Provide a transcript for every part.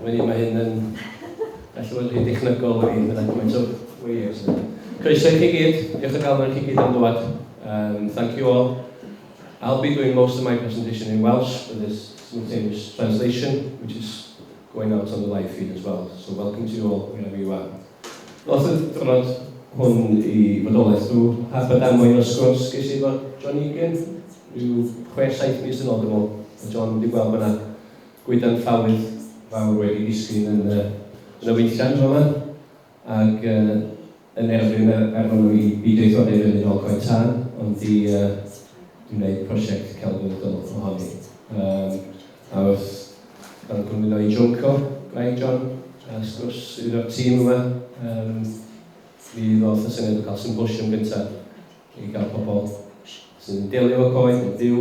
Mae hyn yn gallu bod yn dechnegol i fi, fyddai'n gymaint o weir. Croeso i chi gyd, diolch o galon i chi gyd am ddod. Thank you all. I'll be doing most of my presentation in Welsh for this simultaneous translation, which is going out on the live feed as well. So welcome to you all, wherever you are. Oedd y drod hwn i fodolaeth nhw, hap a damwain o sgwrs ges i fod John Egan, rhyw 6-7 mis yn ôl dwi'n meddwl. John wedi gweld bod yna gwydan llawydd fawr wedi disgyn yn y weithiau yma, ac yn erbyn nhw i byd-eithori fynd yn ôl Coed tân, ond i wneud prosiect celfyddol ohoni. A wrth gael yn gwmwyddo i Junco, Gwraig John, a sgwrs i'r tîm yma, fi ddoth y syniad o cael Symposium gyntaf i gael pobl sy'n delio efo Coed, yn fyw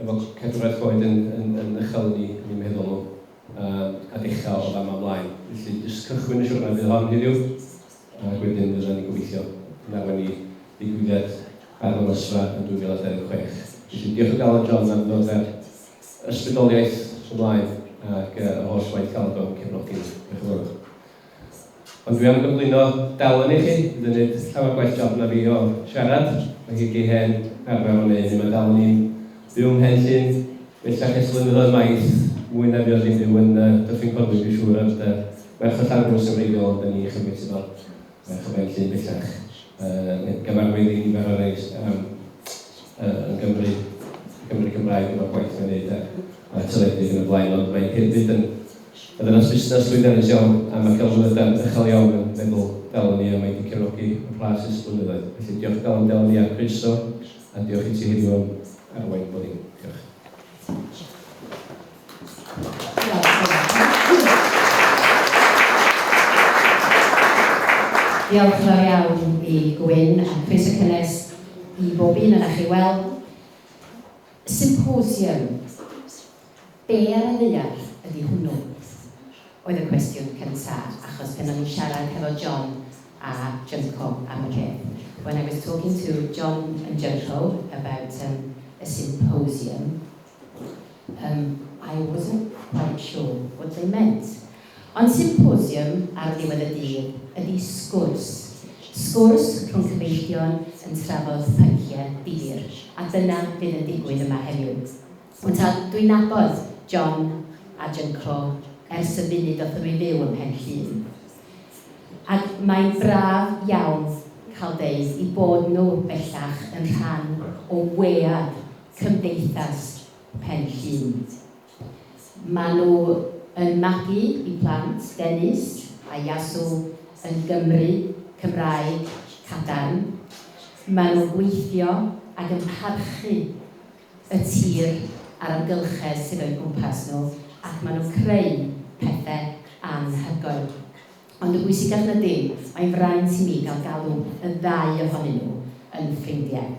efo cefnraeth Coed yn uchel ni'n meddwl nhw, a dechrau o fam ymlaen. Felly, jyst cychwyn y siwrna fydd hon heddiw, a wedyn fydden ni'n gobeithio nawr ni ddigwyddiad ar y nosfa yn 2026. Felly, diolch o galon John am ddod â'r ysbrydoliaeth ymlaen ac y holl waith caldo yn cefnogi. Diolch yn fawr. Ond dwi am gyflwyno dalen i chi, bydd yn gwneud llawer gwaith job na fi o siarad. Mae hi gi hen arfer o wneud, mae dalen ni'n byw ym Mhenllyn, bellach es blynyddoedd maith, mwy na fi oedd i'n byw yn Dyffryn Conwy, dwi'n siŵr, ar merch o Llangrwys yn wreiddiol, ond ni chymryd sydd fel merch o Mhenllyn bellach. Gyfarwydd i nifer o reis yn Gymru Cymraeg efo'r gwaith mae'n gwneud a teledu yn y blaen, ond mae'n hefyd yn Byddai'n busnes lwyddiannus iawn, a mae celfyddydau'n uchel iawn yn meddwl dalen ni a mae wedi cefnogi y plas ys blynyddoedd. Felly diolch galon dalen ni a croeso, a diolch i ti heddiw am arwain bod ni. Diolch. Diolch yn fawr iawn i Gwyn a croeso cynnes i bob un yna chi. Wel, Symposium, be ar y ddeall ydy hwnnw? Oedd y cwestiwn cyntaf, achos pan o'n i'n siarad hefo John a Junco am y peth. When I was talking to John and Junco about a symposium, I wasn't quite sure what they meant. Ond symposium ar ddiwedd y dydd ydy sgwrs. Sgwrs rhwng cyfeillion yn trafod pynciau dir, a dyna fydd yn digwydd yma heddiw. Ond dwi'n nabod John a Junco ers y funud oedd nhw'n fyw ym Mhenllyn. Ac mae'n braf iawn cael deud i bod nhw bellach yn rhan o wead cymdeithas Mhenllyn. Maen nhw yn magu i plant Dennis a Iasw yn Gymru, Cymraeg, Cadarn. Maen nhw'n gweithio ac yn parchu y tir a'r amgylchedd sydd o'i gwmpas nhw, ac maen nhw'n creu pethau anhygoel. Ond y bwysicaf na dim, mae'n fraint i mi gael galw y ddau ohonyn nhw yn ffrindiau.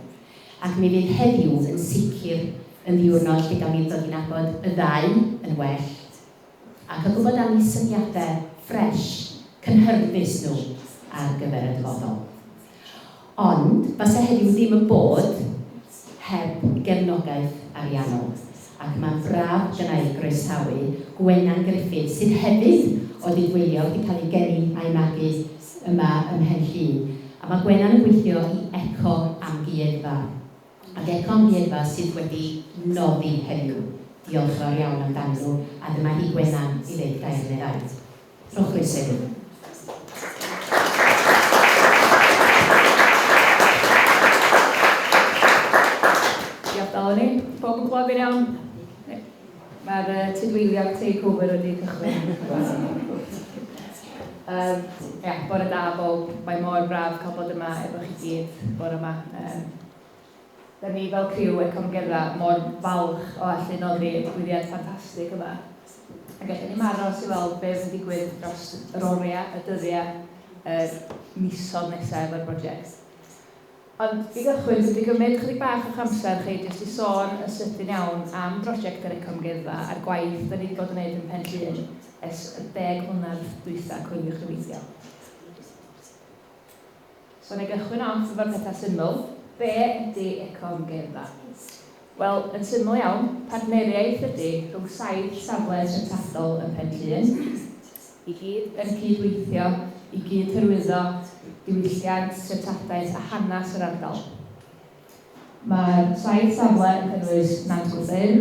Ac mi fydd heddiw yn sicr yn ddiwrnod lle gael ni ddod i nabod y ddau yn well, ac yn gwybod am eu syniadau ffres, cynhyrfus nhw ar gyfer y dyfodol. Ond, fase heddiw ddim yn bod heb gefnogaeth ariannol. Ac mae'n braf gyda i groesawu Gwenan Griffith sydd hefyd o ddidweilio wedi cael ei geni a'i magu yma ym Mhenllyn. A mae Gwenan yn gweithio i Eco Amgueddfa. Ac Eco Amgueddfa sydd wedi noddi heddiw. Diolch fawr iawn amdano nhw, a dyma hi Gwenan i ddeud gair neu ddau. Rhowch croeso iddo. Diolch dalon ni. Bob yn clywed fi'n iawn. Mae'r tidweiliad takeover wedi cychwyn. Bore da bob, mae mor braf cael bod yma efo chi gyd bore yma. Da ni fel criw Eco Amgueddfa mor falch o allu noddi digwyddiad ffantastig yma. A gallen ni aros i weld beth yn digwydd dros yr oriau, y dyddiau, yr misoedd nesaf efo'r brosiect. Ond i gychwyn, dwi wedi gymryd chydig bach o'ch amser chi jyst i sôn y sydyn iawn am brosiect yr Eco Amgueddfa a'r gwaith da ni wedi bod yn gwneud yn Mhenllyn ers 10 mlynedd dwytha coeliwch cyfeithio. So, na i gychwyn off efo'r pethau syml. Be ydy Eco Amgueddfa? Wel, yn syml iawn, partneriaeth ydy rhwng 7 safle syntadol yn Mhenllyn, i gyd yn cydweithio, i gyd hyrwyddo diwylliant, treftadaeth a hanes yr ardal. Mae'r 7 safle yn cynnwys Nant Gwrtheyrn,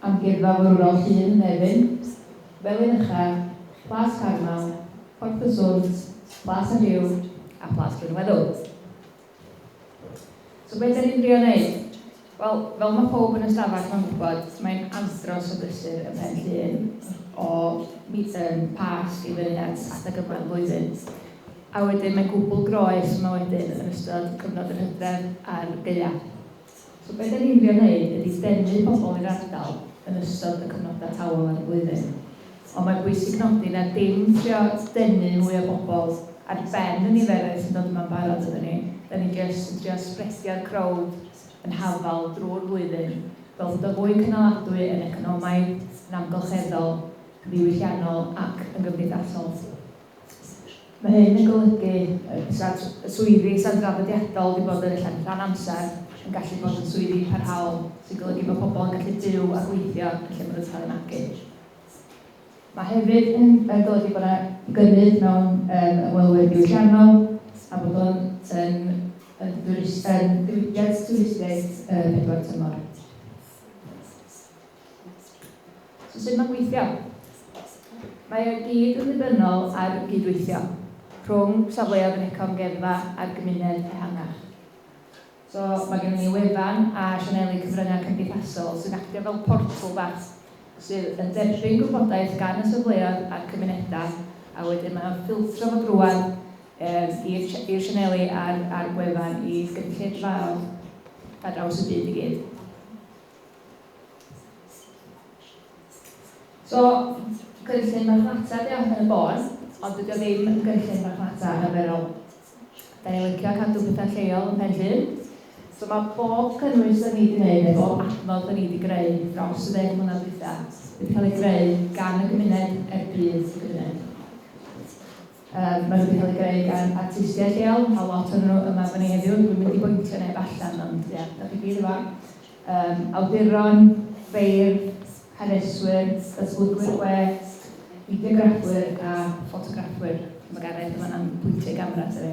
Amgueddfa Fwrwrol Llŷn Nefyn, Felin Ucha, Plas Carmel, Porth y Swnt, Plas y Rhyw a Plas Brynweddw. So beth ydyn ni'n drio wneud? Wel, fel mae pob yn y stafell mae'n gwybod, mae'n andros o brysur y pen llun o pas i fyny at adeg yma'n flwyddyn. A wedyn mae'n gwbl groes yma wedyn yn ystod cyfnod yr Hydref a'r Gaeaf. So beth ydyn ni'n drio wneud ydy denu pobl i'r ardal yn ystod y cyfnodau tawel ar y flwyddyn. Ond mae'n bwysig nodi na dim trio denu mwy o bobl ar ben y niferau sy'n dod yma'n barod ydyn ni. Da ni jyst yn trio sbredio'r crowd yn hafal drwy'r flwyddyn, fel bod o fwy cynaladwy yn economaidd, yn amgylcheddol, ddiwylliannol ac yn gymdeithasol. Mae hyn yn golygu y swyddi sa'n draddodiadol wedi bod yn allan rhan amser yn gallu bod yn swyddi parhaol, sy'n golygu bod pobl yn gallu byw a gweithio yn lle maen nhw'n cael eu magu. Mae hefyd yn golygu bod yna gynnydd mewn ymwelwyr diwylliannol a bod o'n diwydiad twristiaeth pedwar tymor. So sut mae'n gweithio? Mae o gyd yn ddibynnol ar gydweithio rhwng safleoedd yn ecoamgueddfa a'r gymuned ehangach. So mae gen ni wefan a sianeli cyfryngau cymdeithasol sy'n actio fel portal bach sydd yn derbyn gwybodaeth gan y safleoedd a'r cymunedau a wedyn mae'n ffiltro fo drwan i'r sianeli a'r gwefan i gynulleidfaoedd ar draws y byd i gyd. So, gynllun marchnata di yn y bôn, ond dydy o ddim yn gynllun marchnata arferol. Da ni'n licio cadw pethau lleol yn pen llun. So mae bob cynnwys da ni wedi gwneud, neu bob adnodd da ni wedi greu dros y 10 mlynedd dwytha, wedi cael ei greu gan y gymuned byd y gymuned. Mae wedi cael ei greu gan artistiaid lleol, a lot o'n nhw yma fan ni heddiw, dwi'n mynd i bwyntio neb allan, ond ie, da chi gyd yma. Awduron, feirdd, haneswyr, datblygwyr gwe, fideograffwyr a ffotograffwyr. Mae Gareth yma'n bwyntio gamera tyfu.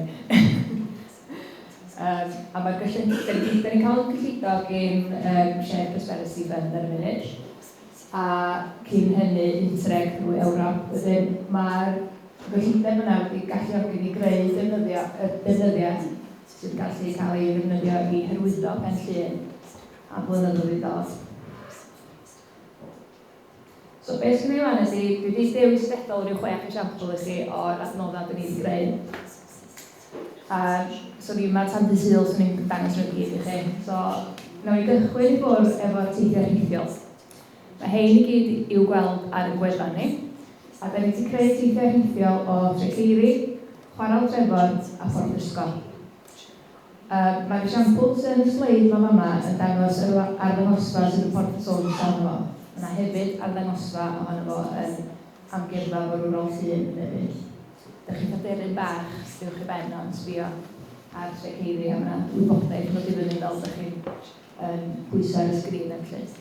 A mae'r gyllyn, da ni'n cael gyllido gen Shared Prosperity Fund ar y munud, a cyn hynny Interreg drwy Ewrop. Wedyn mae'r gyllideb yna wedi galluogi ni greu defnyddiad sy'n gallu cael ei ddefnyddio i hyrwyddo pen llun a blynyddoedd i ddod. So beth sy'n ei fan ydy, dwi wedi dewis ddedol rhyw 6 esiampl i chi o'r adnoddau da ni wedi greu. So mae'r tandi syl sy'n ni'n dangos rhywun gyd i chi. So, nawn ni gychwyn i bwrdd efo'r teithio rhithiol. Mae hein i gyd i'w gweld ar y gwefan ni. A da ni wedi creu teithio rhithiol o Tregeiri, Chwaral Trefor a Ffordd Ysgol. Mae'r esiampl sy'n y sleid yma yn dangos arddangosfa sydd yn Porth y Swnt ohono fo. Yna hefyd arddangosfa ohono fo yn Amgueddfa Fwrwrol Llŷn Nefyn. Da chi'n caderyn bach uwch i ben o'n sbio ar Tregeiri a yna wybodaeth yn dod i fyny fel da chi'n pwyso ar y sgrin yn llys.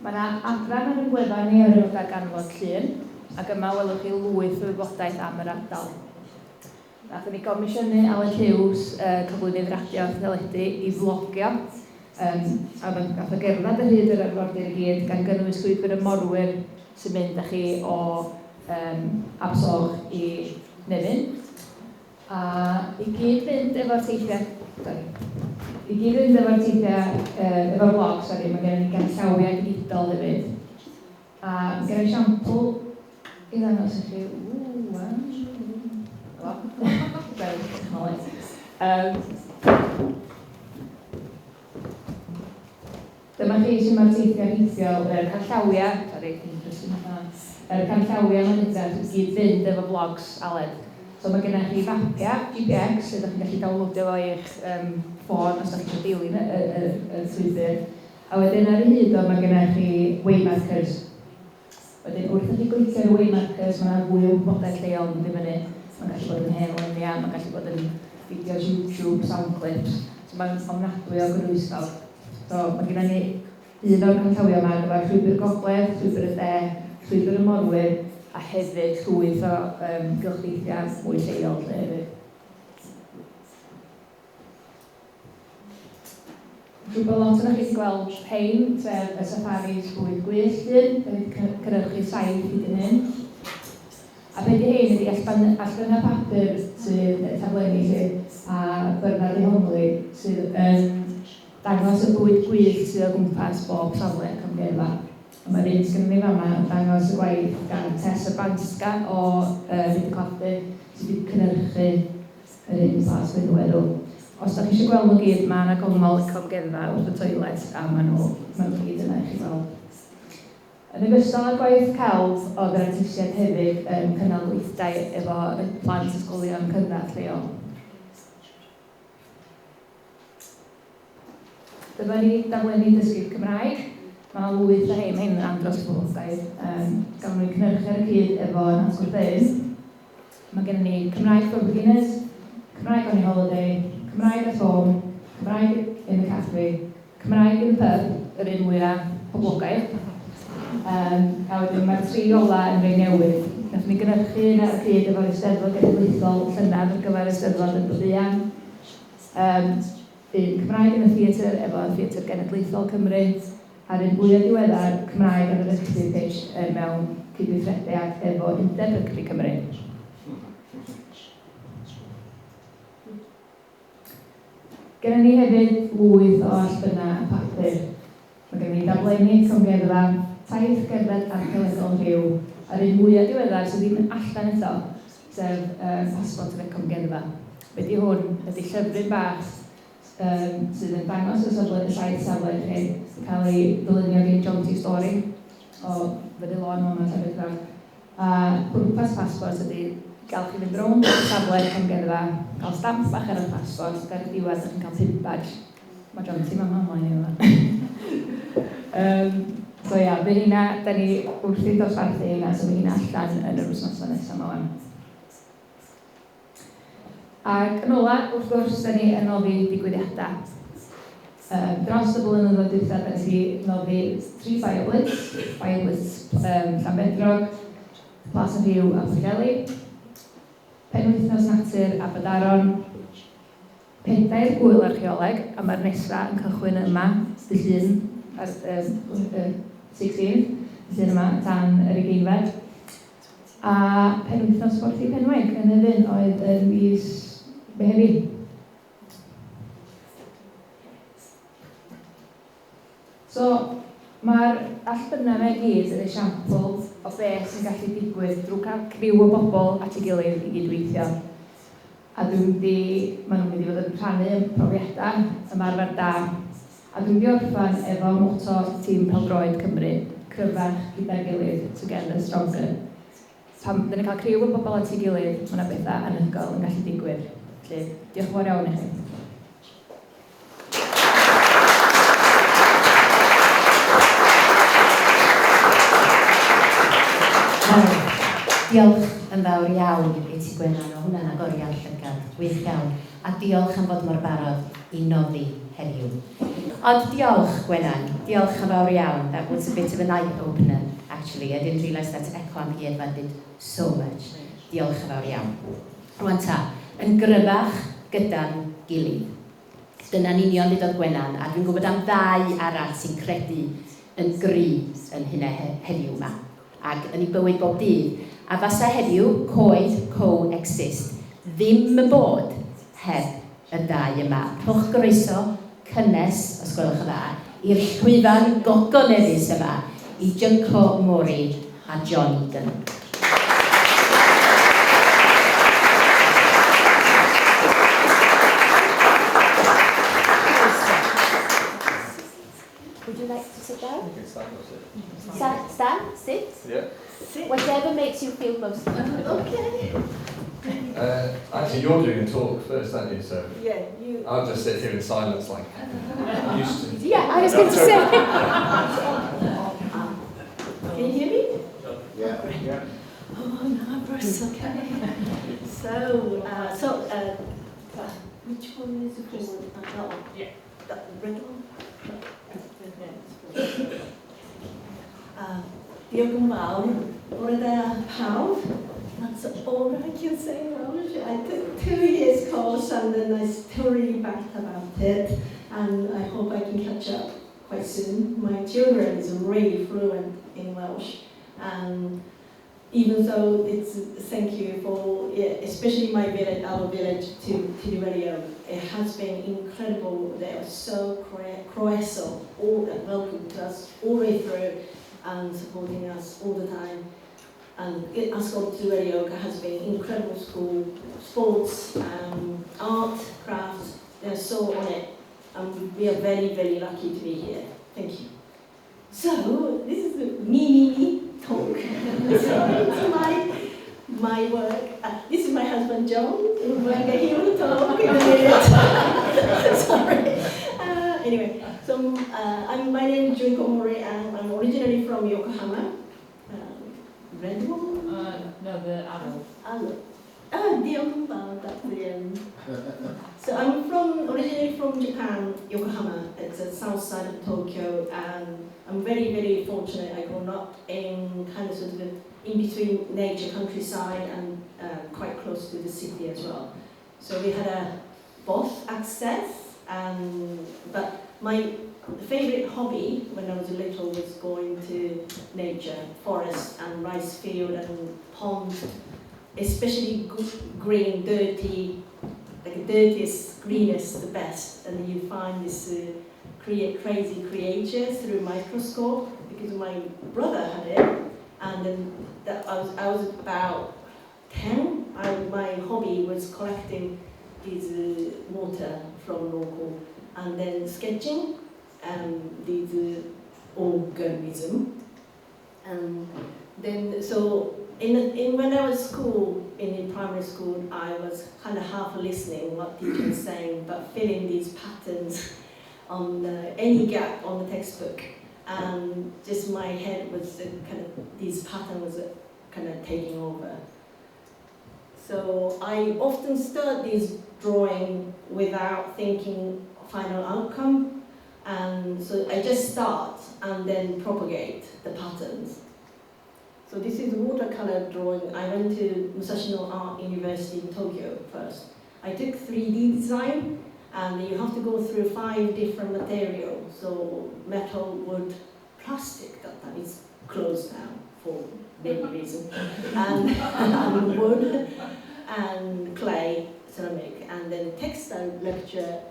Mae yna adran ar y gwefan ni ar yw'r ganfod Llŷn, ac yma welwch chi lwyth o wybodaeth am yr ardal. Nathon ni gomisiynu Aled Hughes, cyflwynydd radio a teledu, i vlogio, a gath o gerdded ar hyd yr arfordir i gyd gan gynnwys llwybr y morwyr sy'n mynd â chi o Absoch i Nefyn. A i gyd fynd efo'r teithiau, efo'r vlog, mae gen i ganllawiau digidol hefyd. A gen i esiampl i ddangos i chi, dyma chi sy'n mae'r teithiau rhithiol, canllawiau mae'n hydran sy'n gyd fynd efo vlogs Aled. So mae gennych chi fapiau GPX, sydd ydych chi'n gallu downloadio fo i'ch ffôn os ydych chi'n dilyn y Twitter. A wedyn ar y hyd o mae gennych chi waymarkers. Wedyn wrth ydych chi'n gweithio ar waymarkers, mae yna fwy o wybodaeth lleol yn ddifynnu. Mae'n gallu bod yn hen, mae'n gallu bod yn fideos YouTube, soundclips. So mae'n ofnadwy o gyrwysfawr. So mae gennych ni un o'r canllawiau yma gyda'r llwybr gogledd, llwybr y de, llwybr y morwyr a hefyd llwyth o gylchdeithiau mwy lleol hefyd. Dwi'n bod lot yna chi wedi gweld rhain, sef y safaris bwyd gwyllt, da ni wedi cynhyrchu 7 hyd yn hyn. A beth i hyn ydy allbynna papur sydd taflenni a Bernard i Hongli sydd yn dangos y bwyd gwyllt sydd o gwmpas bob safle camgyrfa. Mae'r un sydd gennym ni fama yn dangos y gwaith gan Tessa Banska o Rydicladu sydd wedi cynhyrchu yr un blas Fynweddw. Os da chi eisiau gweld nhw gyd, mae yna gongol camgyrfa wrth y toilet a maen nhw gyd yna i chi gweld. Yn ogystal â'r gwaith celf, oedd yr artistiaid hefyd yn cynnal gweithdai efo y plant ysgolion cynradd lleol. Dyma ni daflenni dysgu'r Cymraeg. Mae yna lwyth o hyn yn andros o boblogaeth. Gawn ni'n cynhyrchu ar y cyd efo Nansgwr Dyn. Mae gennym ni Cymraeg for Beginners, Cymraeg on a Holiday, Cymraeg at Home, Cymraeg in the Cafe, Cymraeg in the Pub, yr un mwyaf poblogaidd. A wedyn mae'r 3 ola yn rhai newydd. Nath ni gynhyrchu ar y cyd efo'r Eisteddfod Genedlaethol Llynedd ar gyfer Eisteddfod yn Byddian. Un Cymraeg yn y theatr efo Theatr Genedlaethol Cymru. A'r un fwyaf diweddar Cymraeg ar yr Ysbryd Pitch mewn cydweithrediad efo Undeb Rygbi Cymru. Gennym ni hefyd lwyth o allbynna papur. Mae gennym ni daflenni camgyrfa, taith gerdded archeolegol rhyw, a'r un mwyaf diweddar sydd ddim yn allan eto, sef pasbort y camgyrfa. Be di hwn ydy llyfryn bach sydd yn dangos y 7 safle chi, cael ei ddylunio gen John T. Story o Fyny Lôn o'n hefyd rhaid. A pwrpas pasbort ydy gael chi fynd rownd y safle camgyrfa, cael stamp bach ar y pasbort, gael ei diwedd yn cael 5 badge. Mae John T. Mama ymlaen i yma. So ia, fe hynna, da ni wrthi dosbarthu hynna, so fe hynna allan yn yr wythnosau nesaf yma wan. Ac yn ola, wrth gwrs, da ni yn noddi digwyddiadau. Dros y blynyddoedd diwethaf, da ni noddi 3 Fireblitz Llanbedrog, Plas yn Rhyw a Pwllheli, Penwythnos Natur a Badaron, 4 gwyl archeoleg, a mae'r nesaf yn cychwyn yma, dydd Llun, ar 16, dydd yma, tan yr ugeinfed. A penwythnos Sporthi Penweg yn Nefyn oedd yn mis Mehefin. So, mae'r allbynna me gyd yn esiampl o beth sy'n gallu digwydd drwy cael criw o bobl at ei gilydd i gydweithio. A maen nhw'n mynd i fod yn rhannu profiadau, ymarfer da. A dwi'n mynd i orffan efo motto tîm Pêl-droed Cymru, cryfach gyda'r gilydd, together stronger. Pan dyn ni'n cael criw o bobl at ei gilydd, mae yna bethau anhygoel yn gallu digwydd. Felly, diolch yn fawr iawn i chi. Diolch yn fawr iawn i ti Gwenan, o hwnna'n agoriad llygad, gwych iawn. A diolch am fod mor barod i noddi heddiw. Ond diolch Gwenan, diolch yn fawr iawn. That was a bit of an eye-opener, actually. I didn't realise that Econ here did so much. Diolch yn fawr iawn. Rwan ta, yn gryfach gyda'n gilydd. Dyna'n union ddudodd Gwenan, a dwi'n gwybod am 2 arall sy'n credu yn gry yn hynna heddiw yma. Ac yn ei bywyd bob dydd. A fasa heddiw, Coed, Coexist, ddim yn bod heb y 2 yma. Rhowch groeso, cynnes, os gwelwch yn dda, i'r llwyfan gogoneddus yma, i Junko Mori a John Egan. Would you like to sit down? You can stand or sit. Stand, sit. Yeah. Sit. Whatever makes you feel most comfortable. Okay. Actually, you're doing a talk first, aren't you? So Yeah, you. I'll just sit here in silence, like I'm used to. Yeah, I was going to say. Can you hear me? Yeah. Oh, no, Bruce, okay. So, which one is the first one? That one? Yeah. The red one? Diolch yn fawr. Bore da pawb. That's all I can say in Welsh. I took 2 years course and then I still really bad about it. And I hope I can catch up quite soon. My children is really fluent in Welsh. And even though it's thank you for, especially my village, our village, to the radio. It has been incredible. They are so croeso, all welcome to us all the way through and supporting us all the time. And Ascot to Radio has been incredible school, sports, art, crafts. They're so on it, and we are very, very lucky to be here. Thank you. So this is the me talk. So it's my work. This is my husband John. He will talk in a minute. Sorry. Anyway, so my name is Junko Mori, and I'm originally from Yokohama. Red one? No, the adult. That's the end. So I'm originally from Japan, Yokohama. It's the south side of Tokyo, and I'm very, very fortunate. I grew up in kind of sort of in between nature, countryside, and quite close to the city as well. So we had both access, but my favourite hobby when I was little was going to nature, forest and rice field and pond, especially green, dirty, like the dirtiest, greenest, the best. And you find this crazy creatures through a microscope, because my brother had it, and then I was about 10. My hobby was collecting these water from local, and then sketching these organism. And then so when I was in primary school, I was kind of half listening what teacher was saying, but filling these patterns on any gap on the textbook, and just my head was these patterns was kind of taking over. So I often start this drawing without thinking final outcome, and so I just start and then propagate the patterns. So this is watercolor drawing. I went to Musashino Art University in Tokyo first. I took 3D design, and you have to go through 5 different materials. So metal, wood, plastic, that time is closed now for many reasons, and wood, and clay, ceramic, and then textile lecture.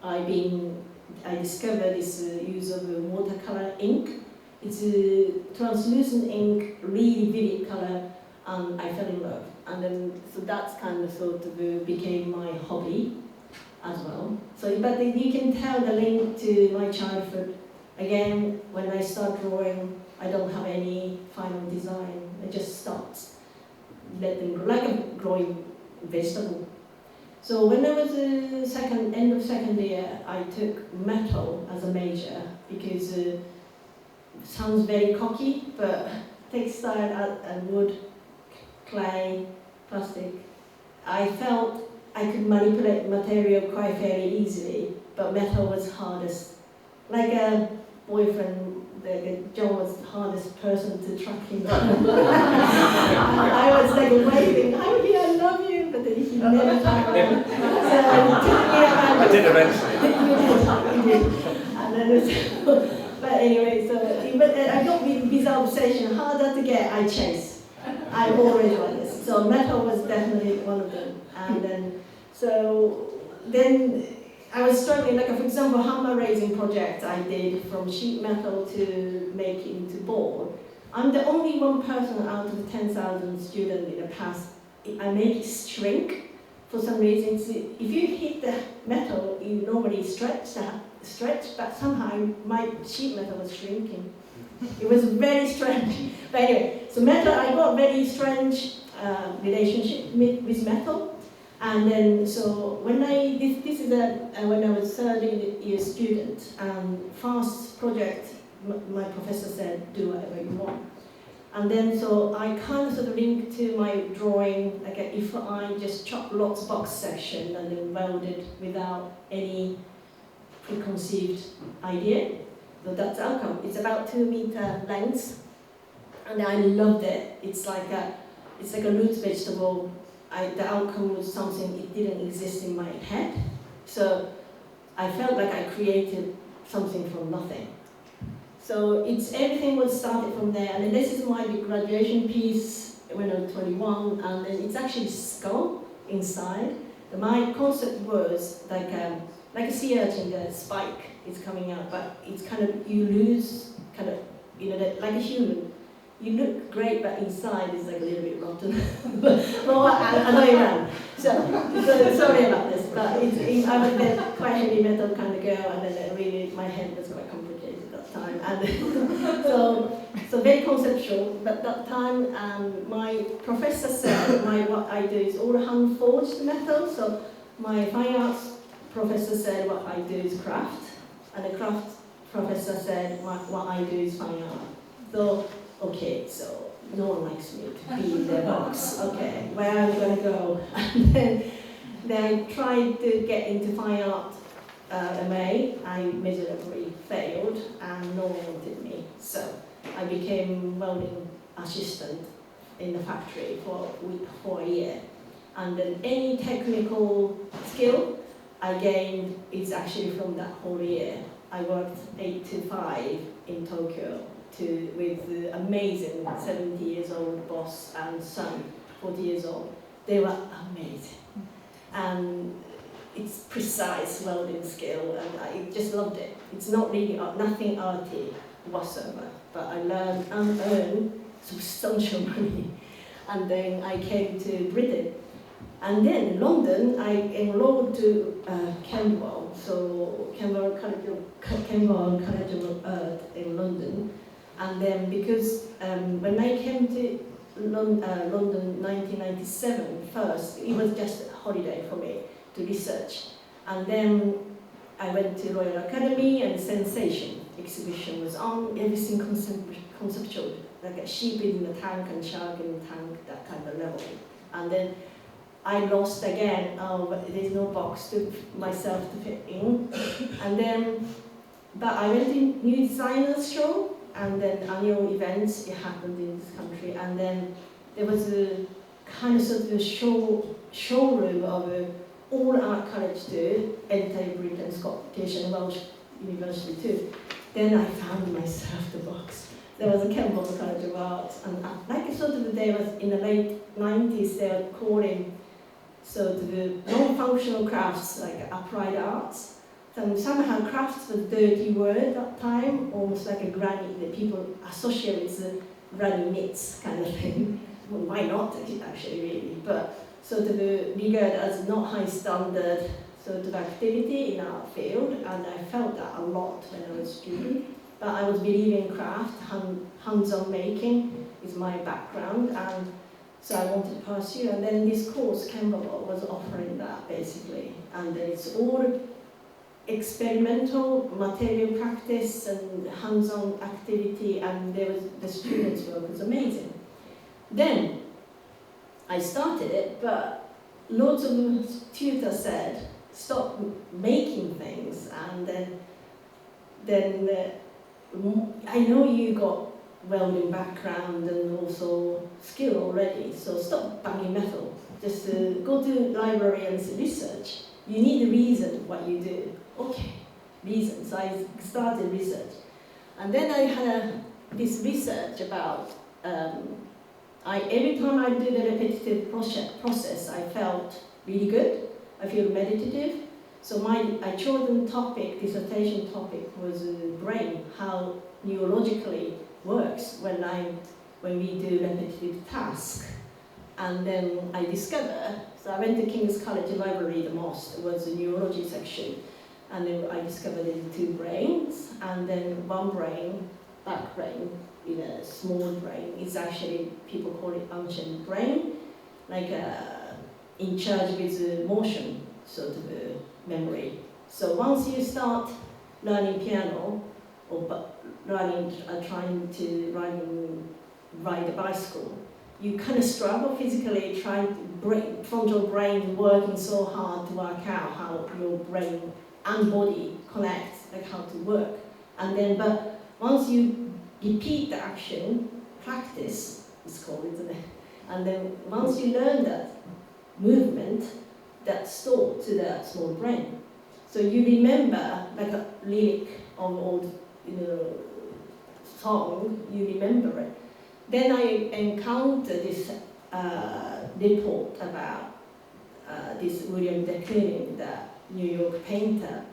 I discovered this use of watercolor ink. It's a translucent ink, really vivid color, and I fell in love. And then, so that's kind of sort of became my hobby as well. So, but you can tell the link to my childhood. Again, when I start drawing, I don't have any final design. I just start, let them grow, like a growing vegetable. So when I was end of second year, I took metal as a major, because it sounds very cocky, but textile and wood, clay, plastic, I felt I could manipulate material quite fairly easily, but metal was hardest. Like a boyfriend, John was the hardest person to track him down. I was like waving, I love you, but then he never tracked me. So I did eventually. He did. And then but anyway, so I got this obsession, harder to get, I chase. I always want this. So metal was definitely one of them. And then, then I was struggling, like for example, hammer raising project I did from sheet metal to make it into board. I'm the only one person out of 10,000 students in the class. I make it shrink for some reason. If you hit the metal, you normally stretch, but somehow my sheet metal was shrinking. It was very strange. But anyway, so metal, I got very strange relationship with metal. And then, so when this is when I was third year student, first project, my professor said, do whatever you want. And then, so I kind of sort of linked to my drawing, like if I just chop lots of box section and then welded without any preconceived idea, so that's the outcome. It's about 2 meter length, And I loved it. It's like a root vegetable. The outcome was something it didn't exist in my head. So I felt like I created something from nothing. So everything was started from there. And then this is my graduation piece when I was 21, and then it's actually skull inside. My concept was like a sea urchin, the spike is coming out, but it's kind of, you lose kind of, like a human. You look great, but inside is like a little bit rotten. Well, I know you am. So sorry about this, but I was a quite heavy metal kind of girl, and then really my head was quite complicated at that time. And so very conceptual. But that time, my professor said what I do is all hand forged metal. So my fine arts professor said what I do is craft, and the craft professor said what I do is fine art. So okay, so no one likes me to be in their box. Okay, where am I going to go? And then I tried to get into fine art MA. I miserably failed, and no one wanted me. So I became welding assistant in the factory for a year. And then any technical skill I gained is actually from that whole year. I worked 8 to 5 in Tokyo with the amazing 70 years old boss and son, 40 years old. They were amazing. And it's precise welding skill, and I just loved it. It's not really nothing arty whatsoever, but I learned and earned substantial money. And then I came to Britain. And then in London, I enrolled to Camberwell, so Camberwell College of Art in London. And then because when I came to London 1997 first, it was just a holiday for me to research. And then I went to Royal Academy, and Sensation exhibition was on, everything conceptual, like a sheep in the tank and shark in the tank, that kind of level. And then I lost again, but there's no box to myself to fit in. And then, but I went to New Designers Show, and then annual events, it happened in this country. And then there was a kind of sort of a showroom of all art college do, Edinburgh, Britain, Scottish and Welsh University too. Then I found myself the box. There was a Campbell College of Art, and like sort of they was in the late 90s, they were calling sort of non-functional crafts like applied arts. So somehow crafts was a dirty word at that time, almost like a granny that people associate with the granny knits kind of thing. Well, why not actually really? But sort of regarded as not high standard sort of activity in our field, and I felt that a lot when I was a student. But I was believing craft, hands-on making is my background, and so I wanted to pursue. And then this course, Camberwell, was offering that basically, and it's all experimental material practice and hands-on activity, and the students' work was amazing. Then I started it, but lots of tutors said, stop making things, and then I know you got welding background and also skill already, so stop banging metal. Just go to library and research. You need a reason what you do. Okay, reason. So I started research. And then I had this research about, every time I do the repetitive process, I felt really good. I feel meditative. So I chosen topic, dissertation topic, was brain, how neurologically works when we do repetitive tasks. And then I discovered, so I went to King's College Library the most, it was the neurology section, and then I discovered there's 2 brains, and then one brain, back brain, in a small brain, is actually, people call it ancient brain, like in charge with motion, sort of memory. So once you start learning piano, or trying to ride a bicycle, you kind of struggle physically, trying to frontal brain working so hard to work out how your brain and body connect, like how to work. And then, but once you repeat the action practice, it's called, isn't it? And then once you learn that movement, that's stored to the small brain. So you remember, like a lyric of old, song, you remember it. Then I encountered this report about this William de Kooning, the New York painter.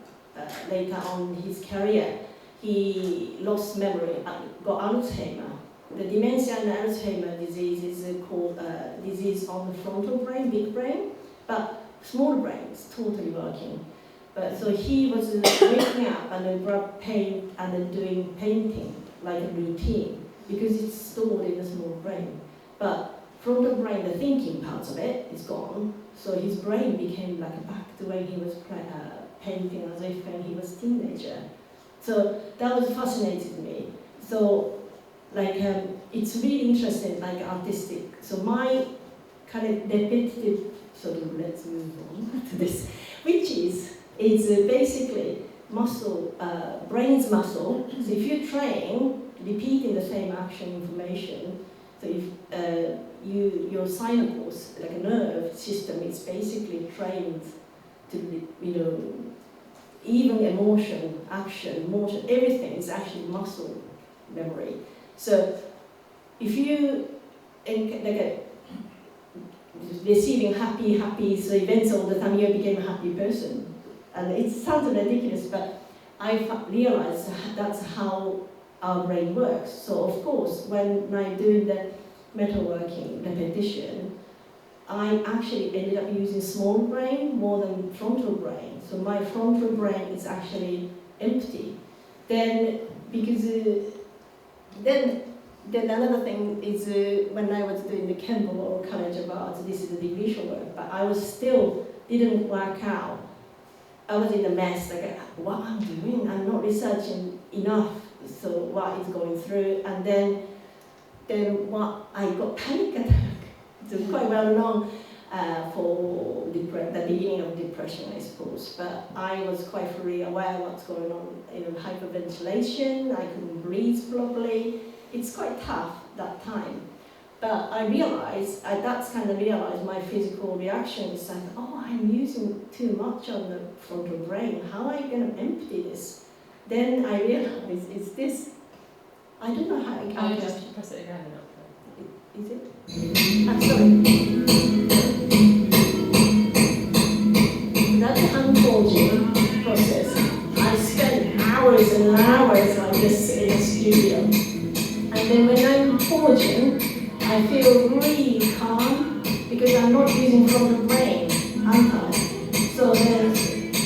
Later on in his career, he lost memory, got Alzheimer. The dementia and Alzheimer disease is called disease on the frontal brain, big brain, but small brain is totally working. But so he was waking up and then brought paint and then doing painting like a routine because it's stored in the small brain. But frontal brain, the thinking parts of it, is gone. So his brain became like back to when he was painting as if when he was a teenager. So that was fascinating to me. So like it's really interesting, like artistic. So my kind of repetitive sort of, let's move on to this, which is basically muscle, brain's muscle. So if you train, repeating the same action information, so if your synapse, like a nerve system, is basically trained to, even emotion, action, motion, everything is actually muscle memory. So if you receiving happy so events all the time, you became a happy person. And it sounds ridiculous, but I realized that's how our brain works. So of course, when I'm doing the metalworking repetition, I actually ended up using small brain more than frontal brain. So my frontal brain is actually empty. Then, because then another thing is when I was doing the Campbell or College of Arts, this is the visual work, but I was still didn't work out. I was in a mess, like what I'm doing, I'm not researching enough, so what is going through, and then what I got panic attack. It's quite well known for the beginning of depression, I suppose. But I was quite fully aware of what's going on. Hyperventilation, I couldn't breathe properly. It's quite tough that time. But I realized, that's kind of realized my physical reaction is like, oh, I'm using too much on the frontal brain. How am I going to empty this? Then I realized, it's this. I don't know how I can just press it again. Is it? I'm sorry. That's a hand forging process. I spent hours and hours like this in a studio. And then when I'm forging, I feel really calm because I'm not using frontal brain, am I? So the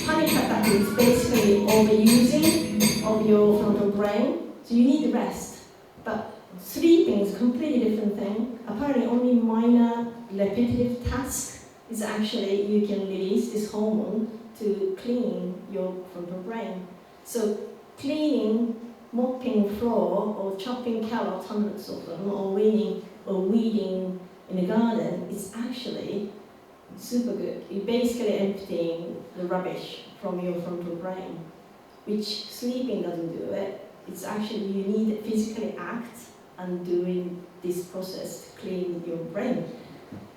panic attack is basically overusing of your frontal brain. So you need rest. But sleeping is a completely different thing. Apparently only minor repetitive tasks is actually you can release this hormone to clean your frontal brain. So cleaning, mopping floor or chopping carrots, hundreds of them, or weeding in the garden is actually super good. You're basically emptying the rubbish from your frontal brain, which sleeping doesn't do it. It's actually you need to physically act and doing this process to clean your brain.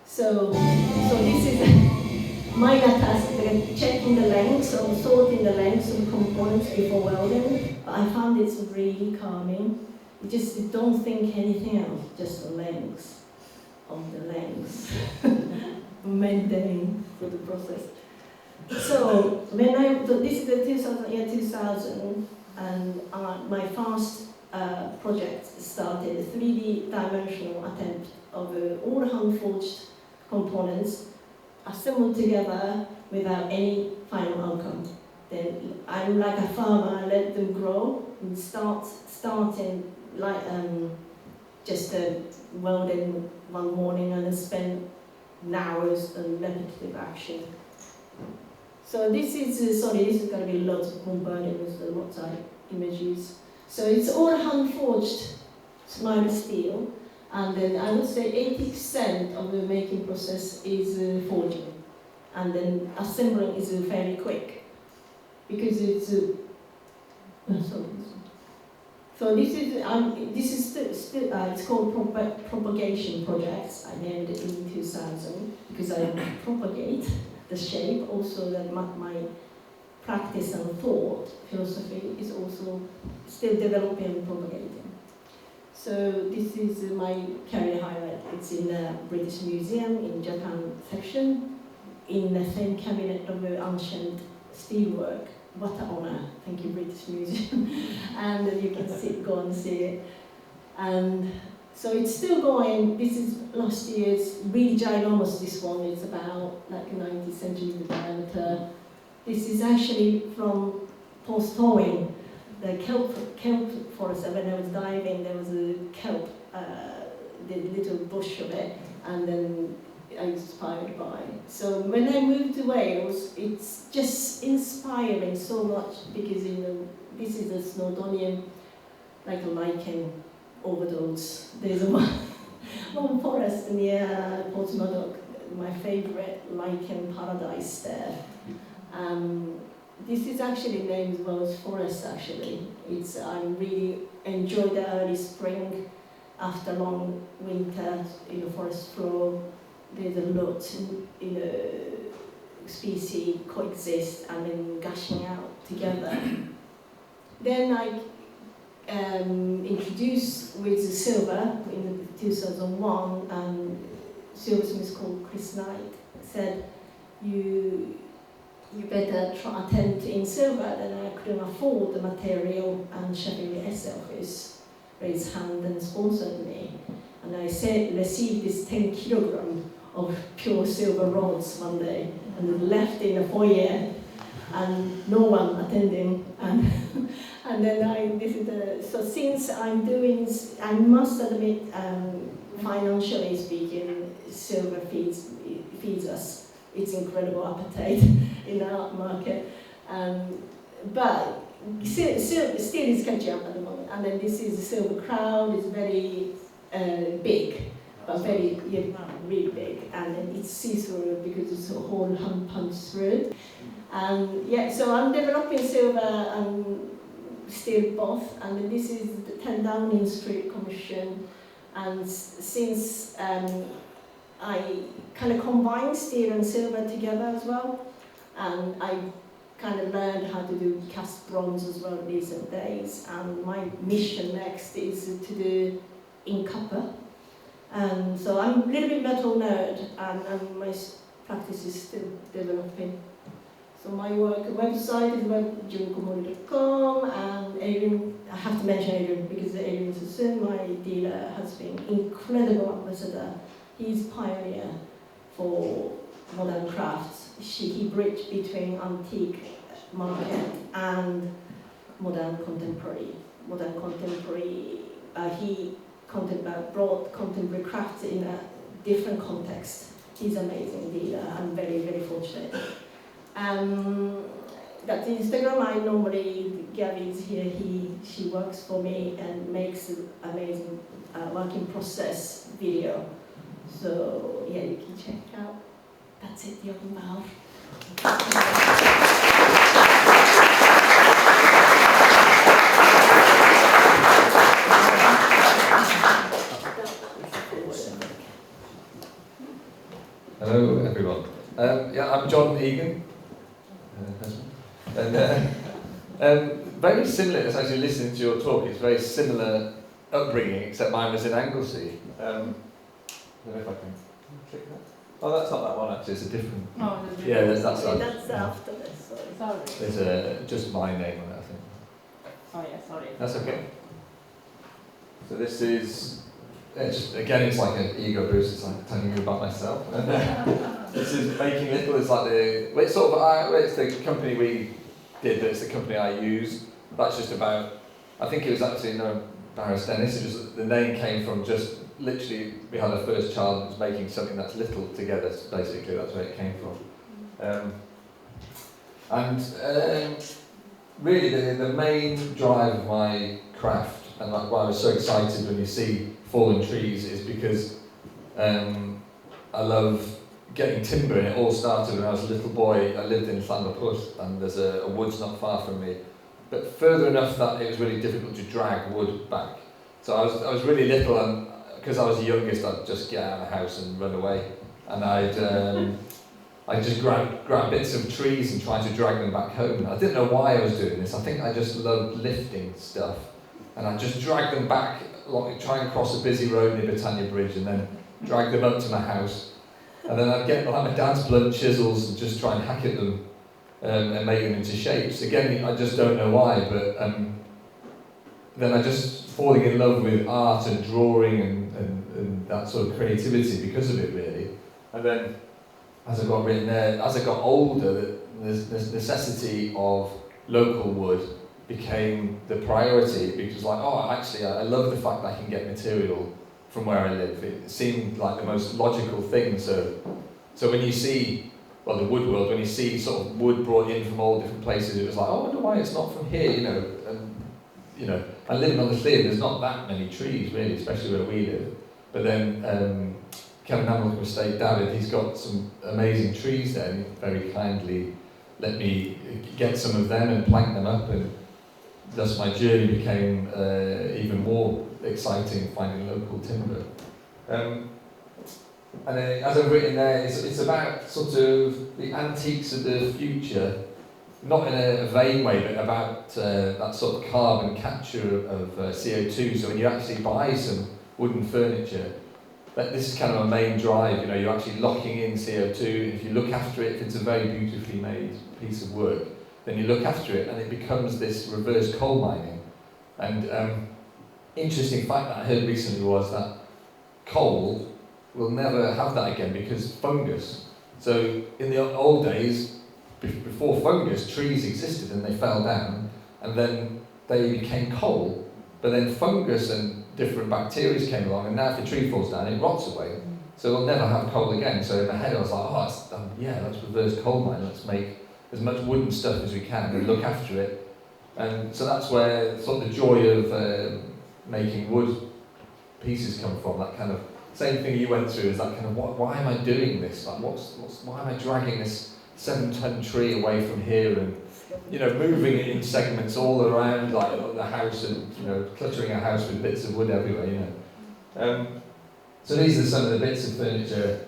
So this is minor task, checking the lengths or sorting the lengths of the components before welding. But I found it's really calming. You just don't think anything else, just the lengths of the lengths. Maintaining for the process. So this is the 2000, and my first project started a 3D dimensional attempt of all hand-forged components assembled together without any final outcome. Then I'm like a farmer, I let them grow and starting like just welding one morning and then spend hours on repetitive action. So this is this is going to be lots of bombarding with lots of images. So it's all hand-forged minus steel, and then I would say 80% of the making process is forging, and then assembling is fairly quick because it's So this is still it's called propagation projects. I named it in 2000 because I propagate the shape. Also, that my practice and thought philosophy is also still developing and propagating. So this is my career highlight. It's in the British Museum in Japan section, in the same cabinet of the ancient steelwork. What an honor! Thank you, British Museum. And you can go and see it. And so it's still going. This is last year's, really ginormous. This one, it's about like 90 centimeters diameter. This is actually from post-towing. The kelp forest. When I was diving, there was a kelp, the little bush of it, and then I was inspired by. So when I moved to Wales, it's just inspiring so much because this is a Snowdonian, like a lichen overdose. There's one forest near Portsmouth, my favourite lichen paradise there. This is actually named Welsh Forest. Actually, I really enjoy the early spring after long winter in the forest floor. There's a lot species coexist and then gushing out together. Then I introduced with the silver in 2001, and silversmith called Chris Knight said, you better attend in silver. Then I couldn't afford the material, and Sheffield S office raised hand and sponsored me. And I received this 10 kilogram of pure silver rods one day, and left in the foyer, and no one attending. And then so since I'm doing, I must admit, financially speaking, silver feeds us. It's incredible appetite in our market, but still is catching up at the moment. And then this is the silver crown. It's very big, but really big, and then it's see-through because it's a whole hand punch through it. And yeah, so I'm developing silver and steel both, and then this is the 10 Downing Street Commission. And since I kind of combine steel and silver together as well, and I kind of learned how to do cast bronze as well recent days. And my mission next is to do in copper. And so I'm a little bit metal nerd, and my practice is still developing. So my work website is junkomori.com, and Adrian, I have to mention Adrian because Adrian Sassoon, my dealer, has been incredible ambassador. He's pioneer for modern crafts. He bridged between antique market and modern contemporary. He brought contemporary crafts in a different context. He's an amazing dealer. I'm very, very fortunate. That's Instagram. I normally, Gabby is here, she works for me and makes an amazing working process video. So yeah, you can check out. That's it, the open mouth. Hello, everyone. I'm John Egan. Very similar, as actually listening to your talk, it's very similar upbringing, except mine was in Anglesey. I don't know if I can click that. Oh, that's not that one actually, it's a different. Oh, yeah, that's right. That's after this, sorry. There's just my name on it, I think. Oh yeah, sorry. That's okay. So this is, it's like an ego boost, it's like telling you about myself. And this is Making Little, it's like it's the company we did, but it's the company I use. That's just about, I think it was actually Barris Dennis, it was, the name came from just literally, we had our first child and was making something that's little together, basically, that's where it came from. Really the main drive of my craft, and like why I was so excited when you see fallen trees, is because I love getting timber, and it all started when I was a little boy. I lived in Llanfairpwll, and there's a woods not far from me, but further enough that it was really difficult to drag wood back. So I was really little, and because I was the youngest, I'd just get out of the house and run away, and I'd just grab bits of trees and try to drag them back home. I didn't know why I was doing this. I think I just loved lifting stuff, and I'd just drag them back, try and cross a busy road near Britannia Bridge, and then drag them up to my house. And then I'd get my dad's blunt chisels and just try and hack at them and make them into shapes. Again, I just don't know why, but then I just falling in love with art and drawing and that sort of creativity because of it, really. And then as I got older, the necessity of local wood became the priority, because I love the fact that I can get material from where I live. It seemed like the most logical thing. So when you see, well, the wood world, when you see sort of wood brought in from all different places, it was like, oh, I wonder why it's not from here, and living on the clear, there's not that many trees really, especially where we live. But then Kevin Hamilton Estate, David, he's got some amazing trees there, and he very kindly let me get some of them and plank them up, and thus my journey became even more exciting, finding local timber. And as I've written there, it's about sort of the antiques of the future, not in a vain way, but about that sort of carbon capture of CO2. So when you actually buy some wooden furniture, this is kind of a main drive, you're actually locking in CO2, and if you look after it, if it's a very beautifully made piece of work, then you look after it and it becomes this reverse coal mining. And interesting fact that I heard recently was that coal will never have that again because fungus. So in the old days, before fungus, trees existed and they fell down, and then they became coal, but then fungus and different bacteria came along, and now if a tree falls down, it rots away. So we'll never have coal again. So in my head I was like, let's reverse coal mine, let's make as much wooden stuff as we can and look after it. And so that's where sort of the joy of making wood pieces come from, that kind of same thing you went through, is that kind of, why am I doing this? Like, why am I dragging this 7-ton tree away from here and, moving it in segments all around, like the house, and, cluttering a house with bits of wood everywhere, So these are some of the bits of furniture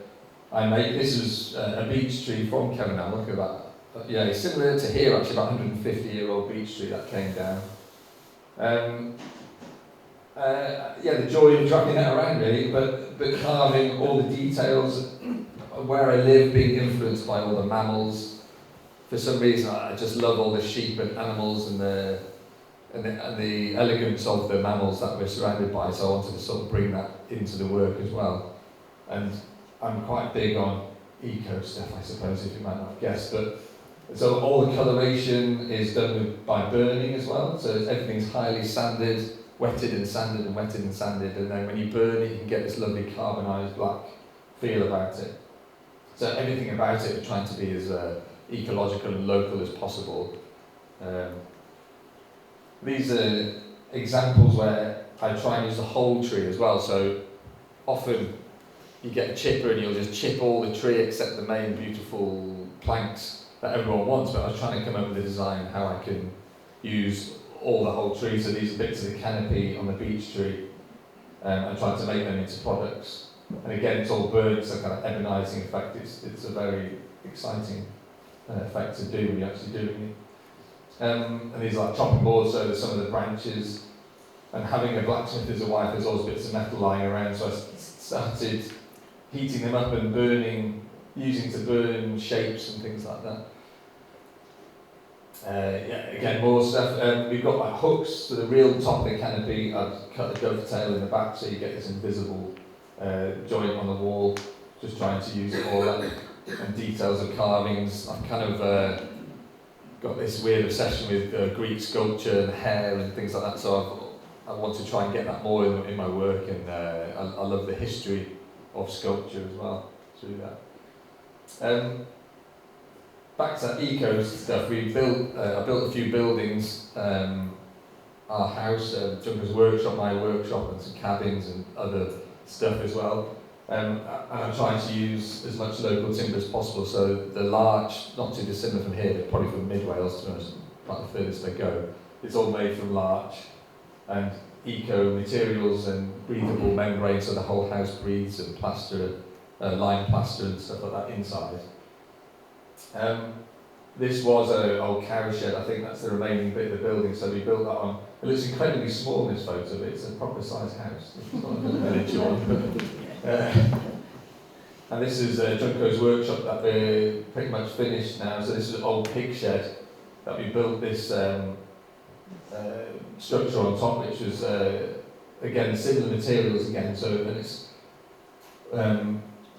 I make. This was a beech tree from Kevin Hamilton, similar to here, actually, about 150-year-old beech tree that came down. The joy of dragging that around, really, but carving all the details, where I live, being influenced by all the mammals. For some reason, I just love all the sheep and animals and the elegance of the mammals that we're surrounded by, so I wanted to sort of bring that into the work as well. And I'm quite big on eco stuff, I suppose, if you might not have guessed, but so all the coloration is done by burning as well, so everything's highly sanded, wetted and sanded and wetted and sanded, and then when you burn it, you can get this lovely carbonised black feel about it. So everything about it, we're trying to be as ecological and local as possible. These are examples where I try and use the whole tree as well, so often you get a chipper and you'll just chip all the tree except the main beautiful planks that everyone wants, but I was trying to come up with a design how I can use all the whole tree. So these are bits of the canopy on the beech tree, and trying to make them into products. And again, it's all burnt, so kind of ebonising effect. It's a very exciting effect to do when you're actually doing it. And these are like chopping boards, so there's some of the branches. And having a blacksmith as a wife, there's always bits of metal lying around, so I started heating them up and using to burn shapes and things like that. Again, more stuff. We've got like hooks to the real top of the canopy. I've cut a dovetail in the back so you get this invisible joint on the wall, just trying to use it all up, and details of carvings. I've kind of got this weird obsession with Greek sculpture and hair and things like that, so I want to try and get that more in my work, and I love the history of sculpture as well through that. Back to that eco stuff, I built a few buildings, our house, Junker's workshop, my workshop, and some cabins and other stuff as well. And I'm trying to use as much local timber as possible, so the larch, not too dissimilar from here, but probably from mid Wales, to be honest, about the furthest I go. it's all made from larch and eco materials and breathable membrane, so the whole house breathes, and plaster, lime plaster and stuff like that inside. This was an old cow shed. I think that's the remaining bit of the building, so we built that on. It looks incredibly small in this photo, but it's a proper sized house. It's not a miniature one. And this is Junko's workshop that we're pretty much finished now. So this is an old pig shed that we built this structure on top, which was again similar materials again. So and it's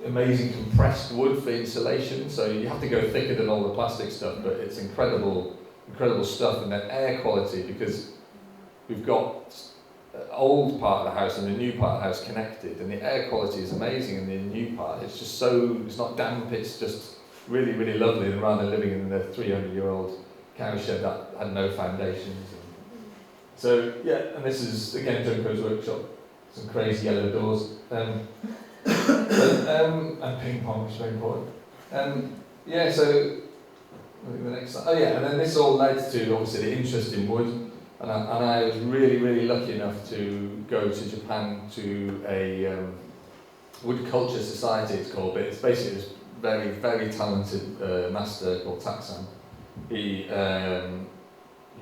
amazing compressed wood for insulation. So you have to go thicker than all the plastic stuff, but it's incredible stuff. And then air quality, because we've got old part of the house and the new part of the house connected, and the air quality is amazing in the new part. It's just it's not damp, it's just really, really lovely, and rather than living in the 300-year-old cow shed that had no foundations. So yeah, and this is again Junko's workshop, some crazy yellow doors, and ping pong, which is very important. Yeah, so I think the next slide. Oh yeah, and then this all led to obviously the interest in wood. And I was really, really lucky enough to go to Japan to a wood culture society, it's called, but it's basically this very, very talented master called Taksan. He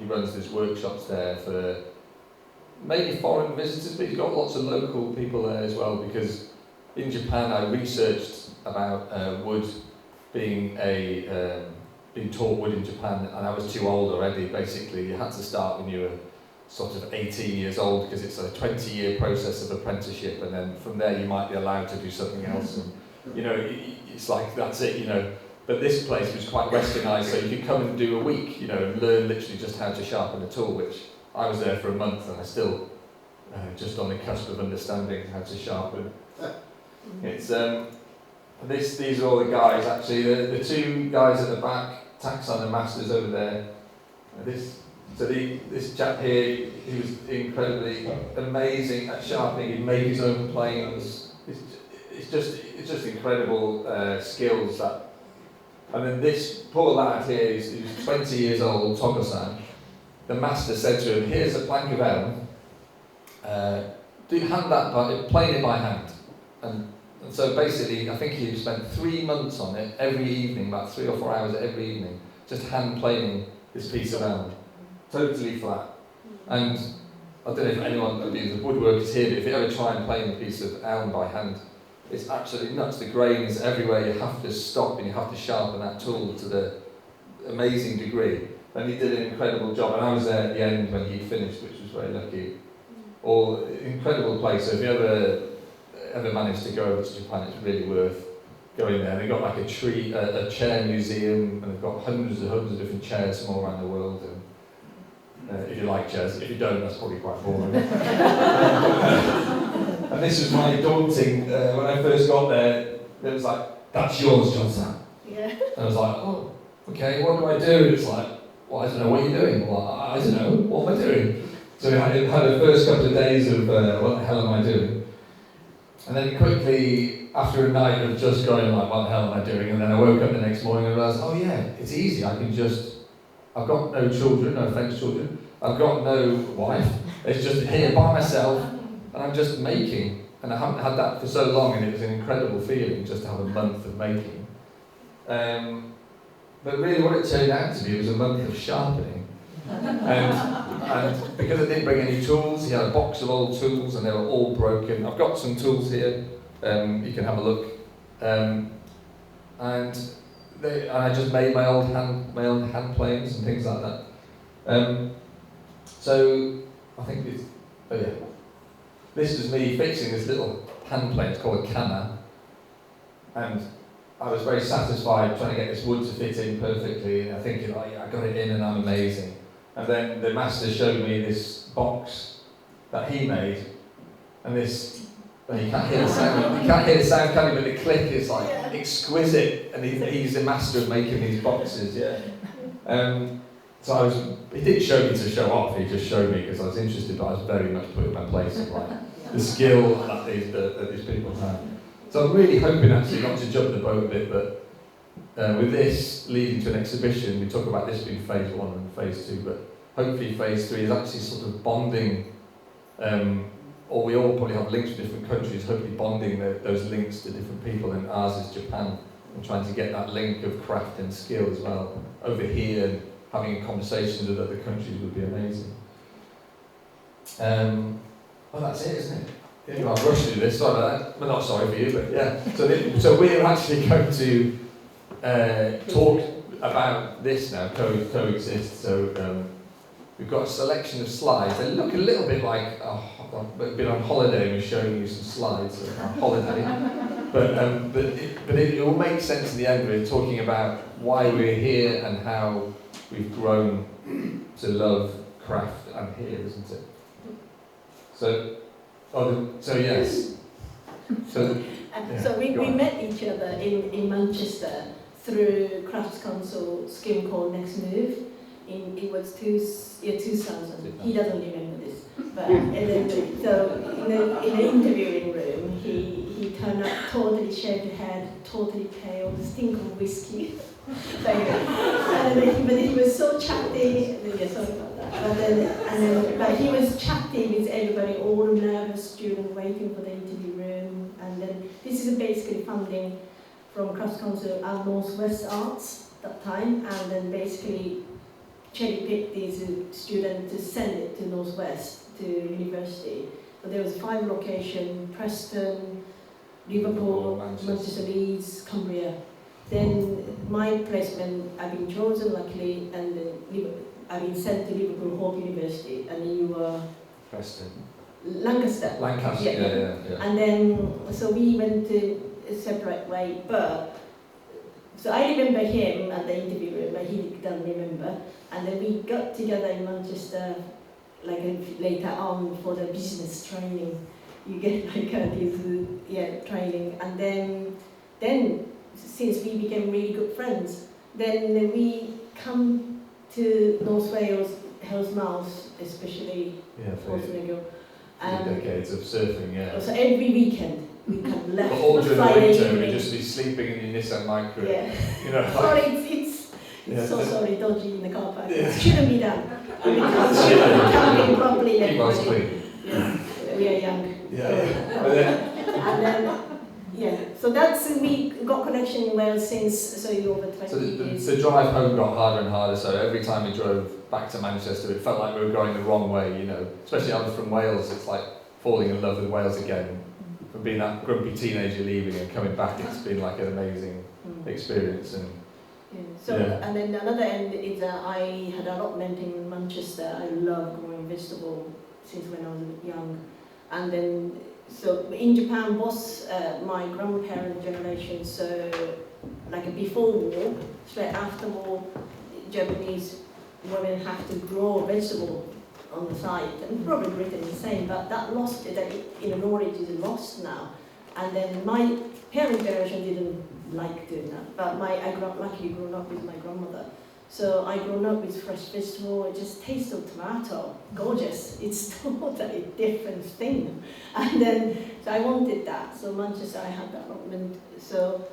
runs these workshops there for maybe foreign visitors, but he's got lots of local people there as well, because in Japan I researched about wood being being taught wood in Japan, and I was too old already. Basically, you had to start when you were sort of 18 years old, because it's a 20-year process of apprenticeship, and then from there you might be allowed to do something else. And you know, it's like that's it, you know. But this place was quite westernised, so you could come and do a week, you know, and learn literally just how to sharpen a tool. Which I was there for a month, and I still just on the cusp of understanding how to sharpen. It's these are all the guys, actually. The two guys at the back, Taksan and Masters over there. This chap here, he was incredibly amazing at sharpening. He'd make his own planes. It's just incredible skills that. And then this poor lad here, he was 20 years old, Togo-san. The master said to him, "Here's a plank of elm. Do you hand that plane it by hand?" And so basically, I think he spent 3 months on it every evening, about 3 or 4 hours every evening, just hand planing this piece of elm, totally flat. And I don't know if anyone of the woodworkers here, but if you ever try and plane a piece of elm by hand, it's absolutely nuts. The grain is everywhere. You have to stop and you have to sharpen that tool to the amazing degree. And he did an incredible job. And I was there at the end when he finished, which was very lucky. All incredible place. So if you ever managed to go over to Japan, it's really worth going there. They've got like a chair museum, and they've got hundreds of different chairs from all around the world. And if you like chairs, if you don't, that's probably quite boring. And this was my daunting, when I first got there, it was like, "That's yours, Johnson." Yeah. And I was like, "Oh, okay, what do I do?" And it's like, "Well, I don't know, what are you doing?" Well, I don't know, what am I doing? So I had the first couple of days of, what the hell am I doing? And then quickly, after a night of just going like, "What the hell am I doing?" And then I woke up the next morning and realised, oh yeah, it's easy. I've got no children, no French children. I've got no wife. It's just here by myself, and I'm just making. And I haven't had that for so long, and it was an incredible feeling just to have a month of making. But really what it turned out to be was a month of sharpening. And because I didn't bring any tools, he had a box of old tools, and they were all broken. I've got some tools here, you can have a look. And I just made my own hand planes and things like that. So I think this was me fixing this little hand plane. It's called a kana, and I was very satisfied trying to get this wood to fit in perfectly. And I think, "Oh yeah, I got it in, and I'm amazing." And then the master showed me this box that he made, and this. And you can't hear the sound. You can't hear the sound coming, but the click is like exquisite. And he's the master of making these boxes. Yeah. So he didn't show me to show off. He just showed me because I was interested, but I was very much put in my place of like the skill that these people have. So I'm really hoping actually not to jump the boat a bit, but with this leading to an exhibition, we talk about this being phase 1 and phase 2, but hopefully phase 3 is actually sort of bonding, or we all probably have links to different countries, hopefully bonding those links to different people, and ours is Japan, and trying to get that link of craft and skill as well over here, and having conversations with other countries would be amazing. Well, that's it, isn't it? Yeah, I've rushed through this, sorry about that. Well, not sorry for you, but yeah. So we're actually going to talk about this now, Coexist. So we've got a selection of slides. They look a little bit like I've been on holiday and we're showing you some slides of our holiday. but it will make sense in the end. We're talking about why we're here and how we've grown to love craft and here, isn't it? So yes. So we met each other in Manchester through Crafts Council scheme called Next Move. It was 2000. He doesn't remember this, but so in the interviewing room, he turned up totally shaved head, totally pale, stink of whiskey. But he was so chatty. Yeah, sorry about that. But he was chatty with everybody, all the nervous students waiting for the interview room. And then this is basically funding from Crafts Council and Northwest Arts that time, and then basically cherry-picked these students to send it to Northwest, to university. So there was 5 locations: Preston, Liverpool, Manchester, Leeds, Cumbria. Then my placement, I've been chosen luckily, and I've been sent to Liverpool Hope University, and then you were Preston. Lancaster. Yeah. And then, so we went to a separate way, but, so I remember him at the interview room, but he doesn't remember. And then we got together in Manchester, like later on for the business training. You get like this, training. And then since we became really good friends, then we come to North Wales, Hellsmouth, especially, decades of surfing, So every weekend we come left. But all during the Friday winter, evening. we'd just be sleeping in your Nissan Micra. Yeah. You know, Sorry, it's so sorry, dodgy in the car park. It shouldn't be done. We can't properly. Keep us clean. Yeah, we are young. And then, so that's, we got connection in Wales since, over 20 years. The drive home got harder and harder, so every time we drove back to Manchester, it felt like we were going the wrong way, you know. Especially I was from Wales, it's like falling in love with Wales again. From being that grumpy teenager leaving and coming back, it's been like an amazing experience. And then another end is I had allotment in Manchester. I love growing vegetable since when I was young. And then, so in Japan was my grandparent generation, so like before war, straight after war, Japanese women have to grow vegetable on the side, and probably Britain the same, but that lost, that knowledge is lost now. And then my parent generation didn't like doing that, but I luckily grew up with my grandmother. So I grew up with fresh vegetable, it just tastes of tomato, gorgeous. It's totally different thing. And then, so I wanted that. So Manchester, I had that allotment. So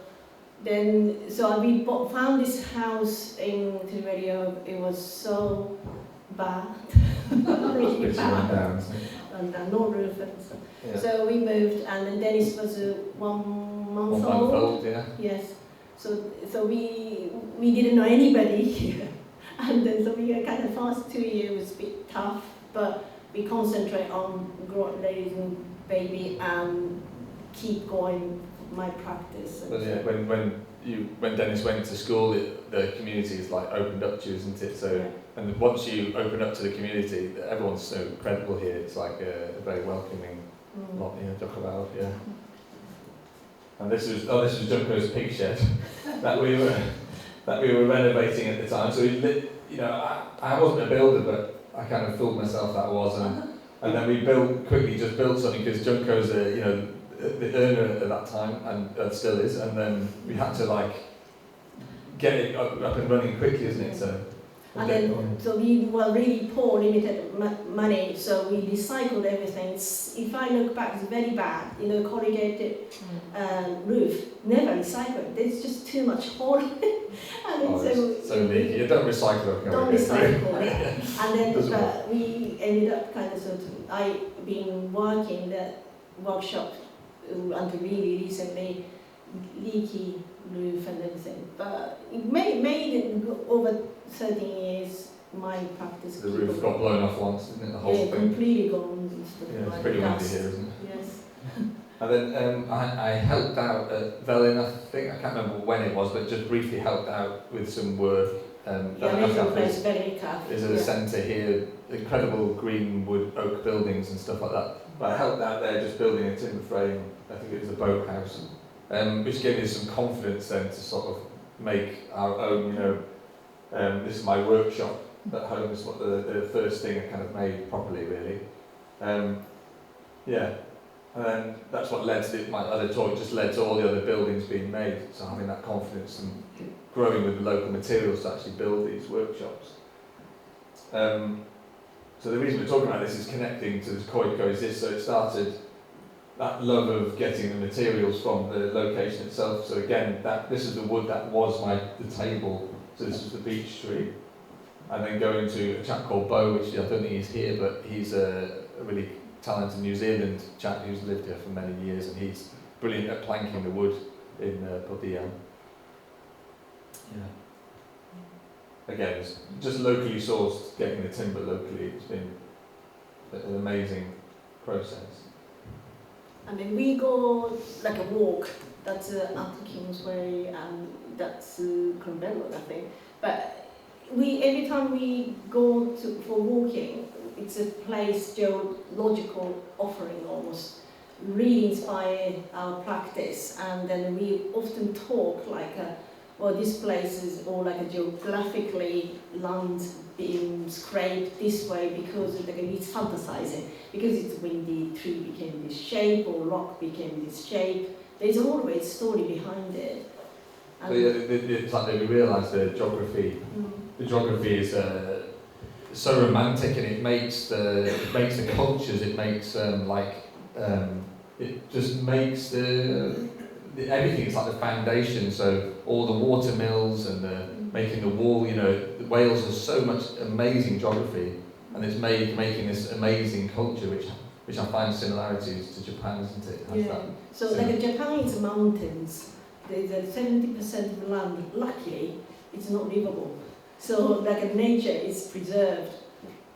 we found this house in Tiberio. It was so bad, really bad. And no roof and stuff. Yeah. So we moved, and then Dennis was 1 month old. Yeah. Yes. So we didn't know anybody here, and then so we kind of first 2 years was a bit tough, but we concentrate on raising baby and keep going my practice. But yeah, when Dennis went to school, the community is like opened up to you, isn't it? So and once you open up to the community, everyone's so incredible here. It's like a very welcoming lot. Talk about And this was Junko's pig shed that we were renovating at the time. So I wasn't a builder, but I kind of fooled myself that I was, and then we quickly built something because Junko's the earner at that time and still is, and then we had to get it up and running quickly, isn't it? So we were really poor, limited money, so we recycled everything. If I look back, it's very bad. Corrugated roof, never recycled. There's just too much hole. And Oh, it's so leaky. You don't recycle it. Don't recycle it. And then Doesn't work. we ended up kind of I been working that workshop until really recently, leaky roof and everything. But it made it over 13 years my practice. The roof got blown off once, didn't it? The whole thing. Completely gone. And stuff Yeah, it's like pretty windy dust. here, isn't it? Yes. And then I helped out at Velin, I think, I can't remember when it was, but just briefly helped out with some work. Place very tough. There's a centre here, incredible green wood oak buildings and stuff like that. But I helped out there just building a timber frame, I think it was a boathouse, which gave me some confidence then to sort of make our own, this is my workshop at home, is what the first thing I kind of made properly, really. Yeah. And then that's what led to my other talk, just led to all the other buildings being made. So having that confidence and growing with the local materials to actually build these workshops. So the reason we're talking about this is connecting to this Coed Coexist. So it started that love of getting the materials from the location itself. So again, this is the wood that was the table. So this was the beech tree. And then going to a chap called Bo, which I don't think he's here, but he's a really talented New Zealand chap who's lived here for many years, and he's brilliant at planking the wood in Bodhiam. Yeah. Again, it's just locally sourced, getting the timber locally. It's been an amazing process. And then we go like a walk. That's up Kingsway, and that's Cronbello, I think. But every time we go for walking, it's a place, geological offering almost, really inspire our practice. And then we often talk like, this place is all like a geographically land being scraped this way because it's fantasizing. Because it's windy, tree became this shape, or rock became this shape. There's always a story behind it. So yeah, it's like we realise the geography. The geography is so romantic, and it makes the cultures. It makes it just makes everything. It's like the foundation. So all the water mills and making the wall. Wales has so much amazing geography, and it's making this amazing culture, which I find similarities to Japan, isn't it? Has that. So like Japan is mountains. There's 70% of the land. Luckily, it's not livable. So like nature is preserved,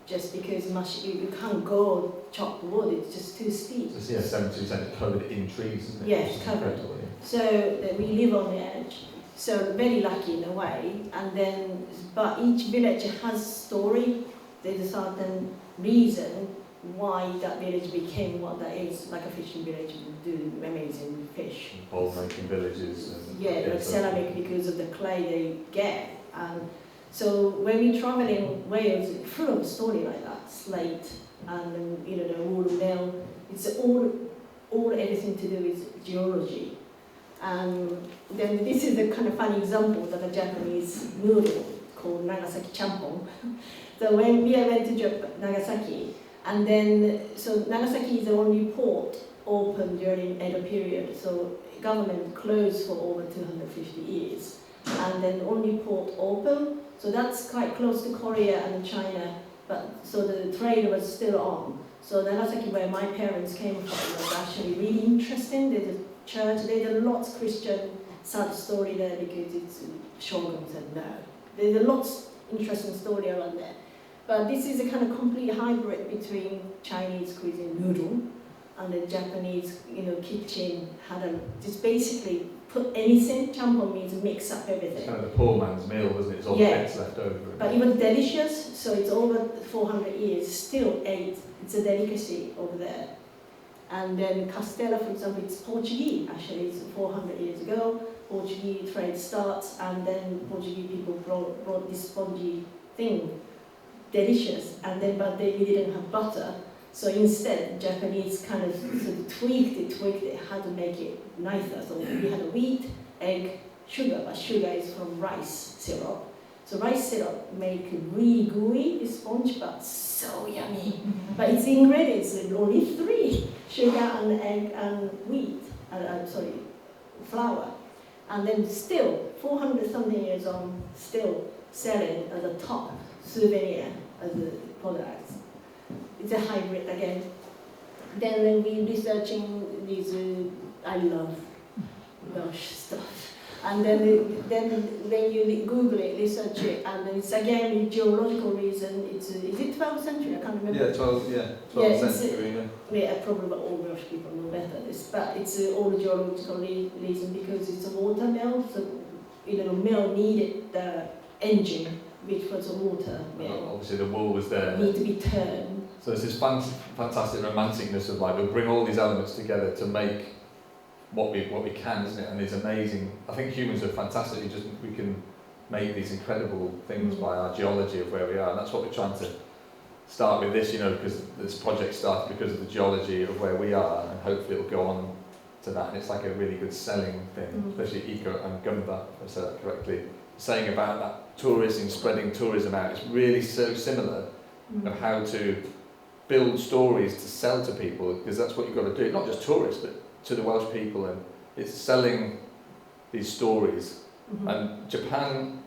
just because you can't go chop wood, it's just too steep. So 70% covered in trees, isn't it? Yes, covered. So we live on the edge. So very lucky in a way. And then, but each village has a story. There's a certain reason why that village became what that is, like a fishing village, do amazing fish. Bowl-making villages. Like ceramic, because of the clay they get. And so when we travel in Wales, it's full of a story like that, slate and the wool mill. It's all everything to do with geology. And then this is a kind of funny example that a Japanese noodle called Nagasaki champon. So when we went to Nagasaki, and then so Nagasaki is the only port open during Edo period. So government closed for over 250 years, and then only port open. So that's quite close to Korea and China, but so the trade was still on. So Nagasaki, where my parents came from, was actually really interesting. There's a church, there's a lot of Christian sad story there because it's Shogun said no. There's a lot of interesting story around there. But this is a kind of complete hybrid between Chinese cuisine noodle and the Japanese, kitchen. Just basically put anything. Champon means mix up everything. It's kind of the poor man's meal, wasn't it? It's all bits left over. But it was delicious. So it's over 400 years. Still ate. It's a delicacy over there. And then Castella, for example, it's Portuguese. Actually, it's 400 years ago. Portuguese trade starts, and then Portuguese people brought this spongy thing. Delicious, and then but we didn't have butter, so instead Japanese kind of sort of tweaked it, how to make it nicer. So we had wheat, egg, sugar, but sugar is from rice syrup. So rice syrup make it really gooey, this sponge, but so yummy. But its ingredients are only 3: sugar and egg and wheat. Flour. And then still 400 something years on, still selling as a top souvenir as a product. It's a hybrid again. Then we researching these, I love Welsh stuff. And then when you Google it, research it, and it's again geological reason. It's is it 12th century? I can't remember. Yeah, 12th century. Yeah, probably all Welsh people know better this, but it's all geological reason because it's a water mill. So mill needed the engine, which was a water mill. Obviously, the wool was there. Need to be turned. So there's this fantastic romanticness of like we'll bring all these elements together to make what we can, isn't it? And it's amazing. I think humans are fantastic. We can make these incredible things by our geology of where we are, and that's what we're trying to start with this. Because this project started because of the geology of where we are, and hopefully it'll go on to that. And it's like a really good selling thing, especially Eco and Gumba, if I said that correctly. Saying about that tourism, spreading tourism out, it's really so similar of how to build stories to sell to people, because that's what you've got to do. Not just tourists, but to the Welsh people, and it's selling these stories. And Japan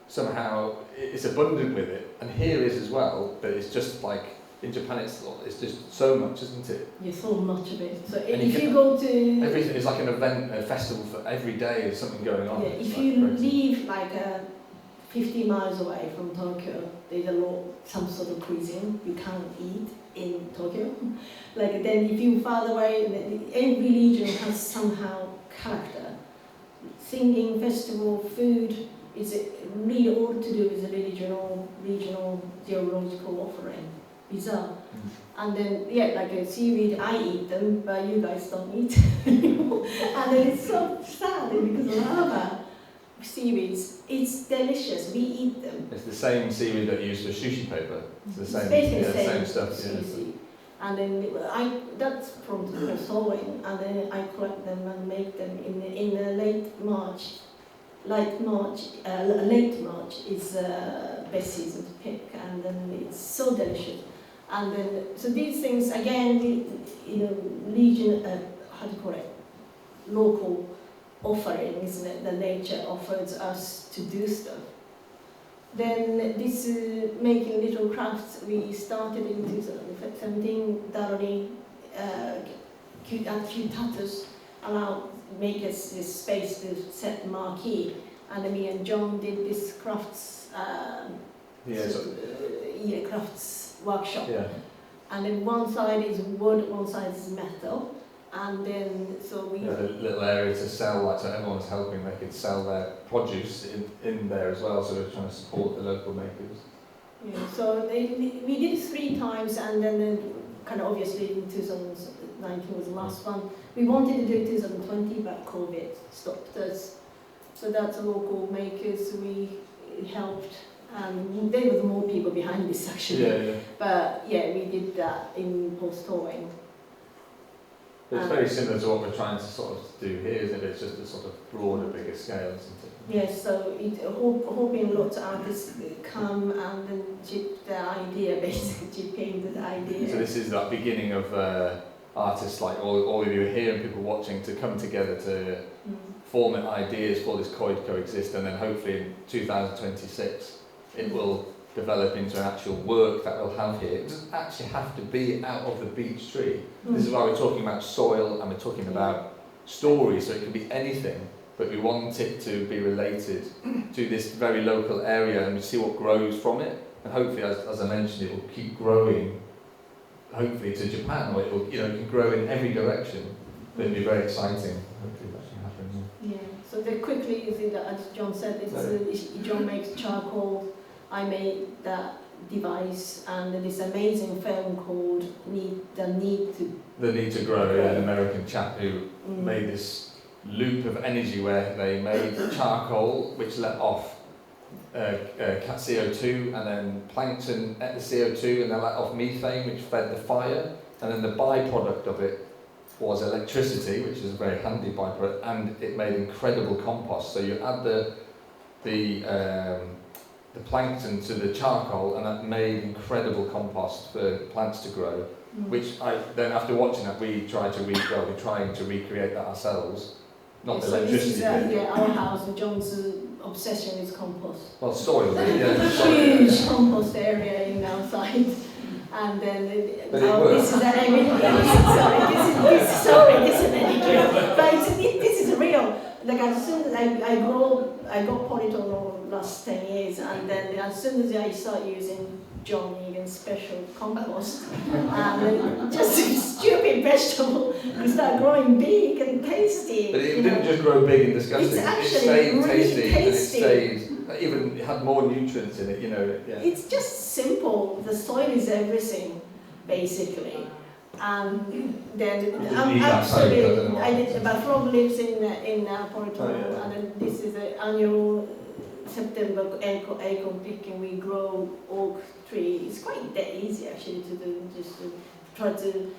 somehow it's abundant with it, and here is as well. But it's just like in Japan, it's just so much, isn't it? Yeah, so much of it. So if you go to everything is like an event, a festival for every day. There's something going on. Yeah, if you leave like 50 miles away from Tokyo, there's some sort of cuisine you can't eat in Tokyo. Like then if you far away, every region has somehow character. Singing, festival, food is really all to do with a regional geological offering. Bizarre. And then like a seaweed, I eat them, but you guys don't eat. And then it's so sad because lava. Seaweeds, it's delicious. We eat them. It's the same seaweed that you use for sushi paper. It's the same, same stuff. Species. And then that's from sowing, and then I collect them and make them in late March. Late March is best season to pick, and then it's so delicious. And then so these things again, region, how do you call it, local offering, isn't it? The nature offers us to do stuff. Then this making little crafts, we started in 2017. Daroni Cutatus make us this space to set marquee, and me and John did this crafts crafts workshop. Yeah. And then one side is wood, one side is metal. And then, so we... a little area to sell, so everyone's helping, they could sell their produce in there as well, so we're trying to support the local makers. Yeah, so we did it 3 times, and then kind of obviously in 2019 was the last one. We wanted to do it 2020, but COVID stopped us. So that's local makers we helped, and there was more people behind this actually. Yeah. But yeah, we did that in post-towing. It's very similar to what we're trying to sort of do here, isn't it? It's just a sort of broader, bigger scale, isn't it? Yes, so hoping lots of artists come and then chip the idea, basically chip into the idea. So this is that beginning of artists like all of you here and people watching to come together to form ideas for this Coed Coexist, and then hopefully in 2026 it will develop into an actual work that we'll have here. It doesn't actually have to be out of the beech tree. This is why we're talking about soil and we're talking about stories, so it can be anything, but we want it to be related to this very local area and we see what grows from it. And hopefully, as I mentioned, it will keep growing, hopefully to Japan, or it will, it can grow in every direction. But it'll be very exciting. Hopefully that can happen. Yeah, so very quickly, as John said, John makes charcoal. I made that device, and this amazing film called The Need to Grow. Yeah, an American chap who made this loop of energy where they made charcoal, which let off CO2, and then plankton ate the CO2, and they let off methane, which fed the fire, and then the byproduct of it was electricity, which is a very handy byproduct, and it made incredible compost. So you add the plankton to the charcoal, and that made incredible compost for plants to grow, which then after watching that, we're trying to recreate that ourselves, Not So this is electricity. our house, and John's obsession is compost. Well, soil, yeah. Huge compost area in outside. And then But it works. this is an but this is real. Like as soon as I got polytunnel last 10 years, and then as soon as I start using John Egan's special compost, and just stupid vegetable, we start growing big and tasty. But it didn't just grow big and disgusting. It's actually it stayed really tasty, and it tasty. stayed. Even it had more nutrients in it, you know. Yeah. It's just simple. The soil is everything, basically. And then my friend lives in Portugal, and then this is an annual September acorn picking. We grow oak tree. It's quite easy actually to do. Just to try to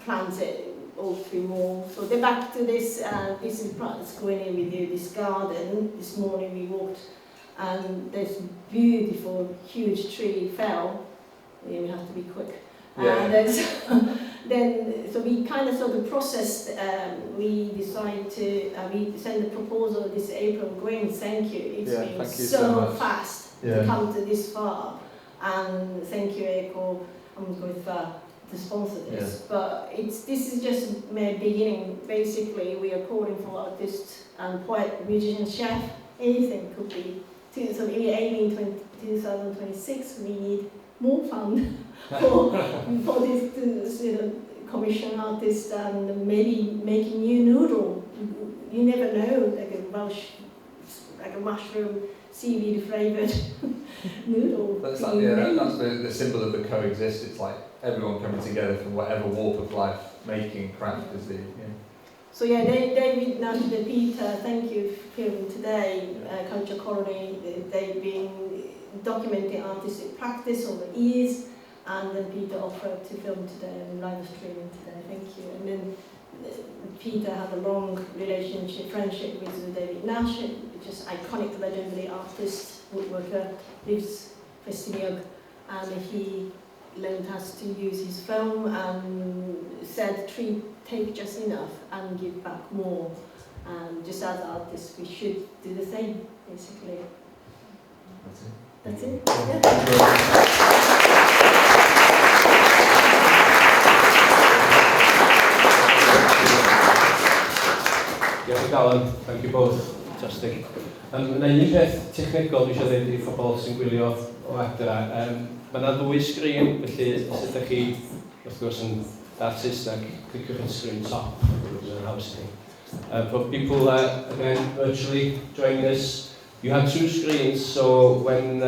plant it. Oak tree more. So then back to this. This is screening with you. This garden. This morning we walked, and this beautiful huge tree fell. We have to be quick. Then, so we kind of sort of processed. We decided to we send a proposal this April. Green, thank you. It's been so fast to come to this far, and thank you, Eco. I'm going to sponsor this, but this is just my beginning. Basically, we are calling for artists and poet, musician, chef, anything could be. So we're aiming 2026. We need more fund for this to commission artists and maybe making new noodle. You never know, like a mushroom seaweed flavoured noodle. That's like that's the symbol of the coexist. It's like everyone coming together from whatever walk of life, making craft is the. So David, Nash, Peter, thank you for filming today. Culture Colony, they've been documenting artistic practice over years, and then Peter offered to film today and live streaming today. Thank you. And then Peter had a long friendship with David Nash, just iconic, legendary artist, woodworker, lives Festimog, and he learned how to use his film and said, take just enough and give back more. And just as artists, we should do the same, basically. That's it. Diolch Alan, thank you both. Fantastic. Yna un peth technegol dwi eisiau dweud i phobl sy'n gwylio o adra. Mae yna ddwy sgrin, felly os ydych chi, wrth gwrs, yn artist ac cliciwch yn sgrin top, for people again virtually joining us, you have two screens, so when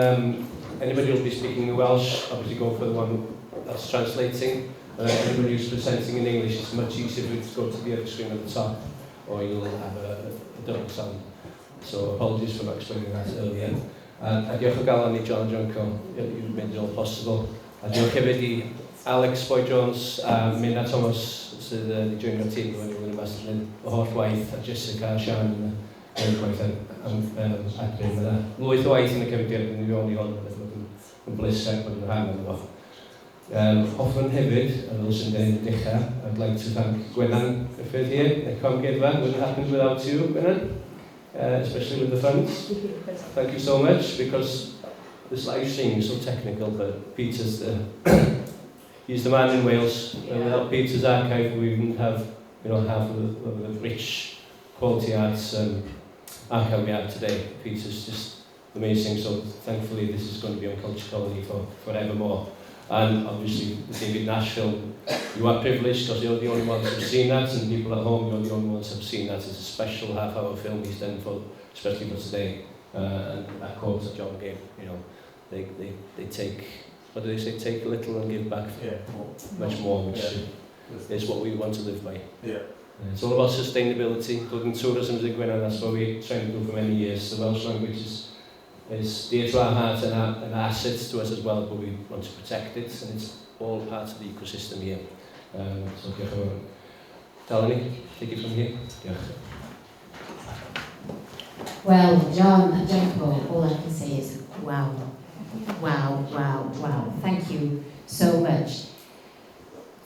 anybody will be speaking in Welsh, obviously go for the one that's translating. Anybody who's presenting in English, it's much easier to go to the other screen at the top, or you'll have a double sound. So apologies for not explaining that earlier. A diolch o galon i John Junco, you've made it all possible. A diolch hefyd i Alex Boy Jones a Minna Thomas sydd wedi joinio'r tîm wedi bod yn ymwneud y holl waith, a Jessica a Sian yn gwaith adrym. Mae lwyth o waith yn y cefndir yn ei fewn i hon, yn bleser bod yn rhan o'n fo. Hoffwn hefyd, a fel sy'n dweud yn dechrau, I'd like to thank Gwenan Griffith here, the Comgedfa. Wouldn't happen without you, Gwenan. Especially with the funds. Thank you so much, because this live stream is so technical, but Peter's he's the man in Wales. Without Peter's archive, we wouldn't have half of the rich quality arts archive we have today. Peter's just amazing, so thankfully this is going to be on Culture Colony for forevermore. And obviously the David Nash film, you are privileged because you're the only ones who've seen that, and people at home, you're the only ones who've seen that. It's a special half-hour film he's done especially for today. And that quote that John gave, they take, what do they say, take a little and give back much more, which is what we want to live by. Yeah. It's all about sustainability, including tourism in Gwynedd. That's what we're trying to do for many years. The Welsh language is dear to our heart and an asset to us as well, but we want to protect it, and it's all part of the ecosystem here. So diolch yn fawr. Dalani, take it from here. Diolch. Well, John and Jenko, all I can say is wow. Wow, wow, wow. Thank you so much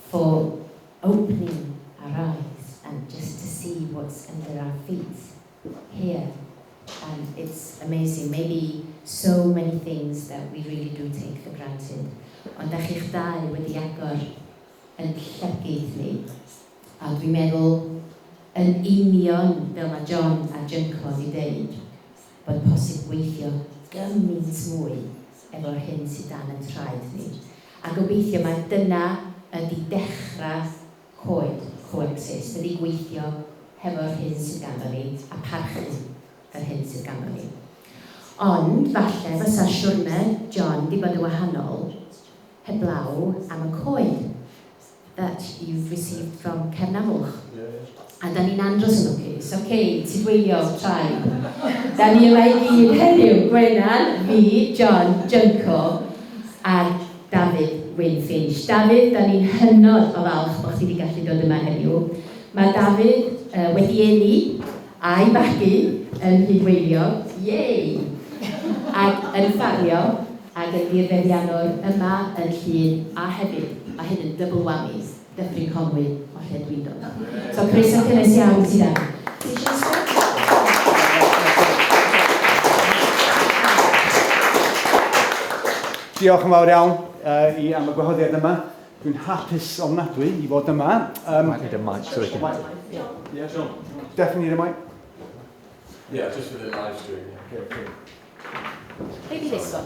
for opening our eyes and just to see what's under here. And it's amazing. Maybe so many things that we really do take for granted. Ond da chi'ch dau wedi agor yn llygydd ni. A dwi'n meddwl yn union fel mae John a Junco wedi deud, bod posib weithio gymaint mwy efo'r hyn sydd dan yn traed ni. A gobeithio mae dyna ydi dechrau Coexist, ydi gweithio hefo'r hyn sydd ganddo ni a parchu yr hyn sydd ganddo ni. Ond, falle, fysa siwrne John di bod yn wahanol heblaw am y Coed that you've received from Cernamwch. A da ni'n andros yn lwcus. OK, ti dweilio traed. Da ni yma i gyd heddiw, Gwenan, fi, John, Junco a David Wyn Finch. David, da ni'n hynod o falch bod chi wedi gallu dod yma heddiw. Mae David wedi eni a'i bagu yn Rhydweilio. Yay! Ac yn ffario ac yn dirfeddiannwr yma yn Llun a hefyd. A hyn yn double whammy. Dyffryn Conwy o lle dwi'n dod. So, croeso cynnes iawn sydd am. Diolch yn fawr iawn am y gwahoddiad yma. Dwi'n hapus ofnadwy i fod yma. Might need a mic so we can... Yeah, sure. Definitely need a mic. Yeah, just for the live stream. Okay. Maybe this one.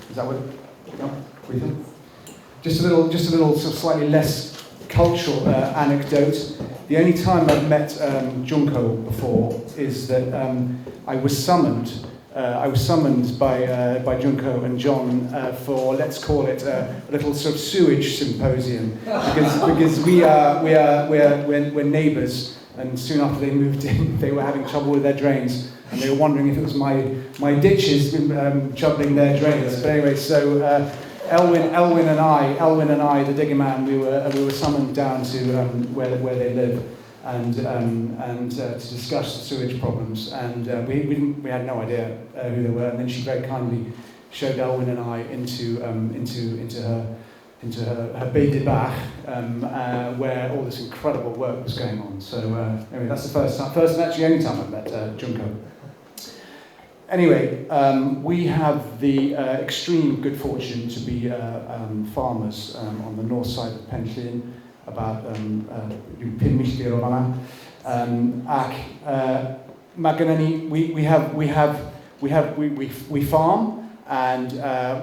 Is that what? No? Just a little sort of slightly less cultural anecdote. The only time I've met Junco before is that I was summoned by Junco and John for, let's call it a little sort of sewage symposium because we're neighbours, and soon after they moved in they were having trouble with their drains and they were wondering if it was my ditches troubling their drains. But anyway, so Elwyn and I, the digger man, we were summoned down to where they live and to discuss the sewage problems, and we had no idea who they were, and then she very kindly showed Elwyn and I into her Bay de Bach, where all this incredible work was going on. So anyway, that's the first and actually only time I've met Junco. Anyway, we have the extreme good fortune to be farmers on the north side of Penllyn, about 5 milltir o fanna. Ac mae gennym ni, we farm, and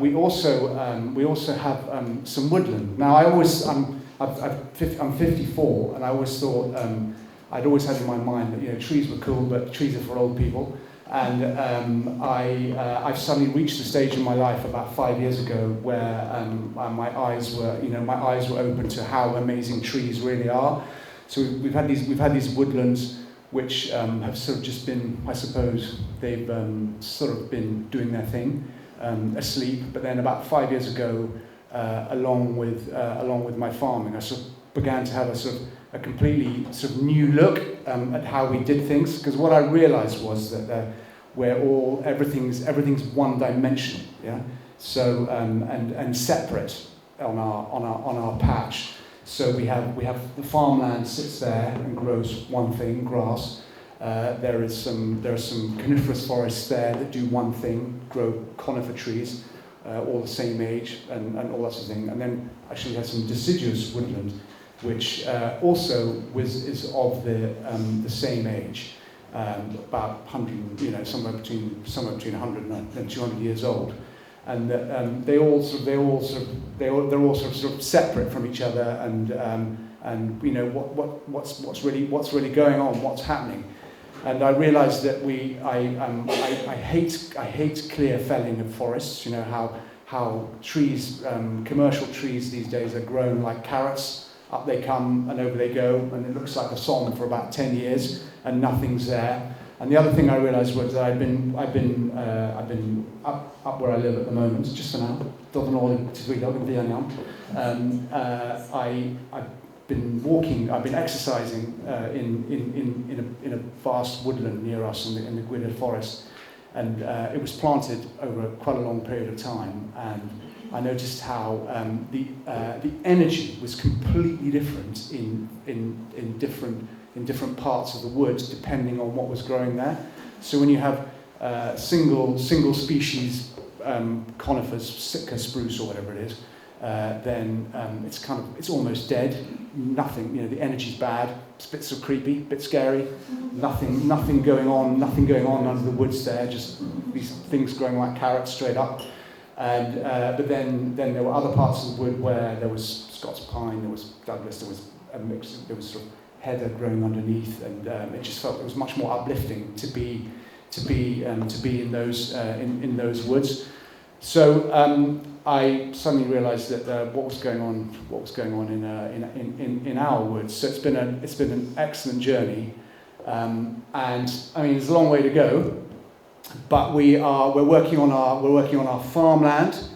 we also have some woodland. Now I'm 54, and I always thought I'd always had in my mind that trees were cool, but trees are for old people. And I've suddenly reached the stage in my life about 5 years ago where my eyes were open to how amazing trees really are. So we've had these woodlands which have sort of just been, I suppose, they've sort of been doing their thing, asleep. But then about 5 years ago, along with my farming, I sort of began to have a completely sort of new look at how we did things, because what I realized was that everything's one dimension, yeah. So and separate on our patch. So we have the farmland sits there and grows one thing, grass. There are some coniferous forests there that do one thing, grow conifer trees, all the same age and all that sort of thing. And then actually have some deciduous woodland, which also is of the same age, about 100, somewhere between 100 and 200 years old, and they're all sort of separate from each other, and what's really going on, what's happening. And I realised that I hate clear felling of forests. How trees, commercial trees these days are grown like carrots. Up they come and over they go, and it looks like the Somme for about 10 years, and nothing's there. And the other thing I realised was that I've been up where I live at the moment, just for now. I've been walking, I've been exercising in a vast woodland near us in the Coed forest, and it was planted over quite a long period of time, and I noticed how the energy was completely different in in different parts of the woods depending on what was growing there. So when you have single species conifers, Sitka spruce or whatever it is, then it's almost dead. Nothing, the energy's bad. It's a bit sort of creepy, a bit scary. Nothing going on under the woods there. Just these things growing like carrots straight up. And but then there were other parts of the wood where there was Scots pine, there was Douglas, there was a mix, there was sort of heather growing underneath, and it just felt it was much more uplifting to be in those woods. So I suddenly realised that what was going on in our woods. So it's been an excellent journey, and I mean there's a long way to go, but we're working on our farmland.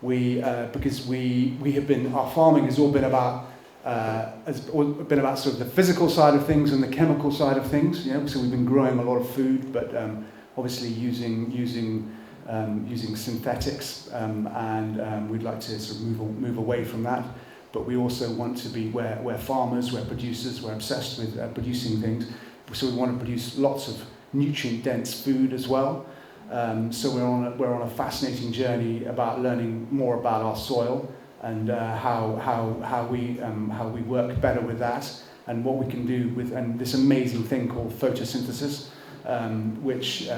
Because our farming has all been about sort of the physical side of things and the chemical side of things. So we've been growing a lot of food, but obviously using synthetics, and we'd like to sort of move away from that. But we also want to be we're farmers, we're producers, we're obsessed with producing things. So we want to produce lots of nutrient-dense food as well. So we're on a fascinating journey about learning more about our soil and how we work better with that, and what we can do with this amazing thing called photosynthesis, which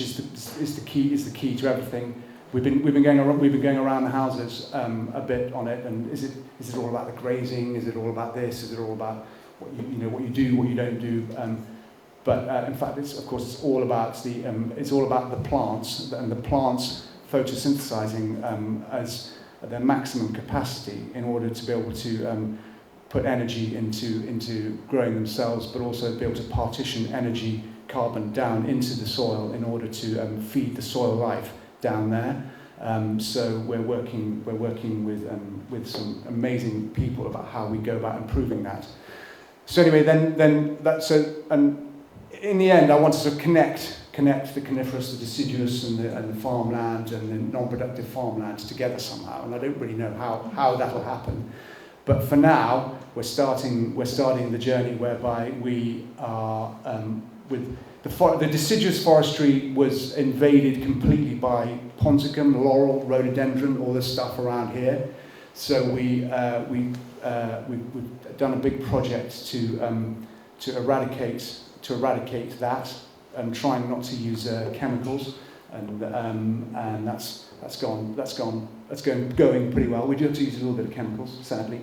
is the key to everything. We've been going around the houses a bit on it, and is it all about the grazing? Is it all about this? Is it all about what you do, what you don't do? But in fact, it's all about the plants, and the plants photosynthesizing as their maximum capacity in order to be able to put energy into growing themselves, but also be able to partition energy, carbon down into the soil in order to feed the soil life down there. So we're working with some amazing people about how we go about improving that. So anyway, then in the end, I want to sort of connect the coniferous, the deciduous, and the farmland and the non-productive farmlands together somehow. And I don't really know how that'll happen. But for now, we're starting the journey whereby we are with the deciduous forestry was invaded completely by ponticum, laurel, rhododendron, all this stuff around here. So we've done a big project to eradicate that, and trying not to use chemicals, and that's going pretty well. We do have to use a little bit of chemicals, sadly,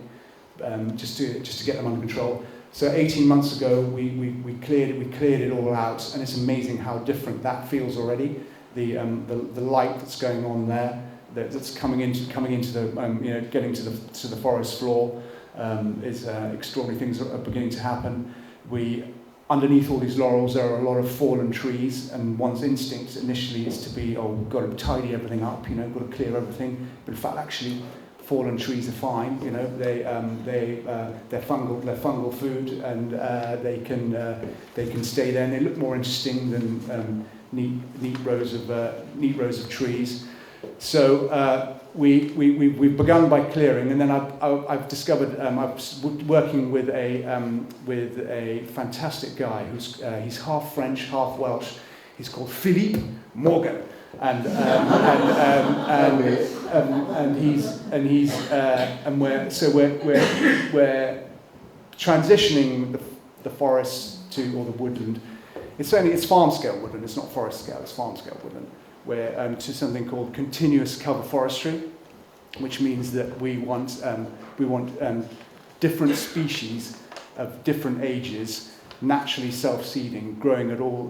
just to get them under control. So 18 months ago, we cleared it all out, and it's amazing how different that feels already. The light that's going on there, that's coming into the getting to the forest floor, is extraordinary things are beginning to happen. Underneath all these laurels, there are a lot of fallen trees, and one's instinct initially is to be, we've got to tidy everything up, got to clear everything. But in fact, actually, fallen trees are fine. They're fungal food, and they can stay there. And they look more interesting than neat rows of trees. So we've begun by clearing, and then I've discovered I was working with a fantastic guy he's half French, half Welsh. He's called Philippe Morgan, and we're transitioning the forest or the woodland. It's farm scale woodland. It's not forest scale. It's farm scale woodland. We're to something called continuous cover forestry, which means that we want different species of different ages naturally self-seeding, growing at all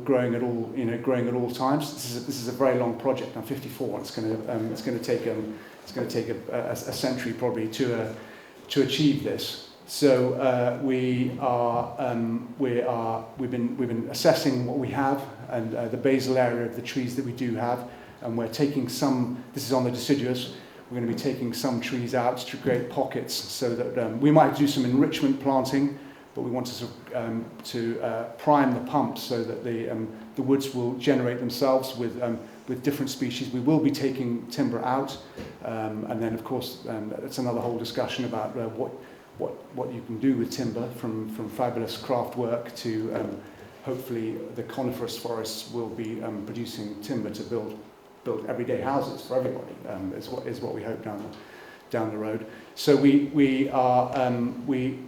times. This is a very long project. I'm 54. It's going to take a century probably to achieve this. So we've been assessing what we have and the basal area of the trees that we do have, and we're taking some. This is on the deciduous. We're going to be taking some trees out to create pockets, so that we might do some enrichment planting, but we want to prime the pump so that the woods will generate themselves with different species. We will be taking timber out, and then of course that's another whole discussion about what you can do with timber, from fabulous craft work to hopefully the coniferous forests will be producing timber to build everyday houses for everybody. Is what we hope down the road. So we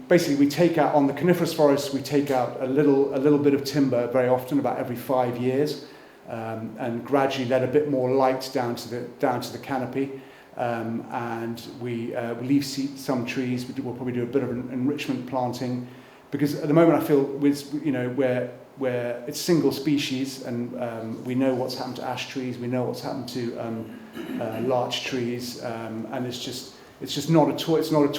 basically take out on the coniferous forests, we take out a little bit of timber very often, about every 5 years, and gradually let a bit more light down to the canopy. And we leave some trees. We'll probably do a bit of an enrichment planting, because at the moment I feel where it's single species, and we know what's happened to ash trees, we know what's happened to larch trees, and it's just not at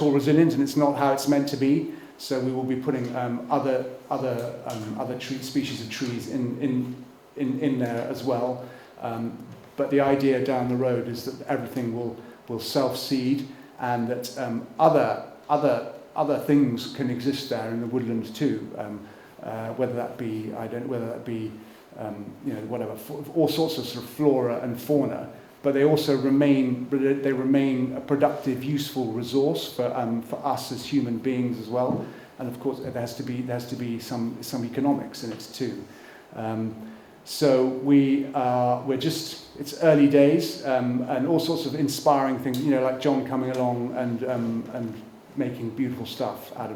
all resilient, and it's not how it's meant to be. So we will be putting other species of trees in there as well. But the idea down the road is that everything will self-seed, and that other things can exist there in the woodland too. Whether that be whatever, all sorts of sort of flora and fauna, but they also remain a productive, useful resource for us as human beings as well. And of course, there has to be some economics in it too. So it's early days, and all sorts of inspiring things, like John coming along and making beautiful stuff out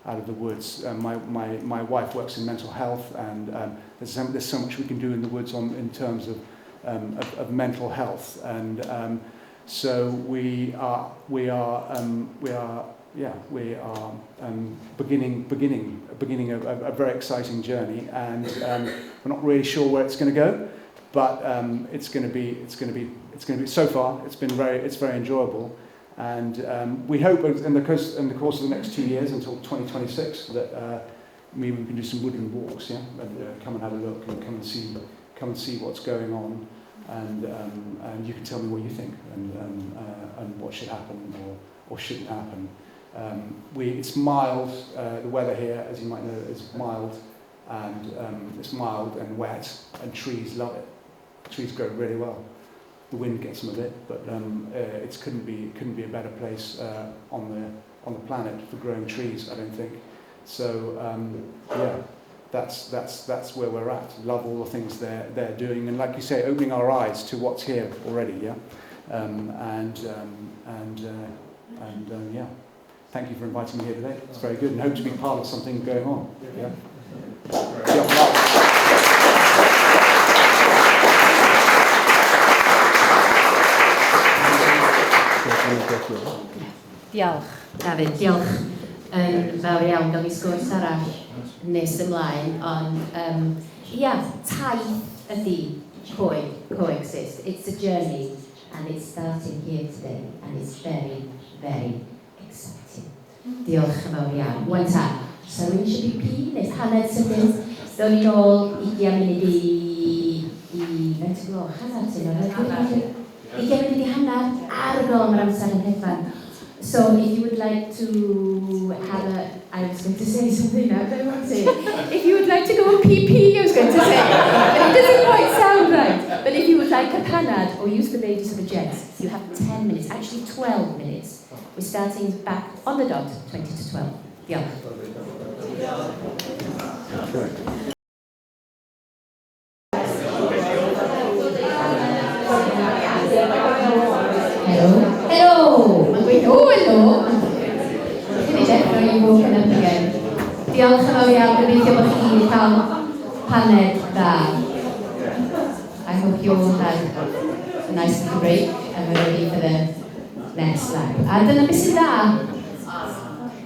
of the woods. My wife works in mental health, and there's so much we can do in the woods in terms of mental health, and so we are beginning a very exciting journey, and we're not really sure where it's going to go, but it's going to be so far it's very enjoyable, and we hope in the course of the next 2 years until 2026 that maybe we can do some woodland walks, and come and have a look and come and see what's going on, and you can tell me what you think, and what should happen or shouldn't happen. It's mild. The weather here, as you might know, is mild, and it's mild and wet, and trees love it. Trees grow really well. The wind gets them a bit, but it couldn't be a better place on the planet for growing trees, I don't think. So that's where we're at. Love all the things they're doing, and like you say, opening our eyes to what's here already. Thank you for inviting me here today. It's very good, and hope to be part of something going on. Yeah. Diolch, Dafydd, diolch yn fawr iawn. Gawn ni sgwrs arall nes ymlaen, ond taith ydi Coexist. It's a journey, and it's starting here today, and it's very, very exciting. Diolch yn fawr iawn. Wan ta, so rwy'n eisiau PP, neu hanner sydyn, do'n ni nôl 20 munud i faint o gloch, hanner tyn o'r 20 munud i hanner ar y gol mae'r amser yn hedfan. So if you would like to have I was going to say something now, but I won't say it. If you would like to go on PP, I was going to say, but it doesn't quite sound right. But if you would like a panad or use the ladies of the gents, you have 10 minutes, actually 12 minutes. We're starting back on the dot, 20 to 12. Diolch. Hello! Oh, hello! Diolch yn fawr iawn, gobeithio bod chi wedi cael paned da. I hope you all had a nice little break and we're ready for the next lap. A dyna beth sy'n dda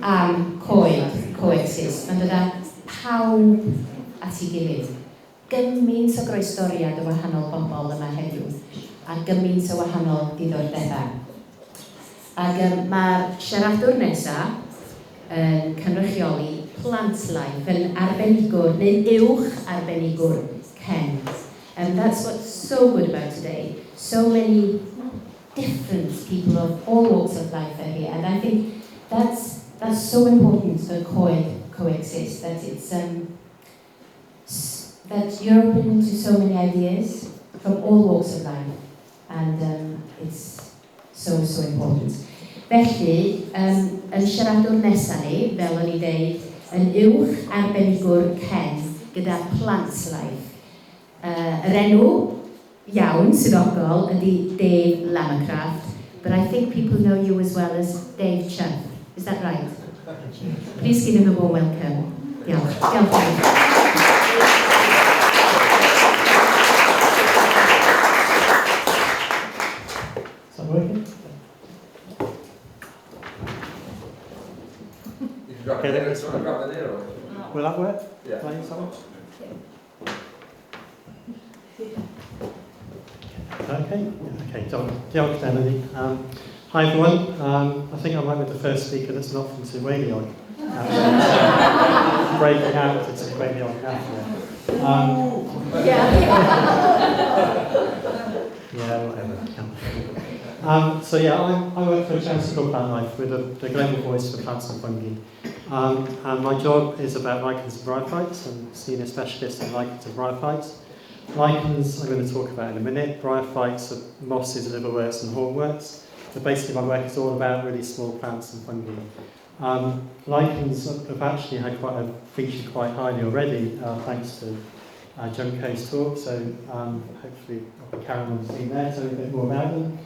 am Coexist. Mae'n dod â pawb at ei gilydd. Gymaint o groesdoriad o wahanol bobl yma heddiw, a gymaint o wahanol diddordebau. Ac mae'r siaradwr nesaf yn cynrychioli plant life yn arbenigwr, neu uwch arbenigwr Ken. And that's what's so good about today. So many different people of all walks of life are here, and I think that's so important for Coexist, that it's that you're open to so many ideas from all walks of life, and it's so important. Felly, yn siaradwr nesaf ni, fel o'n i dweud, yn uwch arbenigwr Ken gyda Plantlife. Yr enw iawn swyddogol ydy Dave Lamacraft, but I think people know you as well as Dave Chuff. Is that right? Please give him a warm welcome. Diolch. Diolch, Dave. Is that working? You can grab the near one. Will that work? Yeah. Playing someone? Okay, diolch Emily. Hi everyone, I think I might be the first speaker that's not from Coed. Breaking out to Coed after. Yeah, whatever. So yeah, I work for a charity called Plantlife, with the global voice for plants and fungi. And my job is about lichens and bryophytes. I'm a senior specialist in lichens and bryophytes. Lichens I'm going to talk about in a minute. Bryophytes are mosses, liverworts and hornworts. So basically my work is all about really small plants and fungi. Lichens have actually had featured quite highly already, thanks to Junko's talk. So hopefully Karen will see there, tell you a bit more about them.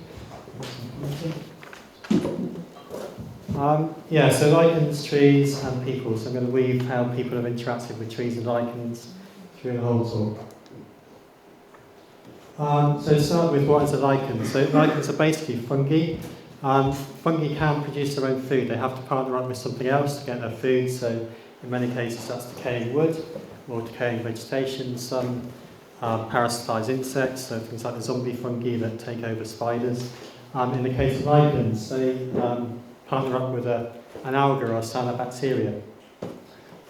So lichens, trees and people. So I'm going to weave how people have interacted with trees and lichens through the whole talk. So to start with, what is a lichen? So lichens are basically fungi. Fungi can produce their own food. They have to partner up with something else to get their food. So in many cases that's decaying wood or decaying vegetation. Some parasitise insects, so things like the zombie fungi that take over spiders. In the case of lichens, they partner up with an alga or a cyanobacteria.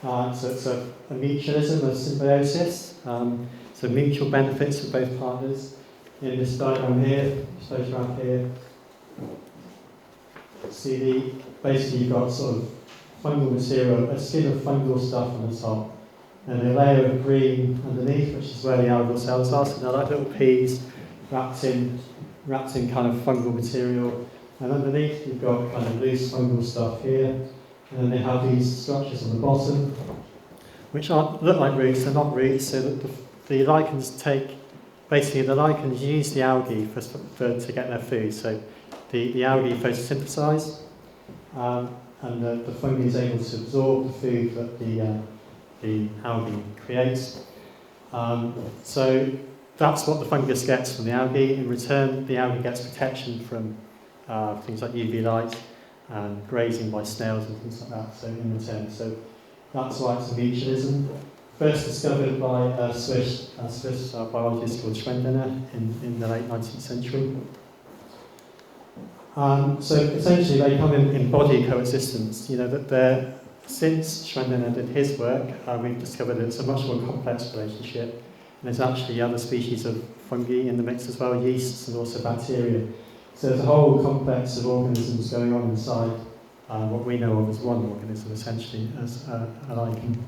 So it's a mutualism of symbiosis. So mutual benefits for both partners. In this diagram here, photograph here, see basically you've got sort of fungal material, a skin of fungal stuff on the top, and a layer of green underneath, which is where the algal cells are. So they're like little peas wrapped in kind of fungal material, and underneath you've got kind of loose fungal stuff here, and then they have these structures on the bottom, which look like roots. They're not roots, so that the lichens use the algae to get their food. So the algae photosynthesize, and the fungi is able to absorb the food that the algae creates. So that's what the fungus gets from the algae. In return, the algae gets protection from things like UV light and grazing by snails and things like that. So in return, so that's why it's a mutualism. First discovered by a Swiss biologist called Schwendener in the late 19th century. So essentially they come in body coexistence. You know, that since Schwendener did his work, we've discovered that it's a much more complex relationship. And there's actually other species of fungi in the mix as well, yeasts and also bacteria. So there's a whole complex of organisms going on inside what we know of as one organism, essentially, as a lichen.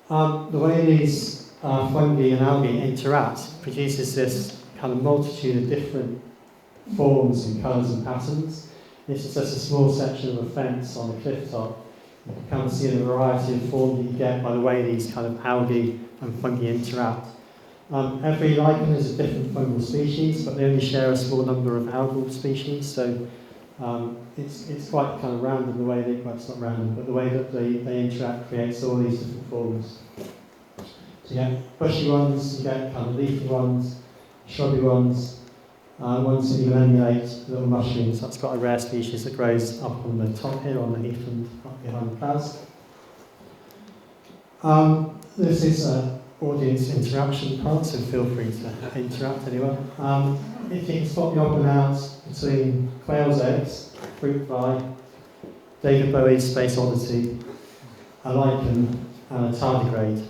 The way these fungi and algae interact produces this kind of multitude of different forms and colours and patterns. This is just a small section of a fence on a cliff top. You can kind of see the variety of form that you get by the way these kind of algae and fungi interact. Every lichen is a different fungal species, but they only share a small number of algal species, so it's quite kind of random the way they, well, it's not random, but the way that they interact creates all these different forms. So you get bushy ones, you get kind of leafy ones, shrubby ones, ones that even emulate little mushrooms. That's got a rare species that grows up on the top here on the heath and up behind the plas. This is an audience interaction part, so feel free to interact anyone. If you can spot the odd and outs between quail's eggs, fruit fly, David Bowie's Space Oddity, a lichen, and a tardigrade.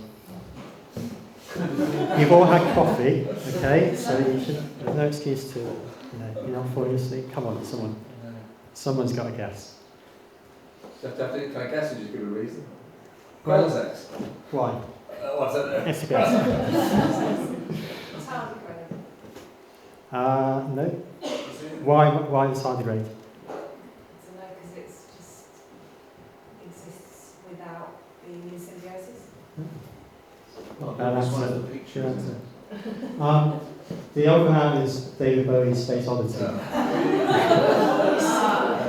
You've all had coffee, okay? So you should. There's no excuse to, you're not falling asleep. Come on, someone's got to guess. Can I guess and just give a reason? Quail's eggs. Why? What's that there? It's a guess. No. Why the tardigrade? That's one of the pictures. The other man is David Bowie's Space Oddity.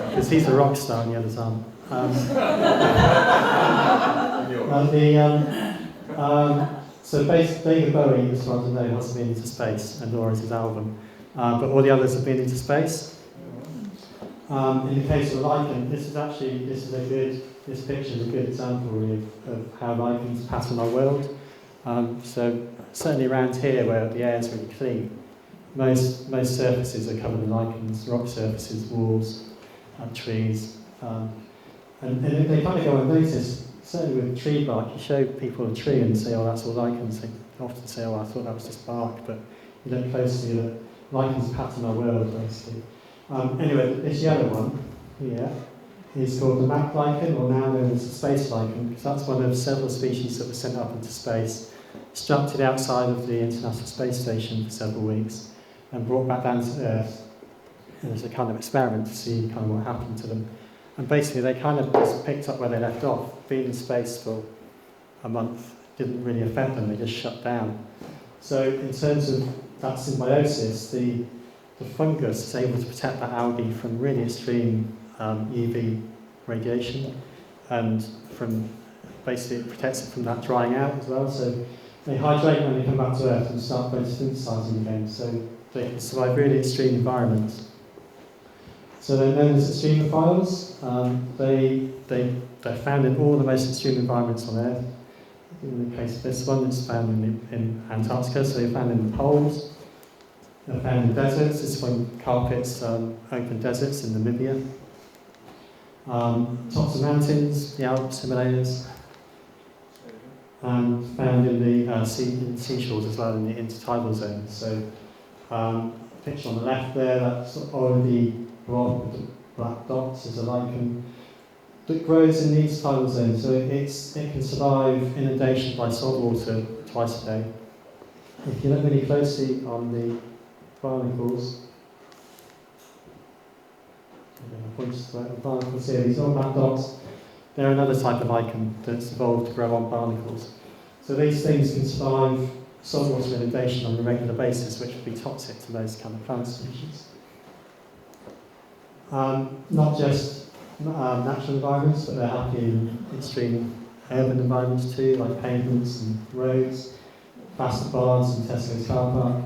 Because he's a rock star and the others aren't. So David Bowie, as far as I know, hasn't been into space, and nor is his album. But all the others have been into space. In the case of lichen, this picture is a good example really of how lichens pattern our world. So certainly around here where the air is really clean, most surfaces are covered in lichens, rock surfaces, walls, trees. And they kind of go unnoticed. Certainly with tree bark, you show people a tree and say, oh, that's all lichens. They often say, oh, I thought that was just bark, but you look closely that lichens pattern our world, basically. Anyway, this yellow one here is called the map lichen, or now known as the space lichen, because that's one of several species that were sent up into space, structured outside of the International Space Station for several weeks, and brought back down to Earth as a kind of experiment to see kind of what happened to them. And basically they kind of just picked up where they left off. Being in space for a month didn't really affect them, they just shut down. So in terms of that symbiosis, the fungus is able to protect that algae from really extreme UV radiation, and from basically it protects it from that drying out as well. So they hydrate when they come back to Earth and start photosynthesizing again, so they can survive really extreme environments. So they're known as extremophiles. They're found in all the most extreme environments on Earth. In the case of this one, it's found in Antarctica, so they're found in the poles. They're found in deserts. This one carpets open deserts in Namibia. Tops of mountains, the Alps, Himalayas, and found in the seashores as well, in the intertidal zones. So, picture on the left there, that's already blob with the black dots is a lichen that grows in these tidal zones. So it can survive inundation by salt water twice a day. If you look really closely on the barnacles, barnacles here, these are black dots. They're another type of lichen that's evolved to grow on barnacles. So these things can survive saltwater inundation on a regular basis, which would be toxic to those kind of plant species. Not just natural environments, but they're happy in extreme urban environments too, like pavements and roads, plastic bars and Tesco's car park,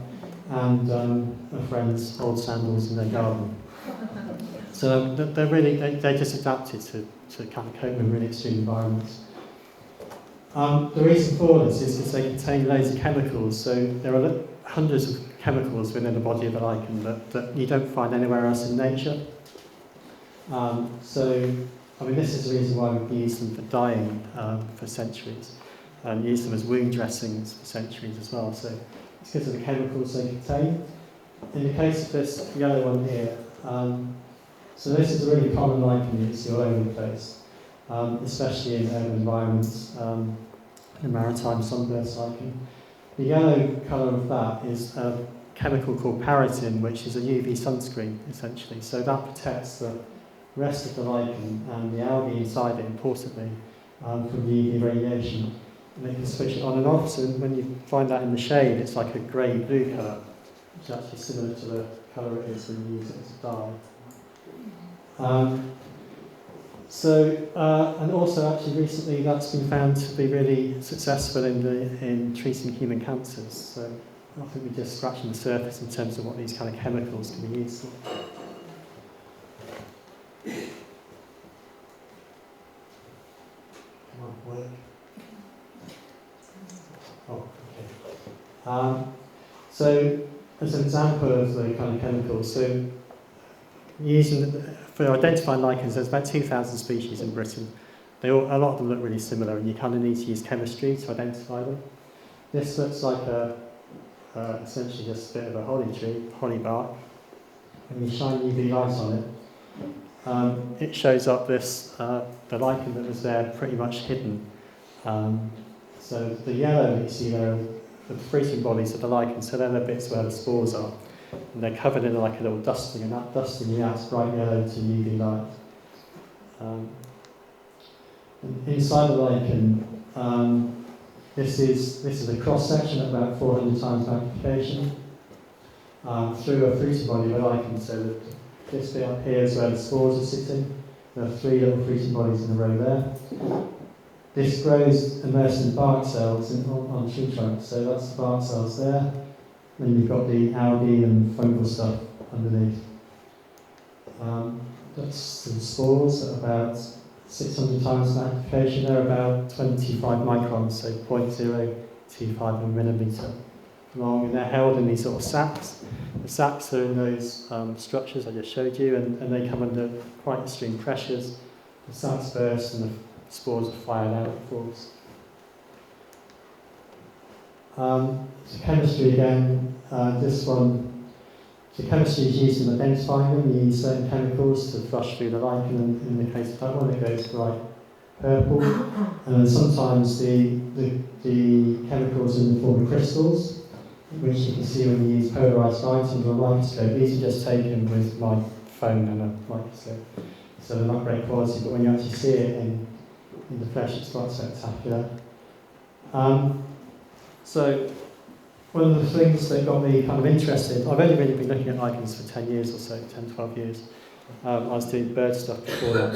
and a friend's old sandals in their garden. So they just adapted to kind of cope with really extreme environments. The reason for this is they contain loads of chemicals, so there are hundreds of chemicals within the body of a lichen that you don't find anywhere else in nature. This is the reason why we've used them for dyeing for centuries, and used them as wound dressings for centuries as well. So it's because of the chemicals they contain. In the case of this yellow one here, so this is a really common lichen you see all over the place, especially in urban environments, the maritime sunburst lichen. The yellow colour of that is a chemical called paratin, which is a UV sunscreen, essentially. So that protects the rest of the lichen and the algae inside it, importantly, from the UV radiation. And they can switch it on and off, so when you find that in the shade, it's like a grey-blue colour, which is actually similar to the colour it is when you use it as a dye. And also actually recently that's been found to be really successful in treating human cancers. So I think we're just scratching the surface in terms of what these kind of chemicals can be used for. Come on, work. Oh, okay. So as an example of the kind of chemicals, so for identifying lichens, there's about 2,000 species in Britain. A lot of them look really similar, and you kind of need to use chemistry to identify them. This looks like essentially just a bit of a holly tree, holly bark. When you shine UV light on it, it shows up the lichen that was there pretty much hidden. So the yellow that you see there are the fruiting bodies of the lichen, so they're the bits where the spores are. And they're covered in like a little dusting, and that dusting reacts bright yellow to UV light. And inside the lichen, This is a cross section at about 400 times magnification through a fruiting body of a lichen. So that this bit up here is where the spores are sitting. There are 3 little fruiting bodies in a row there. This grows immersed in bark cells on tree trunks. So that's the bark cells there. Then you've got the algae and fungal stuff underneath. That's the spores at about 600 times magnification. They're about 25 microns, so 0.025 millimetre long, and they're held in these sort of sacs. The sacs are in those structures I just showed you, and they come under quite extreme pressures. The sacs burst and the spores are fired out of force. So chemistry again, this one. So chemistry is used in identifying them. You use certain chemicals to flush through the lichen, and in the case of that one, it goes bright purple. And then sometimes the chemicals in the form of crystals, which you can see when you use polarised light under a microscope. These are just taken with my phone and a microscope, so they're not great quality, but when you actually see it in the flesh, it's quite spectacular. So one of the things that got me kind of interested, I've only really been looking at lichens for 10 years or so, 10, 12 years. I was doing bird stuff before that.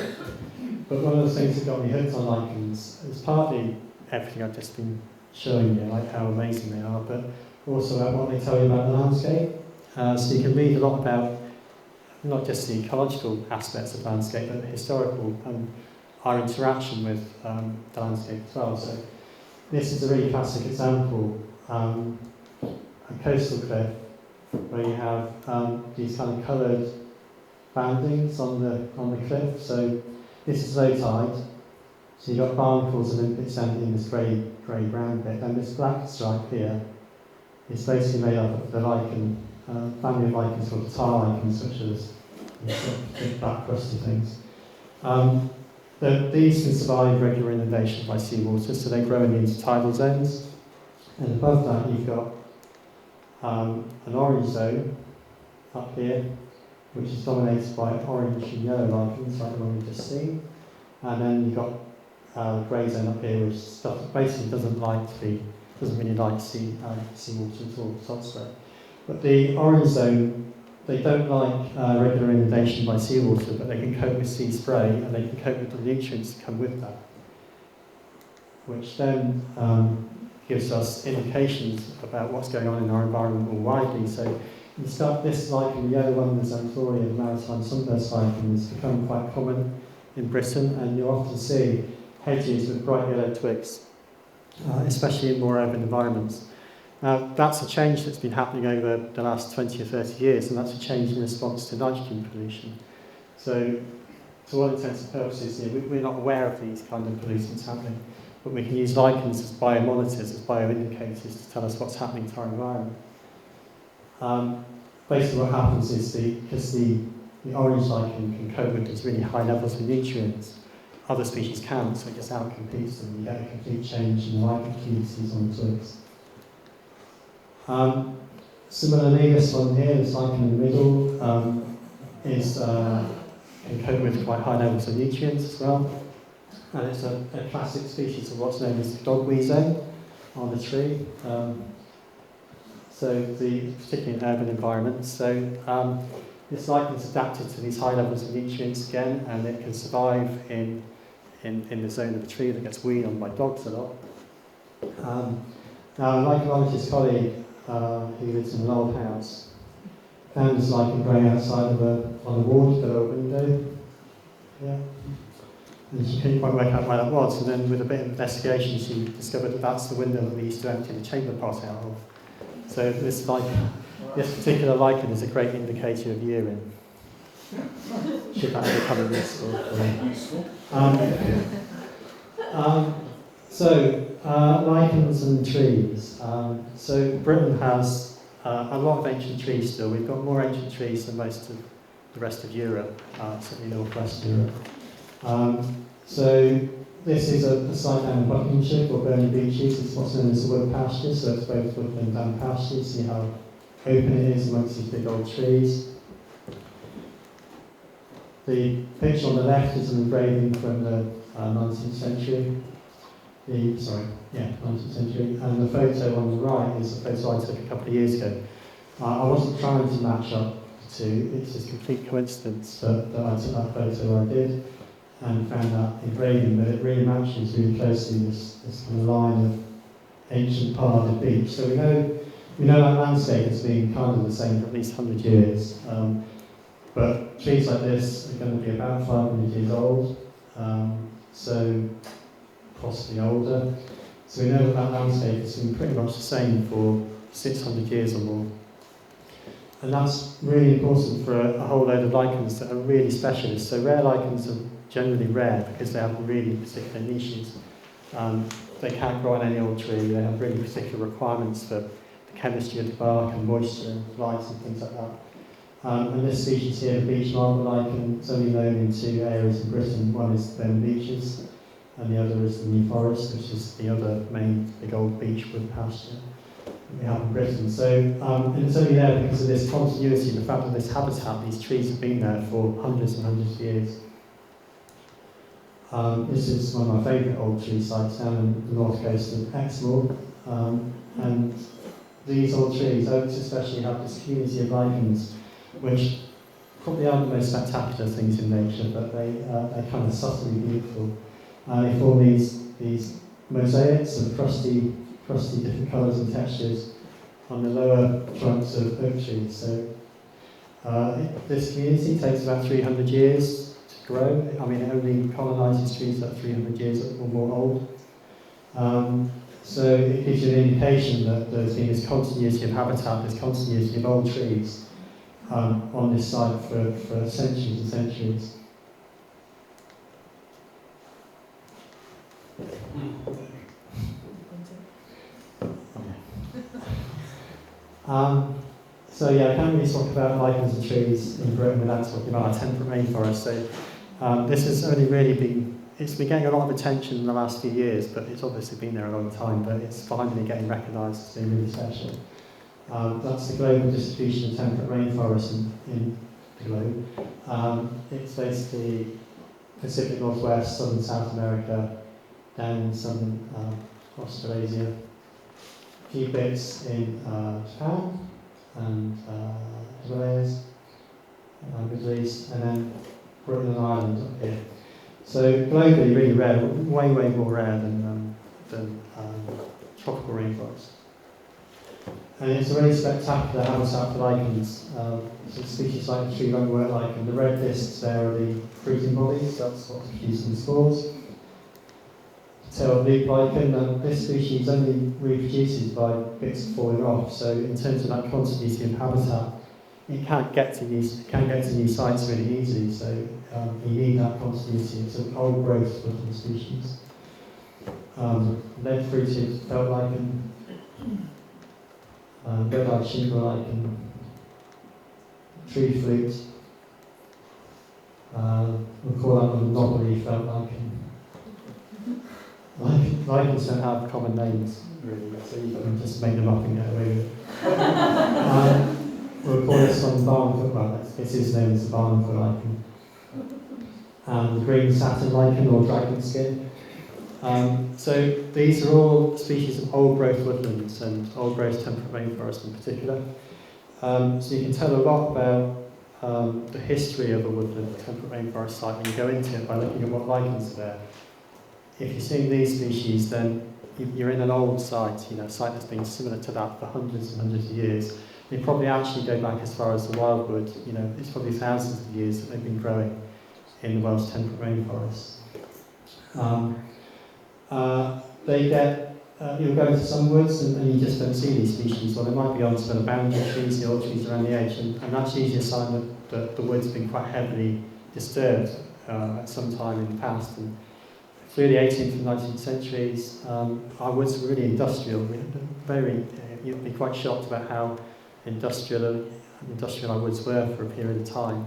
But one of the things that got me hooked on lichens is partly everything I've just been showing you, like how amazing they are, but also about what they tell you about the landscape. So you can read a lot about not just the ecological aspects of landscape, but the historical and our interaction with the landscape as well. So this is a really classic example. A coastal cliff where you have these kind of coloured bandings on the cliff. So this is low tide. So you've got barnacles and limpets standing in this grey brown bit, and this black stripe here is basically made up of the lichen, family of lichens called tar lichens, which are these sort of big black crusty things. These can survive regular inundation by seawater, so they grow in the intertidal zones. And above that you've got an orange zone up here, which is dominated by orange and yellow lichens, like the one we've just seen. And then you've got a grey zone up here, which stuff that basically doesn't really like seawater at all, salt spray. But the orange zone, they don't like regular inundation by seawater, but they can cope with sea spray, and they can cope with the nutrients that come with that, which then gives us indications about what's going on in our environment more widely. So you start this lichen, the yellow one, the Xanthoria, the maritime sunburst lichen, has become quite common in Britain, and you often see hedges with bright yellow twigs, especially in more urban environments. Now, that's a change that's been happening over the last 20 or 30 years, and that's a change in response to nitrogen pollution. So, to all intents and purposes, we're not aware of these kind of pollutants happening, but we can use lichens as biomonitors, as bioindicators to tell us what's happening to our environment. Basically what happens is because the orange lichen can cope with these really high levels of nutrients, other species can't, so it just outcompetes them. You get a complete change in the lichen communities on the twigs. Similarly, this one here, this lichen in the middle, can cope with quite high levels of nutrients as well. And it's a classic species of what's known as dogweed zone on the tree. Particularly in urban environments. So this lichen is adapted to these high levels of nutrients again, and it can survive in the zone of the tree that gets weed on by dogs a lot. Now, a lichenologist colleague who lives in an old house found this lichen growing outside on a wall below a window. Yeah. And she couldn't quite work out where that was, and then with a bit of investigation she discovered that that's the window that we used to empty the chamber pot out of. So this particular lichen is a great indicator of urine. Should that ever come in useful? Lichens and trees. So Britain has a lot of ancient trees still. We've got more ancient trees than most of the rest of Europe, certainly northwest Europe. So this is a site down in Buckinghamshire called Burnley Beeches. It's what's known as a wood pasture, so it's both woodland and pasture. You see how open it is amongst these big old trees. The picture on the left is an engraving from the 19th century. 19th century. And the photo on the right is a photo I took a couple of years ago. I wasn't trying to match up the two, it's just complete coincidence that I took that photo where I did and found that engraving, but it really matches really closely this kind of line of ancient paarded beach. So we know that landscape has been kind of the same for at least 100 years. But trees like this are going to be about 500 years old, so possibly older. So we know that landscape has been pretty much the same for 600 years or more. And that's really important for a whole load of lichens that are really specialist. So rare lichens are generally rare because they have really particular niches. They can't grow on any old tree, they have really particular requirements for the chemistry of the bark and moisture and light and things like that. And this species here, the beech marble lichen, is only known in two areas in Britain. One is the Burn Beeches, and the other is the New Forest, which is the other main big old beech wood pasture that we have in Britain. So and it's only there because of this continuity, the fact that this habitat, these trees have been there for hundreds and hundreds of years. This is one of my favourite old tree sites down in the north coast of Exmoor. And these old trees, oaks especially, have this community of lichens, which probably aren't the most spectacular things in nature, but they're kind of subtly beautiful. They form these mosaics of crusty different colours and textures on the lower trunks of oak trees. So this community takes about 300 years to grow. I mean, it only colonises trees that are 300 years or more old. So it gives you an indication that there's been this continuity of habitat, this continuity of old trees on this site for centuries and centuries. So yeah, I can't really talk about lichens and trees in Britain without talking about our temperate rainforest. So this has only really been, it's been getting a lot of attention in the last few years, but it's obviously been there a long time, but it's finally getting recognised as being really special. That's the global distribution of temperate rainforest in the globe. It's basically Pacific Northwest, Southern South America, down in southern Australasia, a few bits in Japan and Himalayas, Middle East, and then Britain and Ireland up here. So globally really rare, way more rare than tropical rainforest. And it's a really spectacular habitat for lichens. So species like the tree lungwort lichen, the red discs there are the fruiting bodies, that's what's producing the spores. Tailed leaf lichen, this species only reproduces by bits falling off, so in terms of that continuity of habitat, it can't get to new sites really easily, so you need that continuity. It's an old growth woodland species. Lead-fruited felt lichen, red-eyed shingle lichen, tree flute, we'll call that one knobbery felt lichen. Lichens don't have common names, really, so you can just make them up and get away with it. We'll call this one barnacle, well, it's his name is the barnacle lichen. And the green satin lichen or dragon skin. So these are all species of old growth woodlands and old growth temperate rainforest in particular. So you can tell a lot about the history of a woodland, temperate rainforest site when you go into it by looking at what lichens are there. If you're seeing these species, then you're in an old site, a site that's been similar to that for hundreds and hundreds of years. They probably actually go back as far as the wildwood, it's probably thousands of years that they've been growing in the Welsh temperate rainforest. You'll go into some woods and you just don't see these species. Well, they might be on some of the boundary trees, the old trees around the edge, and that's usually a sign that the wood's been quite heavily disturbed at some time in the past. And through the 18th and 19th centuries, our woods were really industrial. You'd be quite shocked about how industrial our woods were for a period of time,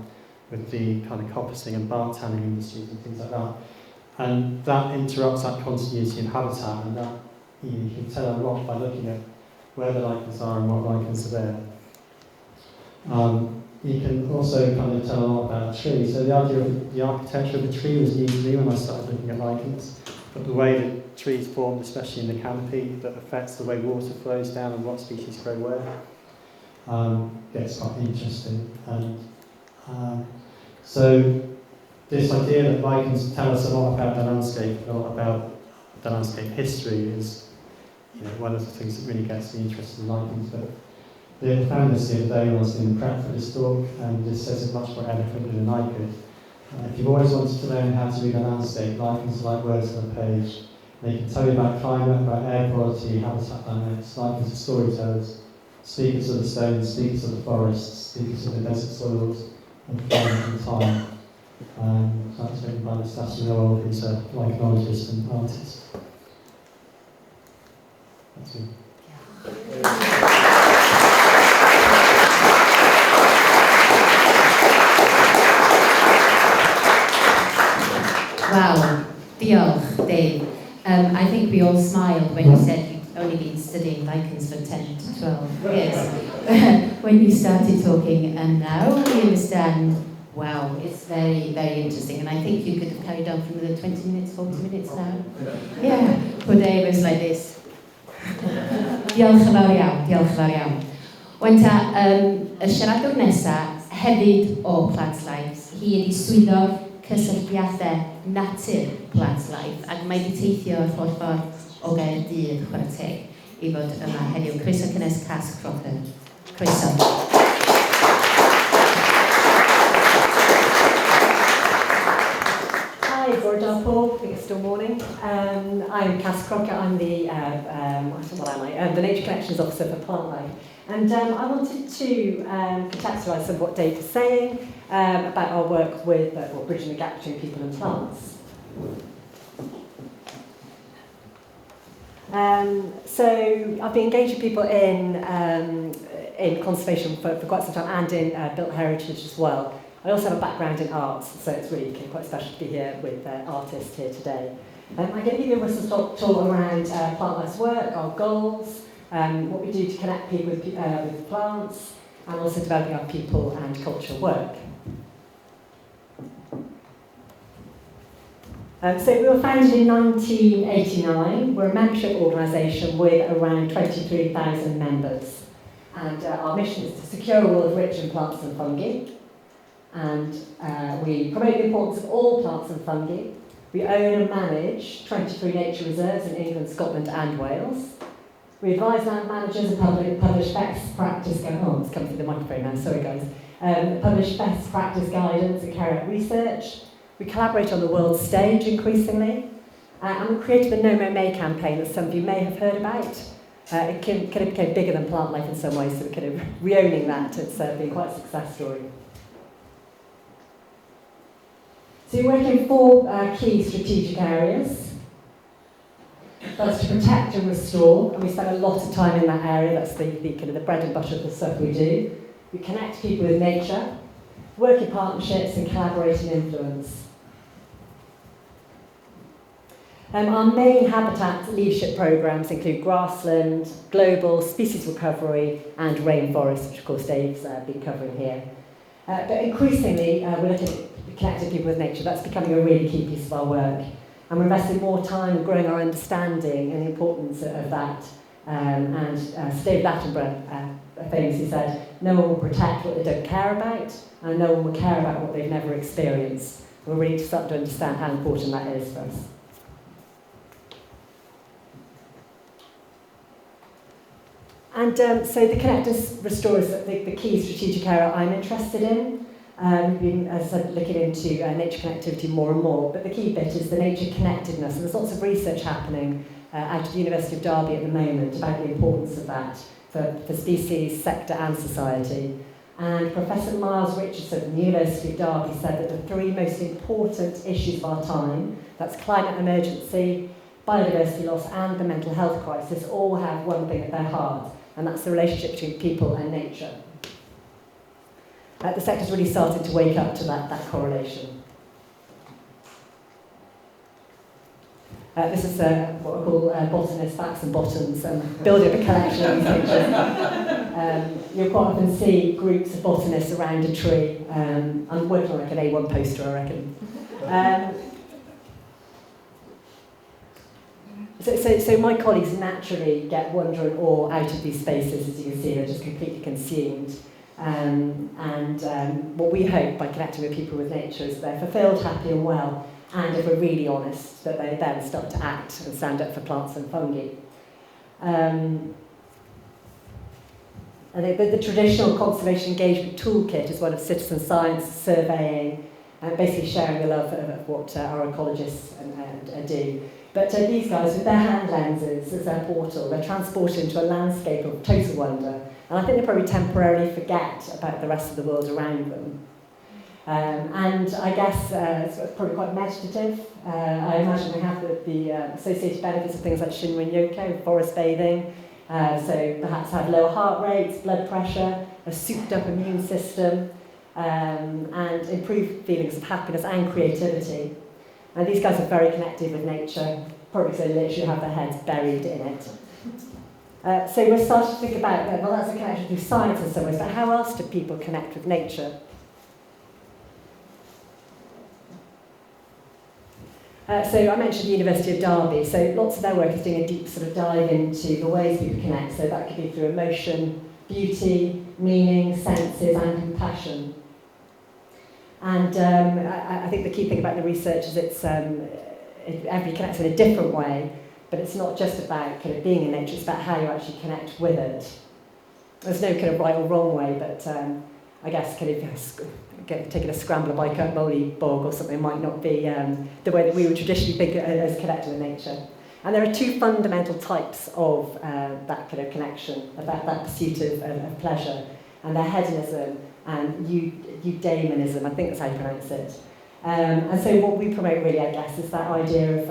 with the kind of coppicing and bark tanning industries and things like that. And that interrupts that continuity of habitat, and that you can tell a lot by looking at where the lichens are and what lichens are there. You can also kind of tell a lot about a tree. So the idea of the architecture of a tree was new to me when I started looking at lichens. but the way that trees form, especially in the canopy, that affects the way water flows down and what species grow where, gets quite interesting. And so this idea that lichens tell us a lot about the landscape, a lot about the landscape history is, one of the things that really gets me interested in lichens. But I found this the other day when I was doing prep for this talk, and this says it much more eloquently than I could. If you've always wanted to learn how to read a landscape, lichens are like words on a page. They can tell you about climate, about air quality, habitat dynamics. Lichens are storytellers, speakers of the stones, speakers of the forests, speakers of the desert soils, and climate and time. So that's written by Nastasia Noel, who's a lichenologist and artist. That's it. Wow, diolch, Dave. I think we all smiled when you said you'd only been studying lichens for 10 to 12 years. When you started talking, and now we understand, wow, it's very, very interesting. And I think you could have carried on for another 20 minutes, 40 minutes now. Yeah, but Dave was like this. Diolch yn fawr iawn, diolch yn fawr iawn. Wan ta, y siaradwr nesaf, hefyd o Plant Life, hi ydi swyddog cysylltiadau natur Plant Life, ac mae wedi teithio yr holl ffordd o Gaerdydd, chwarae teg, i fod yma heddiw. Croeso cynnes Cas Crocker. Croeso. Hi, Paul. I think it's still morning. I'm Cass Crocker. I'm the the Nature Collections Officer for Plant Life, and I wanted to contextualise some of what Dave was saying about our work with bridging the gap between people and plants. So I've been engaging people in conservation for quite some time, and in built heritage as well. I also have a background in arts, so it's really quite special to be here with artists here today. I'm going to give you a whistle-stop tour around Plant Life's work, our goals, what we do to connect people with plants, and also developing our people and cultural work. So we were founded in 1989. We're a membership organisation with around 23,000 members. And our mission is to secure a world rich in plants and fungi. And we promote the importance of all plants and fungi. We own and manage 23 nature reserves in England, Scotland and Wales. We advise land managers and publish best practice guidance. It's coming through the microphone now, sorry guys. Publish best practice guidance and carry out research. We collaborate on the world stage increasingly. And we created the No Mo May campaign that some of you may have heard about. It kind of became bigger than Plant Life in some ways, so we're kind of re-owning that. It's been quite a success story. So we work in 4 key strategic areas. That's to protect and restore, and we spend a lot of time in that area. That's the kind of the bread and butter of the stuff we do. We connect people with nature, work in partnerships, and collaborate and influence. Our main habitat leadership programs include grassland, global, species recovery, and rainforest, which of course Dave's been covering here. But increasingly, we're looking at connecting people with nature. That's becoming a really key piece of our work. And we're investing more time in growing our understanding and the importance of that. And Dave Attenborough famously said, no one will protect what they don't care about, and no one will care about what they've never experienced. We're really starting to understand how important that is for us. And so the Connect and Restore is the key strategic area I'm interested in. We've been, as I said, looking into nature connectivity more and more, but the key bit is the nature connectedness, and there's lots of research happening out of the University of Derby at the moment about the importance of that for species, sector and society. And Professor Miles Richardson from the University of Derby said that the 3 most important issues of our time, that's climate emergency, biodiversity loss and the mental health crisis, all have one thing at their heart, and that's the relationship between people and nature. The sector's really started to wake up to that correlation. This is what I call botanist facts and bottoms, building a collection of these pictures. You'll quite often see groups of botanists around a tree. I'm working on like an A1 poster, I reckon. So my colleagues naturally get wonder and awe out of these spaces, as you can see, they're just completely consumed. What we hope by connecting with people with nature is that they're fulfilled, happy and well, and if we're really honest, that they then start to act and stand up for plants and fungi. I think that the traditional conservation engagement toolkit is one of citizen science, surveying, and basically sharing the love of what our ecologists do. But these guys, with their hand lenses as their portal, they're transported into a landscape of total wonder. And I think they probably temporarily forget about the rest of the world around them. And I guess it's probably quite meditative. I imagine they have the associated benefits of things like Shinrin Yoku, forest bathing. So perhaps have lower heart rates, blood pressure, a souped up immune system, and improved feelings of happiness and creativity. And these guys are very connected with nature, probably so they literally have their heads buried in it. So we're starting to think about, well, that's a connection through science in some ways, but how else do people connect with nature? So I mentioned the University of Derby, so lots of their work is doing a deep sort of dive into the ways people connect, so that could be through emotion, beauty, meaning, senses and compassion. And I think the key thing about the research is everybody connects in a different way, but it's not just about kind of being in nature, it's about how you actually connect with it. There's no kind of right or wrong way, but I guess kind of taking a scrambler bike up Molly Bog or something might not be the way that we would traditionally think as connected with nature. And there are two fundamental types of that kind of connection, about that pursuit of pleasure, and they're hedonism and eudaimonism, I think that's how you pronounce it. And so what we promote really, I guess, is that idea of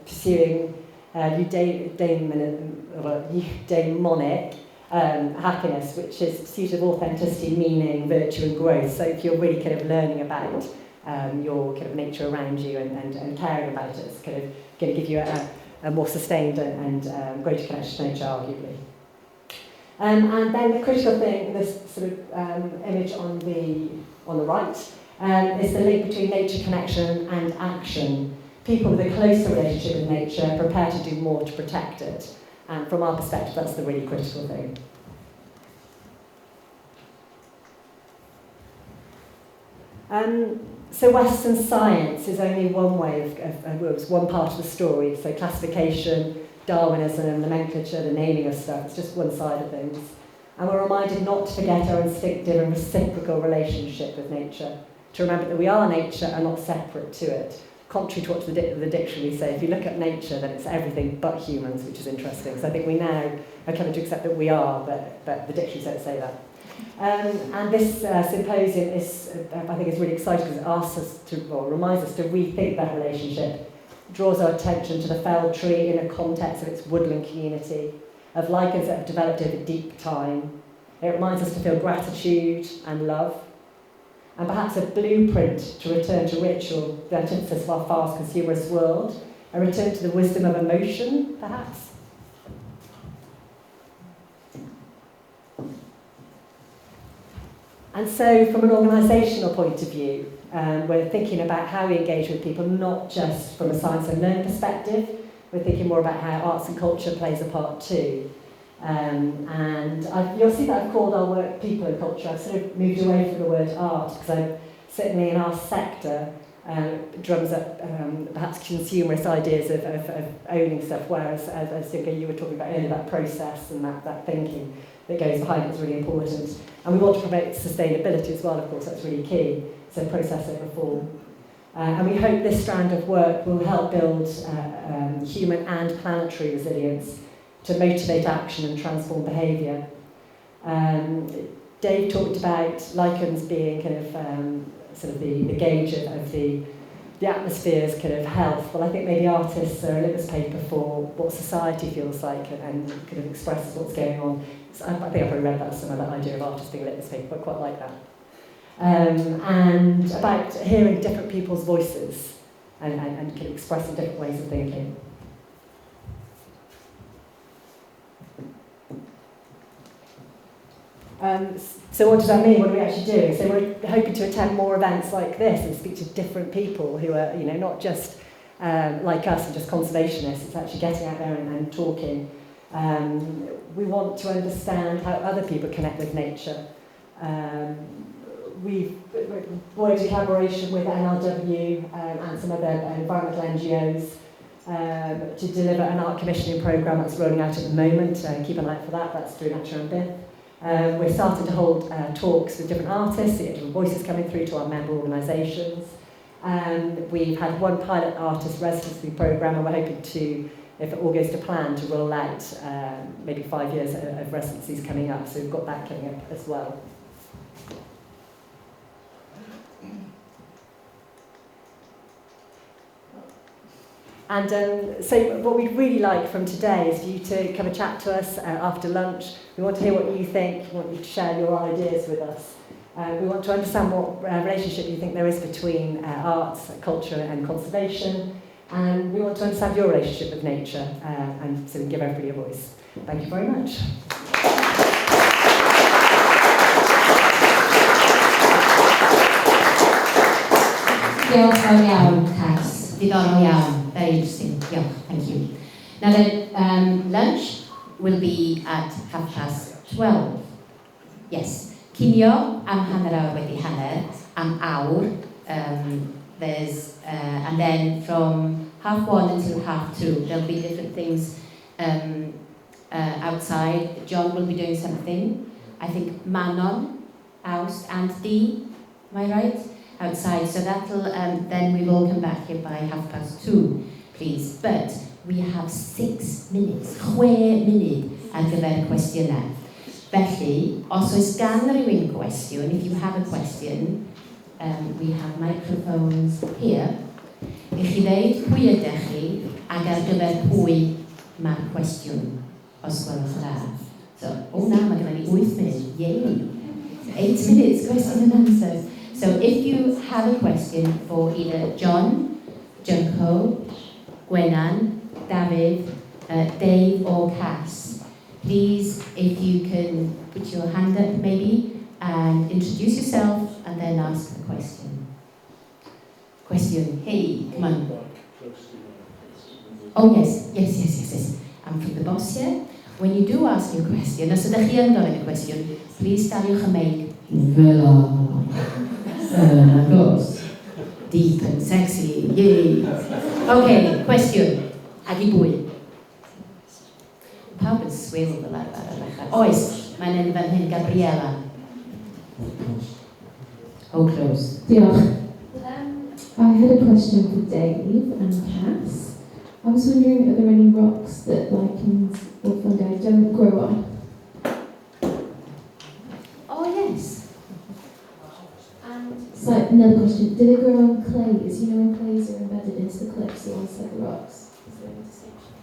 pursuing eudaimonic happiness, which is pursuit of authenticity, meaning, virtue and growth. So if you're really kind of learning about your kind of nature around you and caring about it, it's kind of going to give you a more sustained and greater connection to nature, arguably. And then the critical thing, this sort of image on the right, is the link between nature connection and action. People with a closer relationship with nature are prepared to do more to protect it. And from our perspective, that's the really critical thing. So Western science is only one way of one part of the story. So classification, Darwinism, nomenclature, the naming of stuff, it's just one side of things. And we're reminded not to forget our instinctive and reciprocal relationship with nature, to remember that we are nature and not separate to it. Contrary to what the dictionary say, if you look at nature, then it's everything but humans, which is interesting. So I think we now are coming to accept that we are, but the dictionary don't say that. And this symposium I think is really exciting because it asks us to, or reminds us to rethink that relationship, draws our attention to the felled tree in a context of its woodland community, of lichens that have developed over deep time. It reminds us to feel gratitude and love, and perhaps a blueprint to return to ritual, the antithesis of our fast consumerist world, a return to the wisdom of emotion, perhaps. And so, from an organisational point of view, we're thinking about how we engage with people, not just from a science and learning perspective. We're thinking more about how arts and culture plays a part too. You'll see that I've called our work people and culture. I've sort of moved away from the word art because certainly in our sector drums up perhaps consumerist ideas of owning stuff, whereas as you were talking about earlier, that process and that thinking that goes behind it is really important. And we want to promote sustainability as well, of course, that's really key. So process over form. And we hope this strand of work will help build human and planetary resilience to motivate action and transform behaviour. Dave talked about lichens being kind of sort of the gauge of the atmosphere's kind of health. Well, I think maybe artists are a litmus paper for what society feels like and kind of expresses what's going on. So I think I've probably read about some of that idea of artists being a litmus paper, but quite like that. And about hearing different people's voices and kind of expressing different ways of thinking. So what does that mean? What are we actually doing? So we're hoping to attend more events like this and speak to different people who are, not just like us and just conservationists. It's actually getting out there and talking. We want to understand how other people connect with nature. We've worked in collaboration with NRW and some other environmental NGOs to deliver an art commissioning programme that's rolling out at the moment. Keep an eye out for that, that's through Nature and Bith. We're starting to hold talks with different artists, different voices coming through to our member organisations. We've had one pilot artist residency programme, and we're hoping to, if it all goes to plan, to roll out maybe 5 years of residencies coming up. So we've got that coming up as well. And so what we'd really like from today is for you to come and chat to us after lunch. We want to hear what you think. We want you to share your ideas with us. We want to understand what relationship you think there is between arts, culture and conservation. And we want to understand your relationship with nature, and so we can give everybody a voice. Thank you very much. Diolch fawr iawn, Cas. Diddorol iawn. Very interesting. Diolch. Thank you. Now then, lunch will be at 12:30. Yes. Cinio am hanner awr wedi hanner, am awr. There's and then from 1:30 until 2:30, there'll be different things outside. John will be doing something. I think Manon, Aust, and Dee, am I right? Outside. So that'll then we will come back here by 2:30, please. But we have 6 minutes, 6 munud ar gyfer cwestiynau. Felly, os oes gan rhywun gwestiwn, if you have a question, we have microphones here. I chi ddeud pwy ydych chi ac ar gyfer pwy mae'r cwestiwn, os gwelwch yn dda. So, na, mae gen i 8 munud. Yay! 8 minutes, question and answer. So if you have a question for either John, Junko, Gwenan, David, Dave or Cass, please, if you can put your hand up maybe and introduce yourself and then ask the question. Question, hey, come on. Oh yes. I'm from the boss here. When you do ask your question, os ydych chi yn gofyn y cwestiwn, please daliwch y meic fel goes deep and sexy, yay. Okay, question. Ag I bwy? Pawb yn swil fel arfer. Oes, mae'n enw fan hyn, Gabriela. Oh, close. Diolch. I had a question for Dave and Cass. I was wondering, are there any rocks that lichens or fungi don't grow on? Oh, yes. And so another question, do they grow on clays? You know when clays are embedded into the cliffs alongside the rocks? Is there any distinction?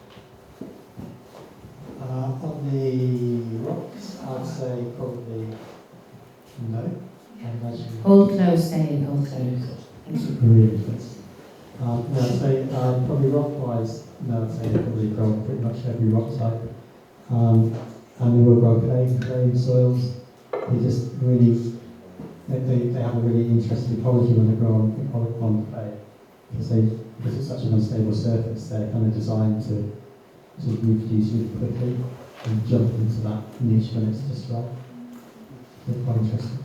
On the rocks, I'd say probably no. I imagine. Hold close, Dave, hold close. Thank you. Really close. No, I'd say probably rock-wise, no, I'd say they probably grow on pretty much every rock type. And they will grow clay soils. They just really, they have a really interesting ecology when they grow on clay. Because it's such an unstable surface, they're kind of designed to reproduce really quickly and jump into that niche when it's just right. They're quite interesting.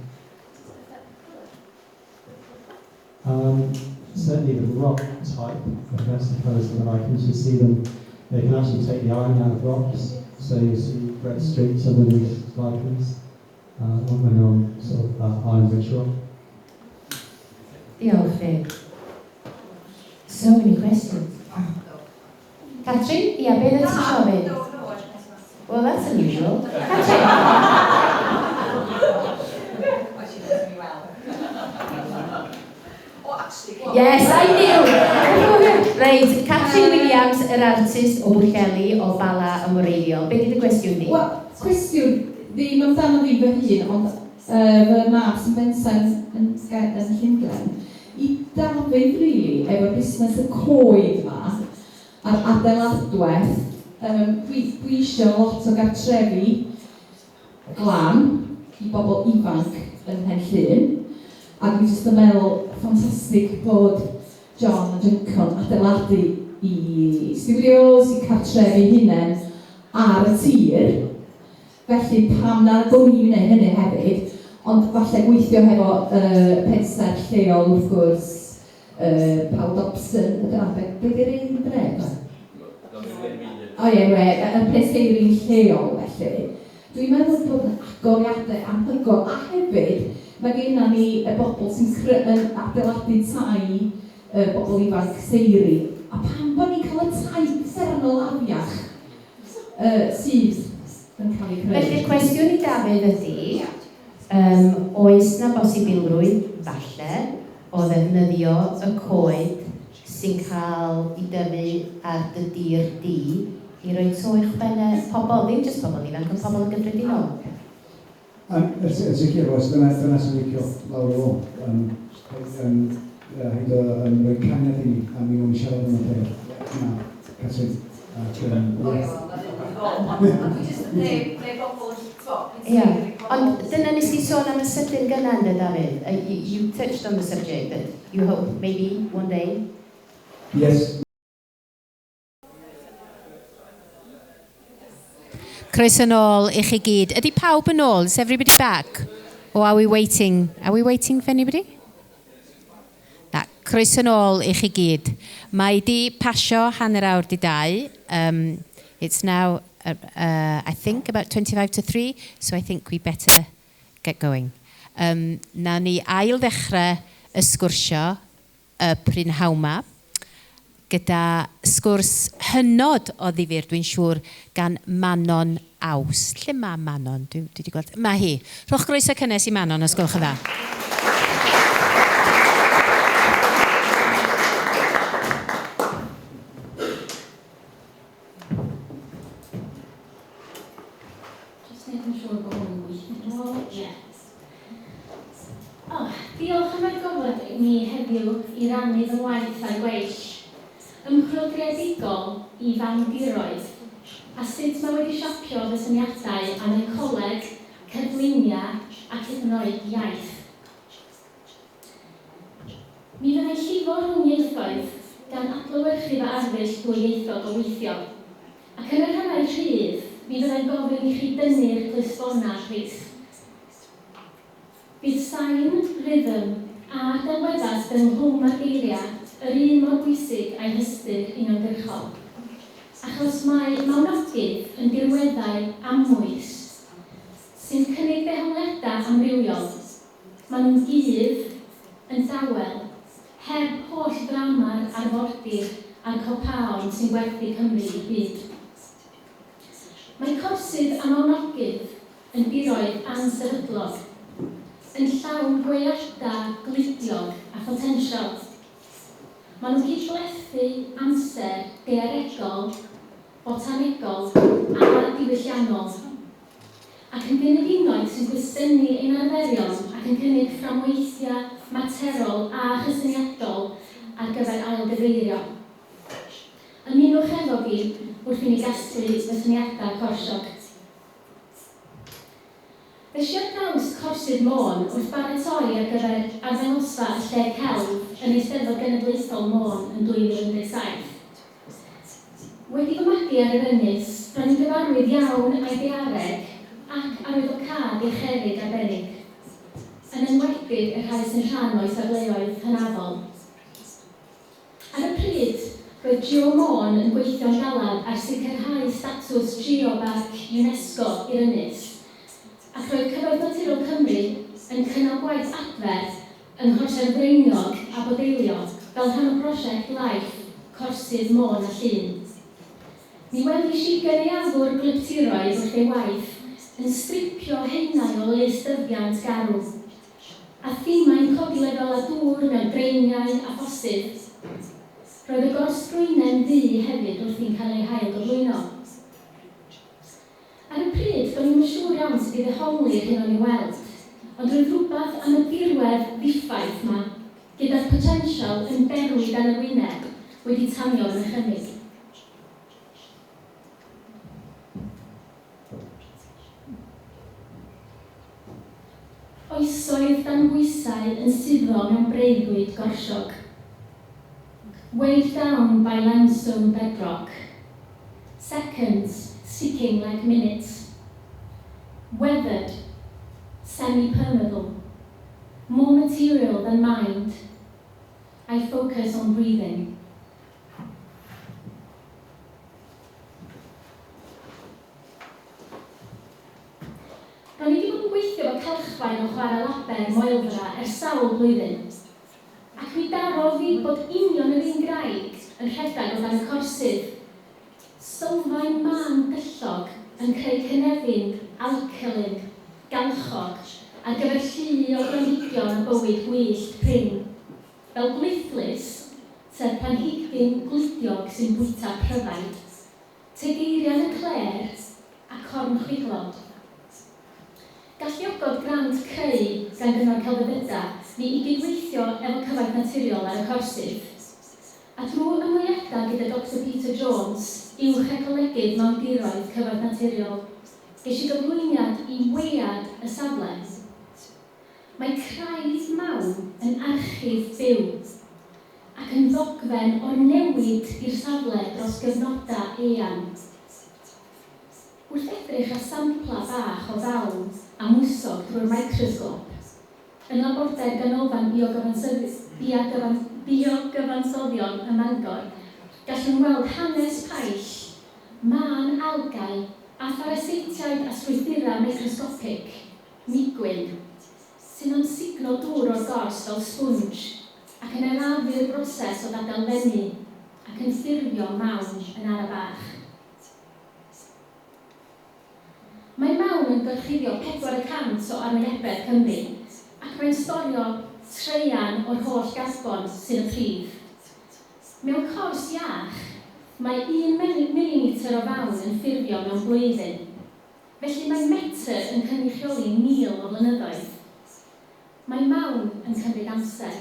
Certainly the rock type, the best colours of the lichens, you see them, they can actually take the iron out of rocks, so you see red streaks underneath lichens when they're on sort of iron-rich rock. Diolch, Dave. So many questions. Catrin? Ia, beth ydych chi'n gofyn? Well, that's unusual. Catrin? Yes, I knew! Right, Catrin Williams, yr artist o Bwllheli, o Bala ym Moreiddiol. Beth ydy cwestiwn ni? Wel, cwestiwn, ddim amdano fi fy hun, ond fy mab sy'n bensa'n yn Llundain. I Dafydd, rili, efo busnes y Coed yma, a'r adeiladwaith, dwi eisiau lot o gartrefi glan i bobl ifanc yn Hen Llyn, a dwi'n jyst yn meddwl ffantastig bod John a Juncan adeiladu I studios, I cartref eu hunain ar y tir. Felly pam na bod ni'n gwneud hynny hefyd, ond falle gweithio hefo pensaer lleol wrth gwrs, Paul Dobson, beth yw'r un bref? O ie, y penseirin lleol felly. Dwi'n meddwl bod yn agoriadau anhygoel, a hefyd mae gennym ni y bobl sy'n adeiladu tai bobl ifanc seiri. A pam bod ni'n cael y tai sernol afiach sydd yn cael ei creu? Felly'r cwestiwn I Dafydd ydy, oes na bosibilrwydd, falle, o ddefnyddio y coed sy'n cael ei dyfu ar dy dir di I roi swych benne pobl, ddim jyst pobl ifanc, ond pobl yn gyffredinol. Yn sicr, oes, dyna sy'n licio lawr o. Haid o roi caniad I ni, a mi nhw'n siarad yn y peth. Na, Catrin. Ie, ond dyna nes I sôn am y sydyn gyna yn Dafydd. You touched on the subject that you hope maybe one day. Yes. Croeso nôl I chi gyd. Ydy pawb yn ôl? Is everybody back? Or are we waiting? Are we waiting for anybody? Na, croeso nôl I chi gyd. Mae di pasio hanner awr di 2. It's now, I think, about 25 to 3, so I think we better get going. Nawn ni ail ddechrau y sgwrsio y prynhawn 'ma gyda sgwrs hynod o ddifyr, dwi'n siŵr, gan Manon Aws. Lle mae Manon? Dwi wedi gweld. Mae hi. Rhowch groeso cynnes I Manon, os gwelwch yn dda. Diolch am y gofod I ni heddiw I rannu fy waith a'r gweill. Ymchwil greadigol I fandiroedd, a sut mae wedi siapio fy syniadau am y coleg, cyflwyniau ac hydnoed iaith. Mi fyddai llifo rhwng ieithoedd gan adlewyrchu fy arddull dwyieithog o weithio, ac yn yr rhannau rhydd, mi fyddai'n gofyn I chi dynnu'r clustfona rhys. Bydd sain, rhythm a delweddau ynghlwm â'r geiriau yr un mor bwysig a'i hystyr uniongyrchol. Achos mae mawnogydd yn dirweddau amwys sy'n cynnig dehongliadau amrywiol. Maen nhw'n gydd, yn dawel, heb holl drama'r arfordir a'r copaon sy'n gwerthu Cymru I byd. Mae corsydd a mawnogydd yn diroedd ansefydlog, yn llawn gweilladau gludiog a potensial. Maen nhw'n cydlethu amser daearegol, botanegol a diwylliannol, ac yn gynefinoedd sy'n gwestynnu ein arferion ac yn cynnig fframweithiau materol a chysyniadol ar gyfer aildefeirio. Ymunwch efo fi wrth I ni gasglu y syniadau corsiog. Ysio draws corsydd Môn wrth baratoi ar gyfer arddangosfa y lle celf yn Eisteddfod Genedlaethol Môn yn 2017. Wedi fy magu ar yr ynys, ro'n i'n gyfarwydd iawn a'i diareg ac arwyddocâd I cherrig arbennig, yn enwedig y rhai sy'n rhan o'i safleoedd hynafol. Ar y pryd, roedd Geo Môn yn gweithio'n galad ar sicrhau statws Geobarc UNESCO i'r ynys, ac roedd Cyfoeth Naturiol Cymru yn cynnal gwaith adfer yng Nghorsiau'r Flaenog a Bodeilio fel rhan o brosiect life Corsydd Môn a Llŷn. Mi weddish I gyneuafwr glyptiroedd wrth ei waith yn stripio haenau o leisdyddiant garw, a themau'n codi lefel a dŵr mewn dreiniau a phosydd. Roedd y gorsgrwynen ddu hefyd wrth i'n cael ei hael gyflwyno. Ar y pryd, do'n i'n siŵr iawn sydd I ddehongli'r hyn o'n I weld, ond roedd rhywbeth am y dirwedd ddiffaith yma, gyda'r potensial yn berwi gan y wyneb wedi tanio yn y chynnig. Oesoedd dan bwysau yn suddo mewn breuddwyd gorsiog. weighed down by limestone bedrock, seconds seeking like minutes, weathered, semi-permeable, more material than mind. I focus on breathing. Ro'n i wedi bod yn gweithio efo cylchfaen o chwarae laber moelfra ers sawl blwyddyn, ac mi daro fi bod union yr un graig yn rhedeg o dan y corsydd. Sylfaen man gyllog yn creu cynefin, alcalin, galchog, ar gyfer llu o blanhigion a bywyd gwyllt prin, fel gwlythlys, sef planhigyn gludiog sy'n bwyta pryfaid, tegeirian y cler a corn chwiglod. Galluogodd grant creu gan gyngor celfyddyda ni i gydweithio efo cyfath naturiol ar y corsydd. A drwy ymweliadau gyda Dr Peter Jones, uwch ecolegydd mewn diroedd cyfath naturiol, ges i gyflwyniad i weiad y safle. Mae craidd mawn yn archif byw ac yn ddogfen o'r newid i'r safle dros gyfnodau eang. Wrth edrych ar sampla bach o ddawn a mwsog drwy'r microsgop, yn laborder ganolfan biogyfansoddion ym Mangor, gallwn weld hanes paill, man algau a pharasitiaid a strwythura microscopic, migwyn, sy'n amsugno dŵr o'r gors fel sponge ac yn arafu'r broses o ddadalfennu ac yn ffurfio mawn yn ara bach. Mae mawn yn gorchuddio 4% o arwynebedd Cymru ac mae'n storio treian o'r holl gasbon sy'n y prif. Mewn cors iach, mae 1 mm o fawn yn ffurfio mewn blwyddyn, felly mae metr yn cynrychioli 1000 o flynyddoedd. Mae mawn yn cymryd amser,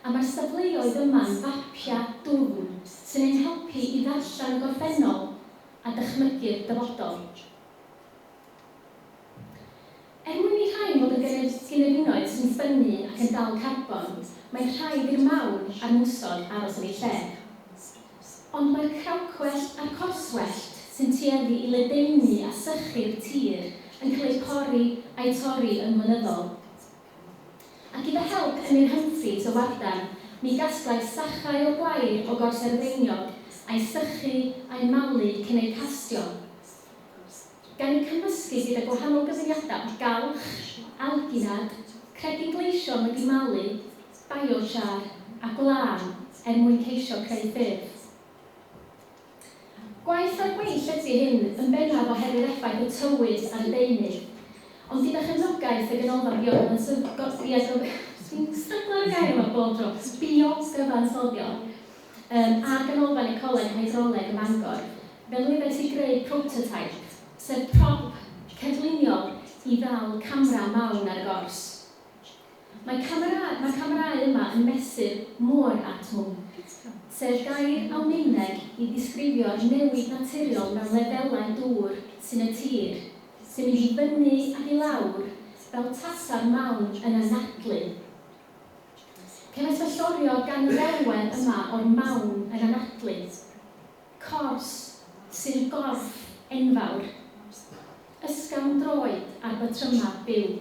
a mae'r safleoedd yma'n fapia dwfn sy'n ein helpu i ddarllen y gorffennol a dychmygu'r dyfodol. Mwyn i rhain fod yn gynefinoedd sy'n ffynnu ac yn dal carbon, mae'n rhaid i'r mawn a'r mwsog aros yn ei lle. Ond mae'r crawcwellt a'r corswellt sy'n tueddu i ledaenu a sychu'r tir yn cael ei pori a'i torri yn mlynyddol. Ac gyda help Emyr Humphreys o Wardan, mi gasglai sachau o gwair o gorserfeiniog a'i sychu a'i malu cyn ei castio. Gan ei cymysgu gyda gwahanol gyfuniadau o galch, alginad, cregyn gleision wedi malu, biochar a gwlan mwyn ceisio creu ffurf. Gwaith ar gweill ydy hyn yn bennaf oherwydd effaith y tywyd ar y deunydd, ond gyda chefnogaeth y ganolfan biogyfansoddion a'r ganolfan ecoleg hydroleg ym Mangor, fel wyddais i greu prototype, sef prop cefliniol i ddal camera mawn ar y gors. Mae camerau yma yn mesur môr atmwm, sef gair Almaeneg i ddisgrifio'r newid naturiol mewn lefelau dŵr sy'n y tir, sy'n mynd i fyny ac i lawr fel tasar mawn yn anadlu. Cefais fy llorio gan y ddelwedd yma o'r mawn yn anadlu, cors sy'n gorff enfawr, ysgafn droed a'r batrymau byw.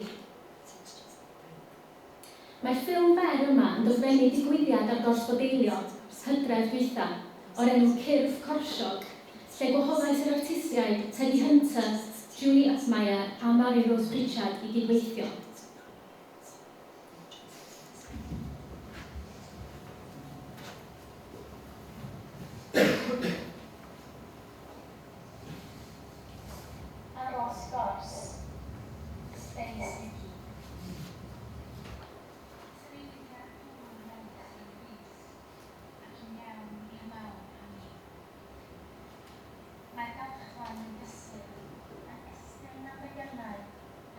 Mae'r ffilm fer yma yn dogfennu digwyddiad ar gors Bodeilio, Hydref dwytha, o'r enw Cyrff Corsiog, lle gwahoddais yr artistiaid Teddy Hunter, Julie Upmeyer a Mary Rose Pritchard i gydweithio. Aros gors, space sticky. Mae'r galchfan yn gysur, ac estyn am y gynnau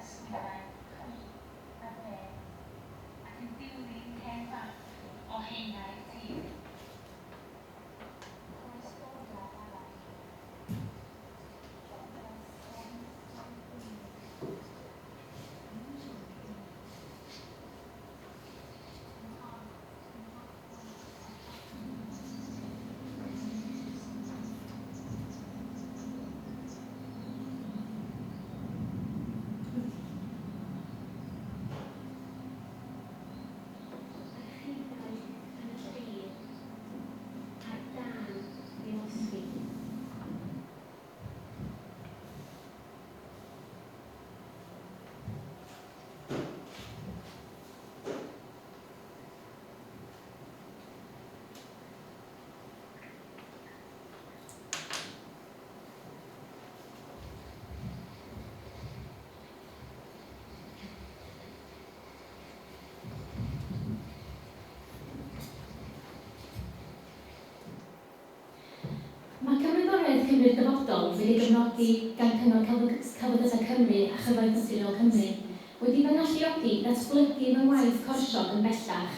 ysgrifau chymig. wedi gyfnodi gan Cyngor Celfyddydau Cymru a Chyfoeth Naturiol Cymru wedi fy ngalluogi datblygu fy ngwaith corsiog yn bellach.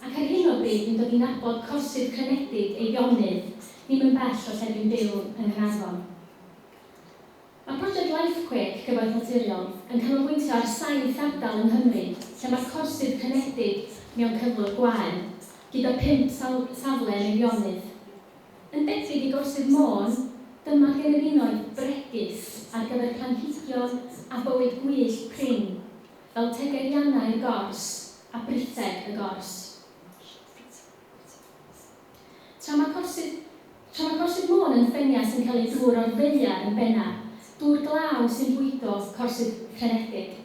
Ac ar hyn o bryd yn dod i nabod corsydd crenedig ei bionydd ddim yn bell o lle dwi'n byw yng Nghaernarfon. Mae prosiect Lifequake Cyfoeth Naturiol yn canolbwyntio ar 7 ardal yng Nghymru lle mae'r corsydd crenedig mewn cyflwr gwael gyda 5 safle yn ei bionydd. Yn debyg i gorsydd Môn, dyma genefinoedd bregus ar gyfer planhigion a bywyd gwyllt prin fel tegeriannau'r gors a britheg y gors. Tra mae corsydd Môn yn ffeniau sy'n cael ei drwy'r o'r ddeiar yn benna, dŵr glaw sy'n bwydo corsydd crenedig.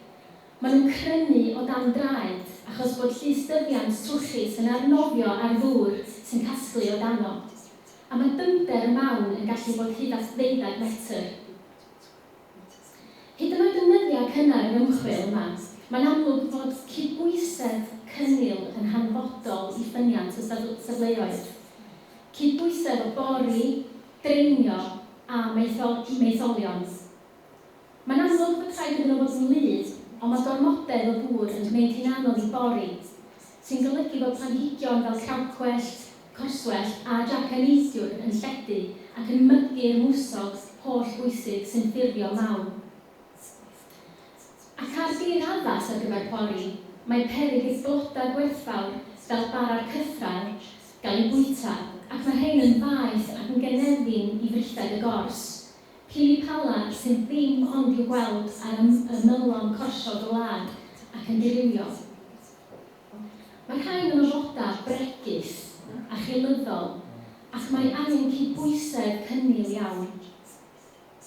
Maen nhw'n crynu o dan draed achos bod llysdyfiant trwchus yn arnofio ar ddŵr sy'n casglu o dano. A mae dyfnder y mawn yn gallu bod hyd at 12 metr. Hyd yn oed defnyddio cynnar yr ymchwil yma, mae'n amlwg fod cydbwysedd cynnil yn hanfodol i ffyniant y safleoedd. Cydbwysedd o bori, dreinio a meitholion. Mae'n amlwg bod rhaid iddyn nhw fod yn lydd, ond mae gormodedd o ddŵr yn gwneud hi'n anodd i bori, sy'n golygu bod planhigion fel crawcwellt, corswellt a jacaneithiwr yn lledu ac yn mygu'r mwsog holl bwysig sy'n ffurfio mawn. Ac ar dir addas ar gyfer pori, mae peryg eich blodau gwerthfawr fel bara'r cyffral gael ei bwyta, ac mae rhain yn faeth ac yn genefin i fritheg y gors. Pili pala sy'n ddim ond i'w gweld ar y mylon corsiog y wlad ac yn dirywio. Mae rhain yn ofodau bregus a chylyddol, ac mae angen cydbwysedd cynnil iawn.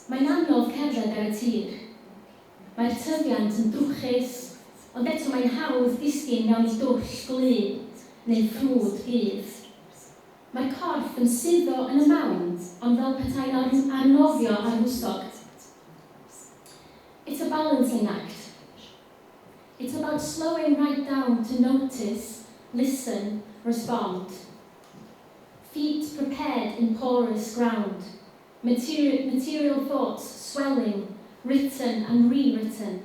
Mae'n anodd cerdded ar y tir. Mae'r tyfiant yn drwchus, ond eto mae'n hawdd disgyn mewn i dwll glud neu ffrwd gydd. Mae'r corff yn suddo yn y mawn, ond fel petai'n arnofio ar mwsog. It's a balancing act. It's about slowing right down to notice, listen, respond. Feet prepared in porous ground. Material thoughts swelling, written and rewritten.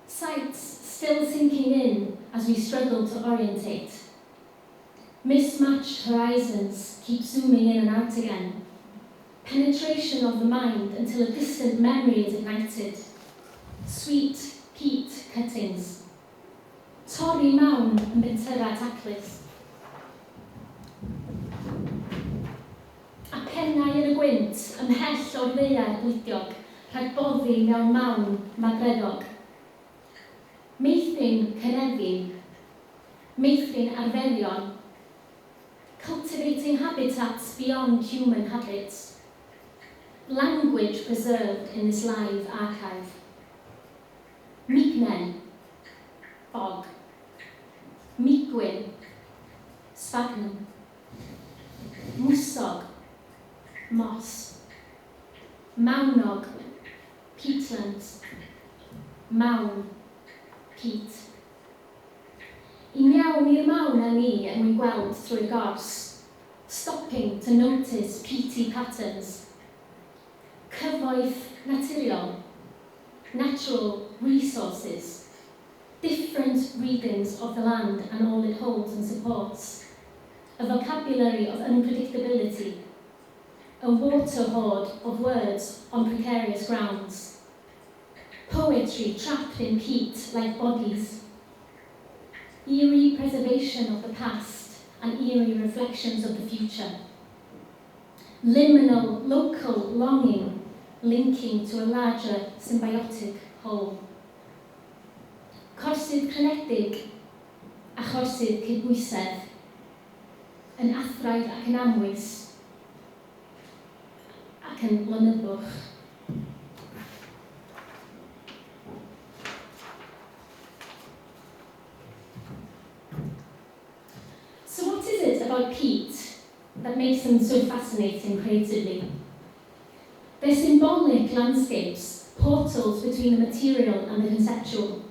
Sights still sinking in as we struggle to orientate. Mismatched horizons keep zooming in and out again. Penetration of the mind until a distant memory is ignited. Sweet peat cuttings. Torri mawn yn bintyra taclus. A pennau yn y gwynt ymhell o'r ddeiar blidiog rhag boddi mewn mawn madreddog. Meithrin cynefin. Meithrin arferion. Cultivating habitats beyond human habits. Language preserved in this live archive. Mignen, bog. Migwyn, sphagnum. Mwsog, moss. Mawnog, peatlands. Mawn, peat. I mewn i'r mawn â ni yn mwyn gweld trwy'r gors, stopping to notice peaty patterns. Cyfoeth naturiol, natural resources, different readings of the land and all it holds and supports, a vocabulary of unpredictability, a water hoard of words on precarious grounds, poetry trapped in peat like bodies, eerie preservation of the past and eerie reflections of the future. Liminal, local longing linking to a larger symbiotic whole. Corsydd crenedig a chorsydd cydbwysedd yn athraidd ac yn amwys ac yn lonyddwch. So what is it about peat that makes them so fascinating creatively? They're symbolic landscapes, portals between the material and the conceptual.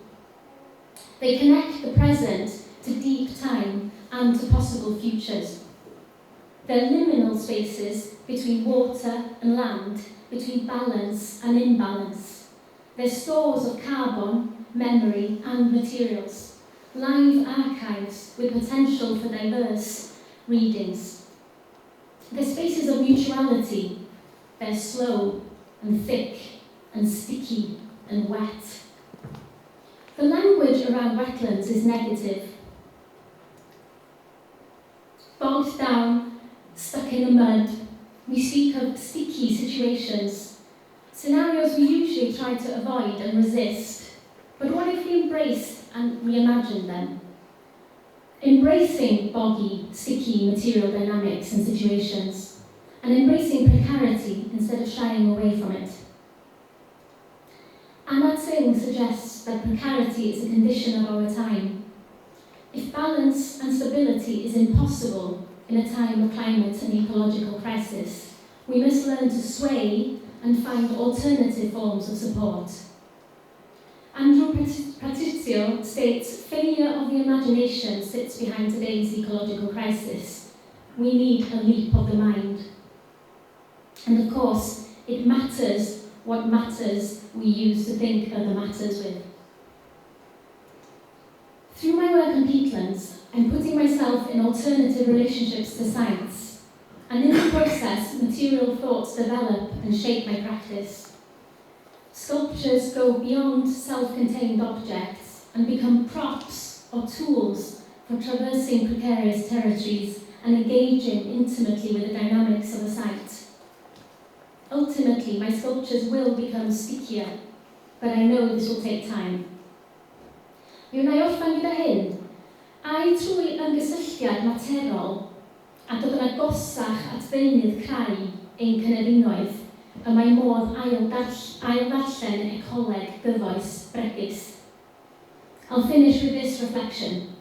They connect the present to deep time and to possible futures. They're liminal spaces between water and land, between balance and imbalance. They're stores of carbon, memory and materials, live archives with potential for diverse readings. They're spaces of mutuality. They're slow and thick and sticky and wet. The language around wetlands is negative. Bogged down, stuck in the mud, we speak of sticky situations, scenarios we usually try to avoid and resist. But what if we embraced and reimagined them? Embracing boggy, sticky material dynamics and situations, and embracing precarity instead of shying away from it. Ahmad Singh suggests that precarity is a condition of our time. If balance and stability is impossible in a time of climate and ecological crisis, we must learn to sway and find alternative forms of support. Andrew Patrizio states, failure of the imagination sits behind today's ecological crisis. We need a leap of the mind. And of course, it matters what matters we use to think other matters with. Through my work on peatlands, I'm putting myself in alternative relationships to science, and in the process, material thoughts develop and shape my practice. Sculptures go beyond self-contained objects and become props or tools for traversing precarious territories and engaging intimately with the dynamics of a site. Ultimately, my sculptures will become stickier, but I know this will take time. Mi wna I orffan gyda hyn, ai trwy ymgysylltiad materol a dod yn agosach at ddeunydd creu ein cynefinoedd, y mae modd ail-ddarllen ecoleg gyfoes bregus. I'll finish with this reflection.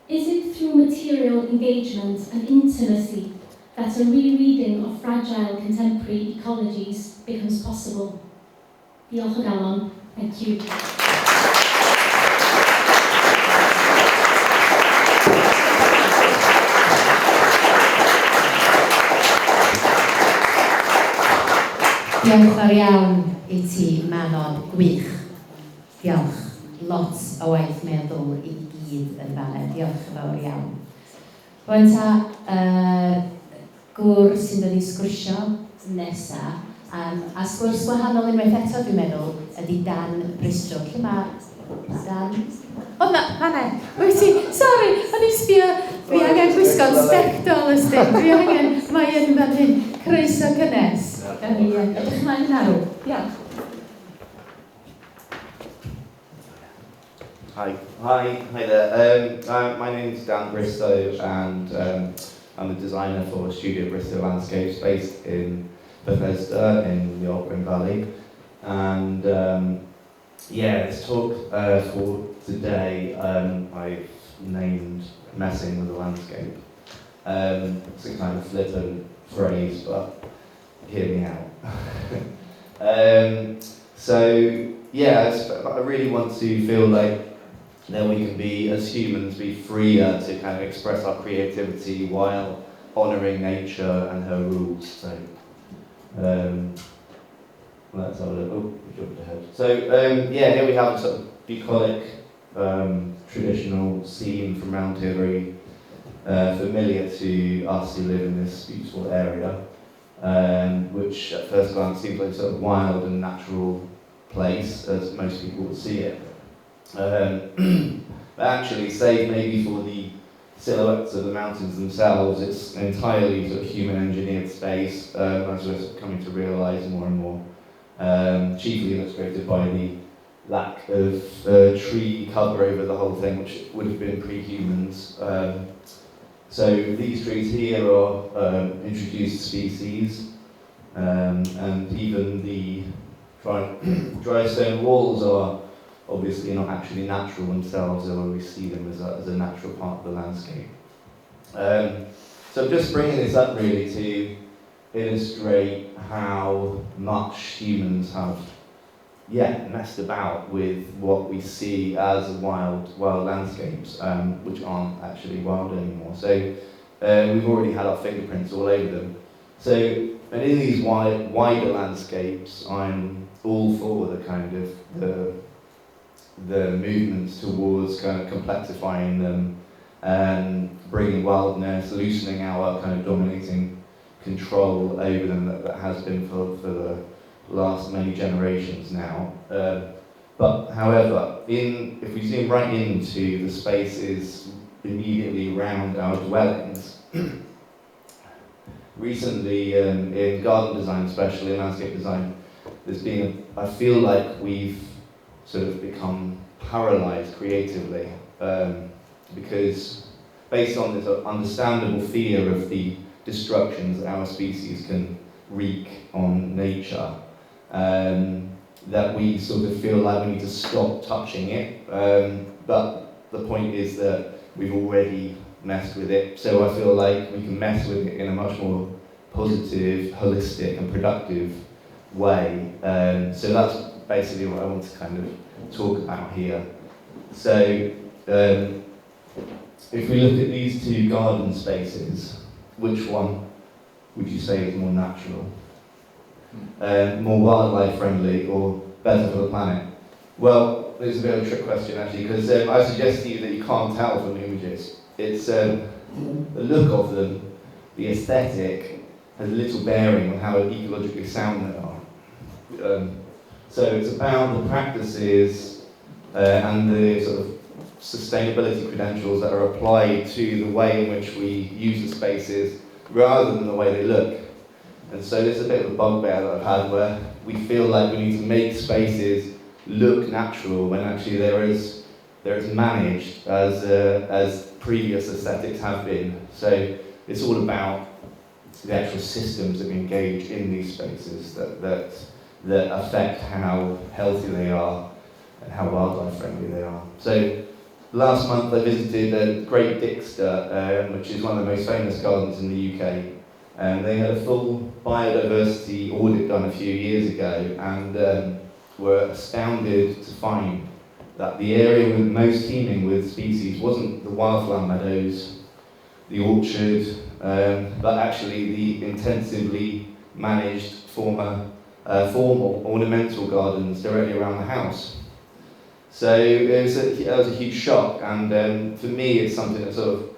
Is it through material engagement and intimacy that a rereading of fragile contemporary ecologies becomes possible? Diolch o galon. Thank you. Diolch fawr iawn I ti, Manon, gwych. Diolch. Lot o waith meddwl I gyd yn fanna. Diolch fawr iawn. Rwan ta, gwr sy'n dod I sgwrsio nesa, a sgwrs gwahanol unwaith eto dwi'n meddwl ydy Dan Bristol. Lle mae Dan? O na, fanna. Wyt ti, sori, o'n i'n sbio, fi angen gwisgo'n sbectol ysdyn. Fi angen, mae yn fan hyn, croeso cynnes. Da ni edrych ymlaen yn arw. Diolch. Hi there. My name's Dan Bristow, and I'm the designer for Studio Bristow Landscapes, based in Bethesda in the Ogwen Valley. And this talk for today I've named "Messing with the Landscape." It's a kind of flippant phrase, but hear me out. I really want to feel like that we can be, as humans, be freer to kind of express our creativity while honouring nature and her rules. So, let's have a look. Oh, we jumped ahead. So, here we have a sort of bucolic, traditional scene from Mount Hillary, familiar to us who live in this beautiful area. Which at first glance seems like a sort of wild and natural place, as most people would see it. But actually, save maybe for the silhouettes of the mountains themselves, it's an entirely sort of human-engineered space, as we're coming to realise more and more. Chiefly illustrated by the lack of tree cover over the whole thing, which would have been pre-humans. So these trees here are introduced species, and even the dry stone walls are obviously not actually natural themselves, although we see them as a natural part of the landscape. So I'm just bringing this up really to illustrate how much humans have messed about with what we see as wild landscapes, which aren't actually wild anymore. So we've already had our fingerprints all over them. So, and in these wider landscapes, I'm all for the kind of the movements towards kind of complexifying them and bringing wildness, loosening our kind of dominating control over them that has been for the last many generations now. But however, if we zoom right into the spaces immediately around our dwellings, recently in garden design, especially in landscape design, there's been, I feel like we've sort of become paralysed creatively because based on this understandable fear of the destructions that our species can wreak on nature, that we sort of feel like we need to stop touching it. But the point is that we've already messed with it, so I feel like we can mess with it in a much more positive, holistic and productive way. So that's basically what I want to kind of talk about here. So if we look at these two garden spaces, which one would you say is more natural? More wildlife friendly or better for the planet? Well, it's a bit of a trick question actually, because I suggest to you that you can't tell from the images. It's the look of them, the aesthetic, has little bearing on how ecologically sound they are. So it's about the practices and the sort of sustainability credentials that are applied to the way in which we use the spaces rather than the way they look. And so there's a bit of a bugbear that I've had where we feel like we need to make spaces look natural when actually they're as managed as previous aesthetics have been. So it's all about the actual systems that we engage in these spaces that affect how healthy they are and how wildlife friendly they are. So last month I visited Great Dixter, which is one of the most famous gardens in the UK. And they had a full biodiversity audit done a few years ago and were astounded to find that the area with most teeming with species wasn't the wildflower meadows, the orchard, but actually the intensively managed formal ornamental gardens directly around the house. So it was a huge shock, and for me it's something that sort of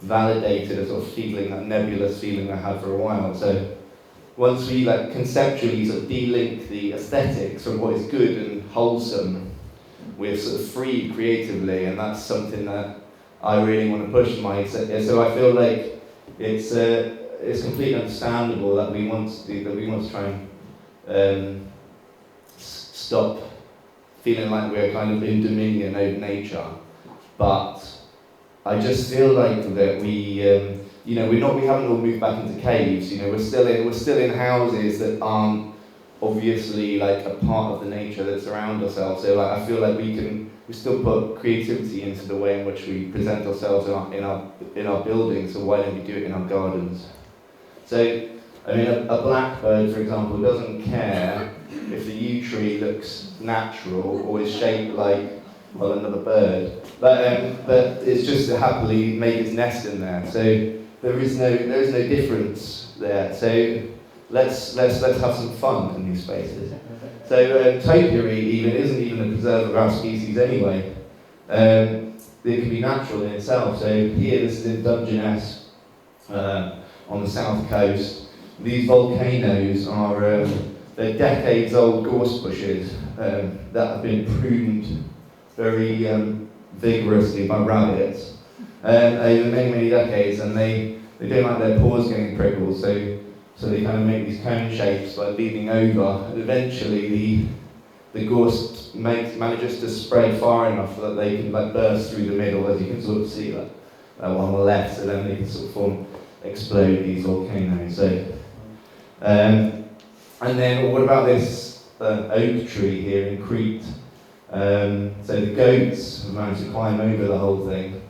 validated a sort of feeling, that nebulous feeling I had for a while. So once we conceptually sort of de-link the aesthetics from what is good and wholesome, we're sort of freed creatively, and that's something that I really want to push so I feel like it's completely understandable that we want to try and stop feeling like we're kind of in dominion over nature, but I just feel like that we haven't all moved back into caves. We're still in houses that aren't obviously like a part of the nature that's around ourselves. So I feel like we still put creativity into the way in which we present ourselves in our buildings. So why don't we do it in our gardens? So I mean, a blackbird, for example, doesn't care if the yew tree looks natural or is shaped like another bird, but it's just to happily make its nest in there. So there is no difference there. So let's have some fun in these spaces. So topiary even isn't even a preserve of our species anyway. It can be natural in itself. So here, this is in Dungeness on the south coast. These volcanoes are they're decades-old gorse bushes that have been pruned very vigorously by rabbits over many decades, and they don't like their paws getting prickled, so they kind of make these cone shapes by leaning over, and eventually the gorse manages to spread far enough that they can burst through the middle, as you can sort of see that one on the left, so then they can sort of explode these volcanoes. So, and then what about this oak tree here in Crete? So the goats have managed to climb over the whole thing.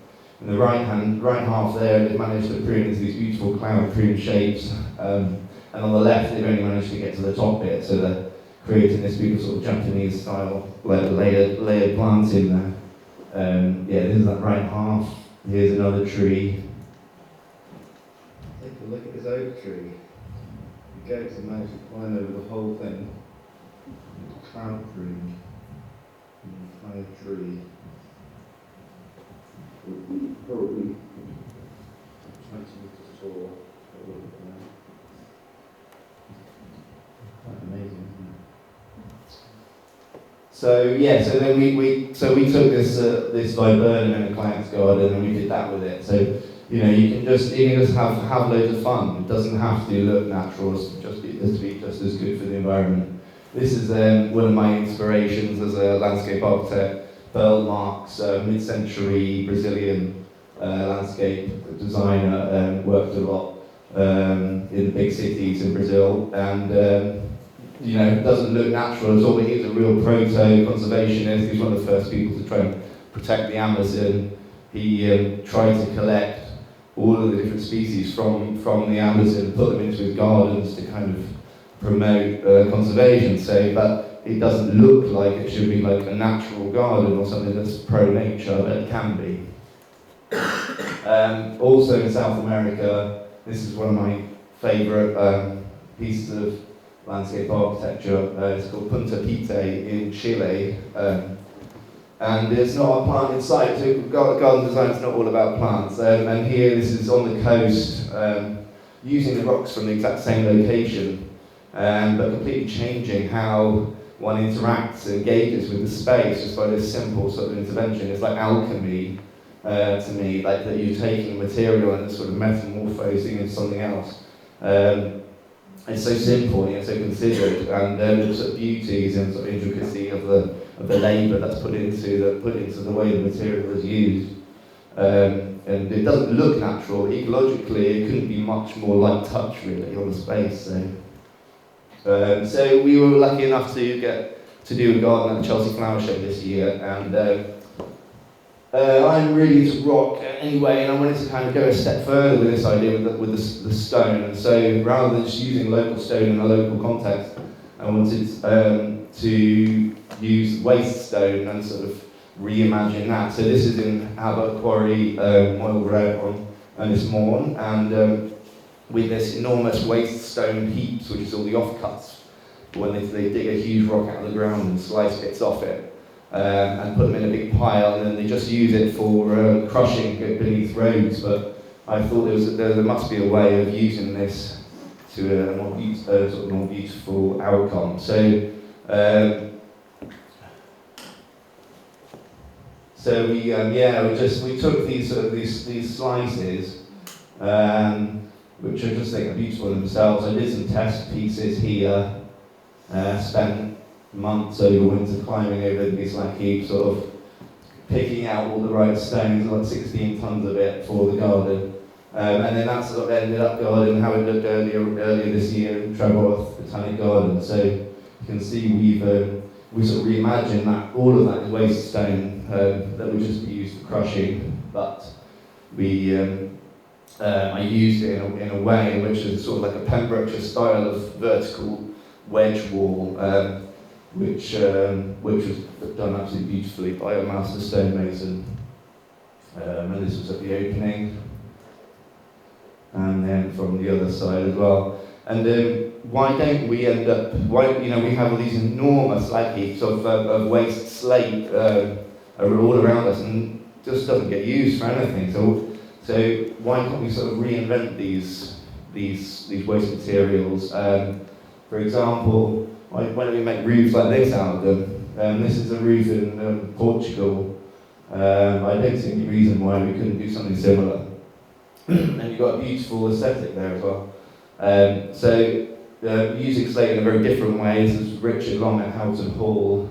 In the right half there, they've managed to prune into these beautiful cloud prune shapes. And on the left, they've only managed to get to the top bit, so they're creating this beautiful sort of Japanese style layered plants in there. Yeah, this is that right half. Here's another tree. look at this oak tree. The goats have managed to climb over the whole thing. It's cloud green. The entire tree. Probably 20 metres tall. Quite amazing, isn't it? So yeah, so then we took this viburnum in a client's garden and we did that with it. So you can just have loads of fun. It doesn't have to look natural. It's just be just as good for the environment. This is one of my inspirations as a landscape architect. Pearl Marx, mid-century Brazilian landscape designer, worked a lot in the big cities in Brazil, and it doesn't look natural at all, but he's a real proto-conservationist. He's one of the first people to try and protect the Amazon. He tried to collect all of the different species from the Amazon and put them into his gardens to kind of promote conservation, but it doesn't look like it should be like a natural garden or something that's pro-nature, but it can be. Also in South America, this is one of my favourite pieces of landscape architecture. It's called Punta Pite in Chile, and it's not a planted site. So garden design is not all about plants. And here, this is on the coast, using the rocks from the exact same location, but completely changing how one interacts and engages with the space just by this simple sort of intervention. It's like alchemy to me, like that you're taking material and sort of metamorphosing into something else. It's so simple and yet so considered, and the sort of beauties and sort of intricacy of the labour that's put into the way the material is used. And it doesn't look natural. Ecologically, it couldn't be much more light touch really on the space. So we were lucky enough to get to do a garden at the Chelsea Flower Show this year, and I'm really into rock anyway, and I wanted to kind of go a step further with this idea with the stone. And so rather than just using local stone in a local context, I wanted to use waste stone and sort of reimagine that. So this is in Abbott Quarry, Moyle Road on Ynys and with this enormous waste stone heaps, which is all the offcuts, when they dig a huge rock out of the ground and slice bits off it. And put them in a big pile, and then they just use it for crushing beneath roads. But I thought there must be a way of using this to a more beautiful outcome. So we took these slices, which are just beautiful in themselves. I did some test pieces here. Spent months over winter climbing over these heaps, sort of picking out all the right stones, like 16 tons of it for the garden. And then that sort of ended up garden how it looked earlier this year in Treborth Botanic Garden. So you can see we sort of reimagined that all of that is waste stone that would just be used for crushing, but I used it in a way in which is sort of like a Pembrokeshire style of vertical wedge wall. Which was done absolutely beautifully by a master stonemason. And this was at the opening, and then from the other side as well. And why don't we end up? We have all these enormous slag heaps of waste slate all around us, and just doesn't get used for anything. So why can't we sort of reinvent these waste materials? For example, why don't we make roofs like this out of them? This is a roof in Portugal. I don't see any reason why we couldn't do something similar. And you've got a beautiful aesthetic there as well. Using slate in a very different way. This is Richard Long at Houghton Hall.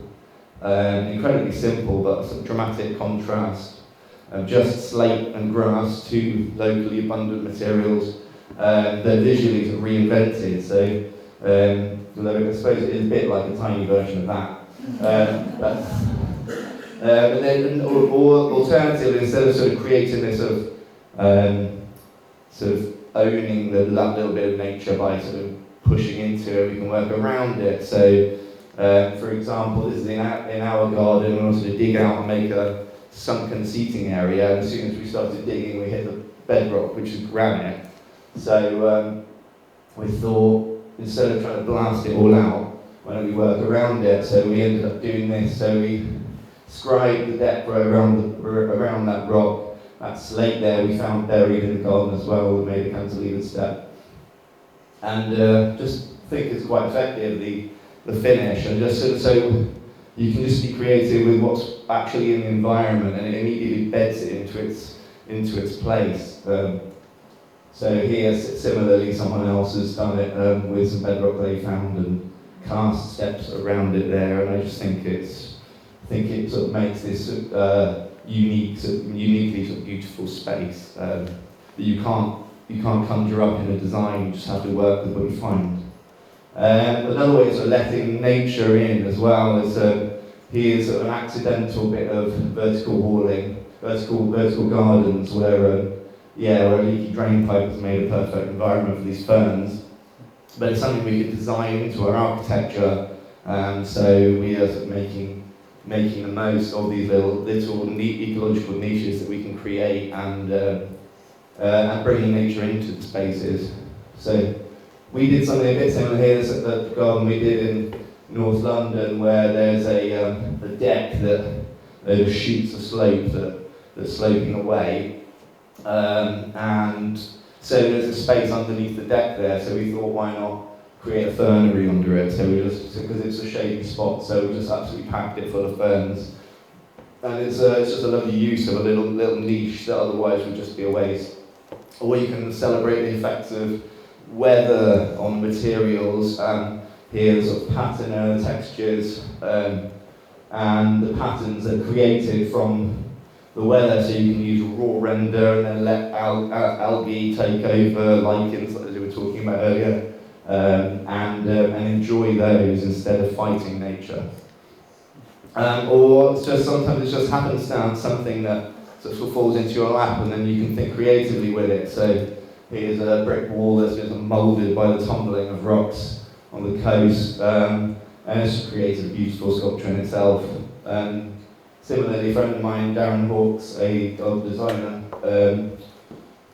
Incredibly simple, but some dramatic contrast. Just slate and grass, two locally abundant materials that visually sort of reinvented. So, although I suppose it is a bit like a tiny version of that. But then, or alternatively, instead of sort of creating this sort of owning that little bit of nature by sort of pushing into it, we can work around it. So, for example, this is in our garden. We wanted to dig out and make a sunken seating area, and as soon as we started digging, we hit the bedrock, which is granite. So we thought, instead of trying to blast it all out, why don't we work around it? So we ended up doing this. So we scribed the depth around that rock. That slate there we found buried in the garden as well. We made a cantilevered step. And just think it's quite effective, the finish. And just so you can just be creative with what's actually in the environment, and it immediately beds it into its place. So here, similarly, someone else has done it with some bedrock they found and cast steps around it there, and I just think it sort of makes this uniquely sort of beautiful space that you can't conjure up in a design. You just have to work with what you find. Another way is sort of letting nature in as well. Is here's sort of an accidental bit of vertical walling, vertical gardens where a leaky drain pipe has made a perfect environment for these ferns. But it's something we could design into our architecture, so we are sort of making the most of these little ecological niches that we can create and bringing nature into the spaces. So we did something a bit similar here at the garden we did in North London, where there's a deck that shoots a slope that's sloping away. And so there's a space underneath the deck there, so we thought, why not create a fernery under it? So because it's a shady spot, so we just absolutely packed it full of ferns. And it's just a lovely use of a little niche that otherwise would just be a waste. Or you can celebrate the effects of weather on materials. Here's sort of pattern textures, and the patterns are created from the weather, so you can use raw render and then let algae take over, lichens, as we were talking about earlier, and enjoy those instead of fighting nature. Or sometimes it's just happenstance, something that sort of falls into your lap, and then you can think creatively with it. So here's a brick wall that's just moulded by the tumbling of rocks on the coast, and it's just created a beautiful sculpture in itself. Similarly, a friend of mine, Darren Hawkes, a dog designer,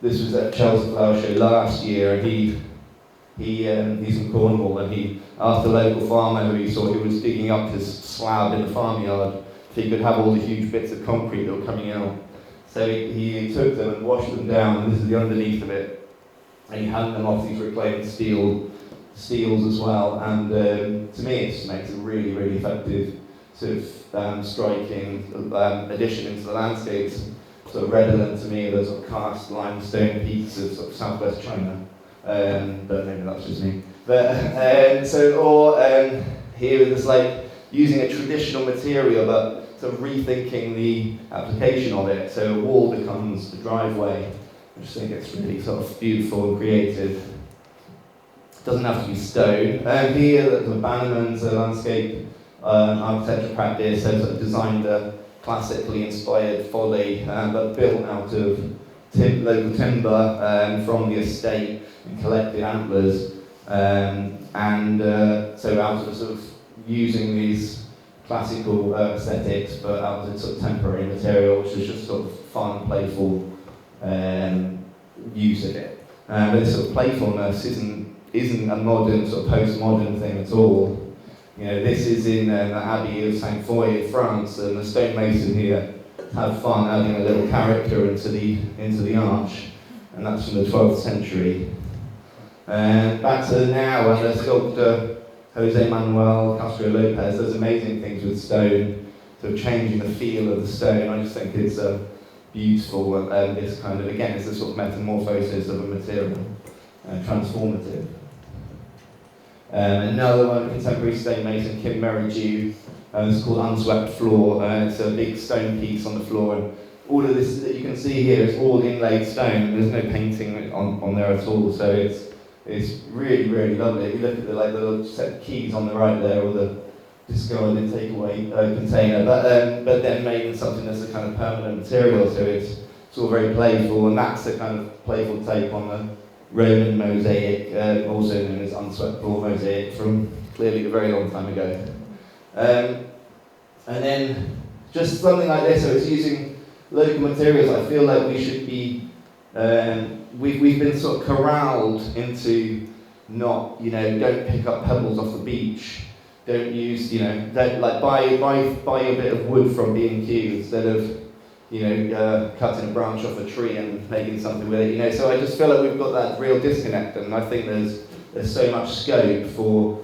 this was at Chelsea Flower Show last year, and he's from Cornwall, and he asked a local farmer who he saw who was digging up his slab in the farmyard if he could have all the huge bits of concrete that were coming out. So he took them and washed them down, and this is the underneath of it, and he hung them off these reclaimed steels as well, and to me it just makes a really, really effective sort of striking addition into the landscapes, sort of redolent to me, those sort of cast limestone peaks of sort of southwest China, but maybe that's just me. But here it's like using a traditional material, but sort of rethinking the application of it. So a wall becomes a driveway. I just think it's really sort of beautiful and creative. It doesn't have to be stone. Here, the Bannerman's landscape architecture practice has sort of designed a classically inspired folly, but built out of local timber from the estate and collected antlers, so out of sort of using these classical aesthetics, but out of sort of temporary material, which is just sort of fun, playful use of it. But this sort of playfulness isn't a modern sort of postmodern thing at all. You know, this is in the Abbey of Saint Foy in France, and the stonemason here had fun adding a little character into the arch, and that's from the 12th century. Back to now, and the sculptor Jose Manuel Castro Lopez does amazing things with stone, sort of changing the feel of the stone. I just think it's beautiful. This kind of, again, it's a sort of metamorphosis of a material, transformative. Another one, contemporary stonemason Kim Merridew, it's called Unswept Floor. It's a big stone piece on the floor, and all of this that you can see here is all inlaid stone. There's no painting on there at all, so it's really, really lovely. If you look at the little set of keys on the right there, or the discarded takeaway container, but then made in something that's a kind of permanent material, so it's all very playful, and that's a kind of playful take on the Roman mosaic, also known as unswept floor mosaic, from clearly a very long time ago. And then just something like this, so it's using local materials. I feel like we should be we've been sort of corralled into not, don't pick up pebbles off the beach, don't use, don't like buy a bit of wood from B&Q instead of, cutting a branch off a tree and making something with it, So I just feel like we've got that real disconnect, and I think there's so much scope for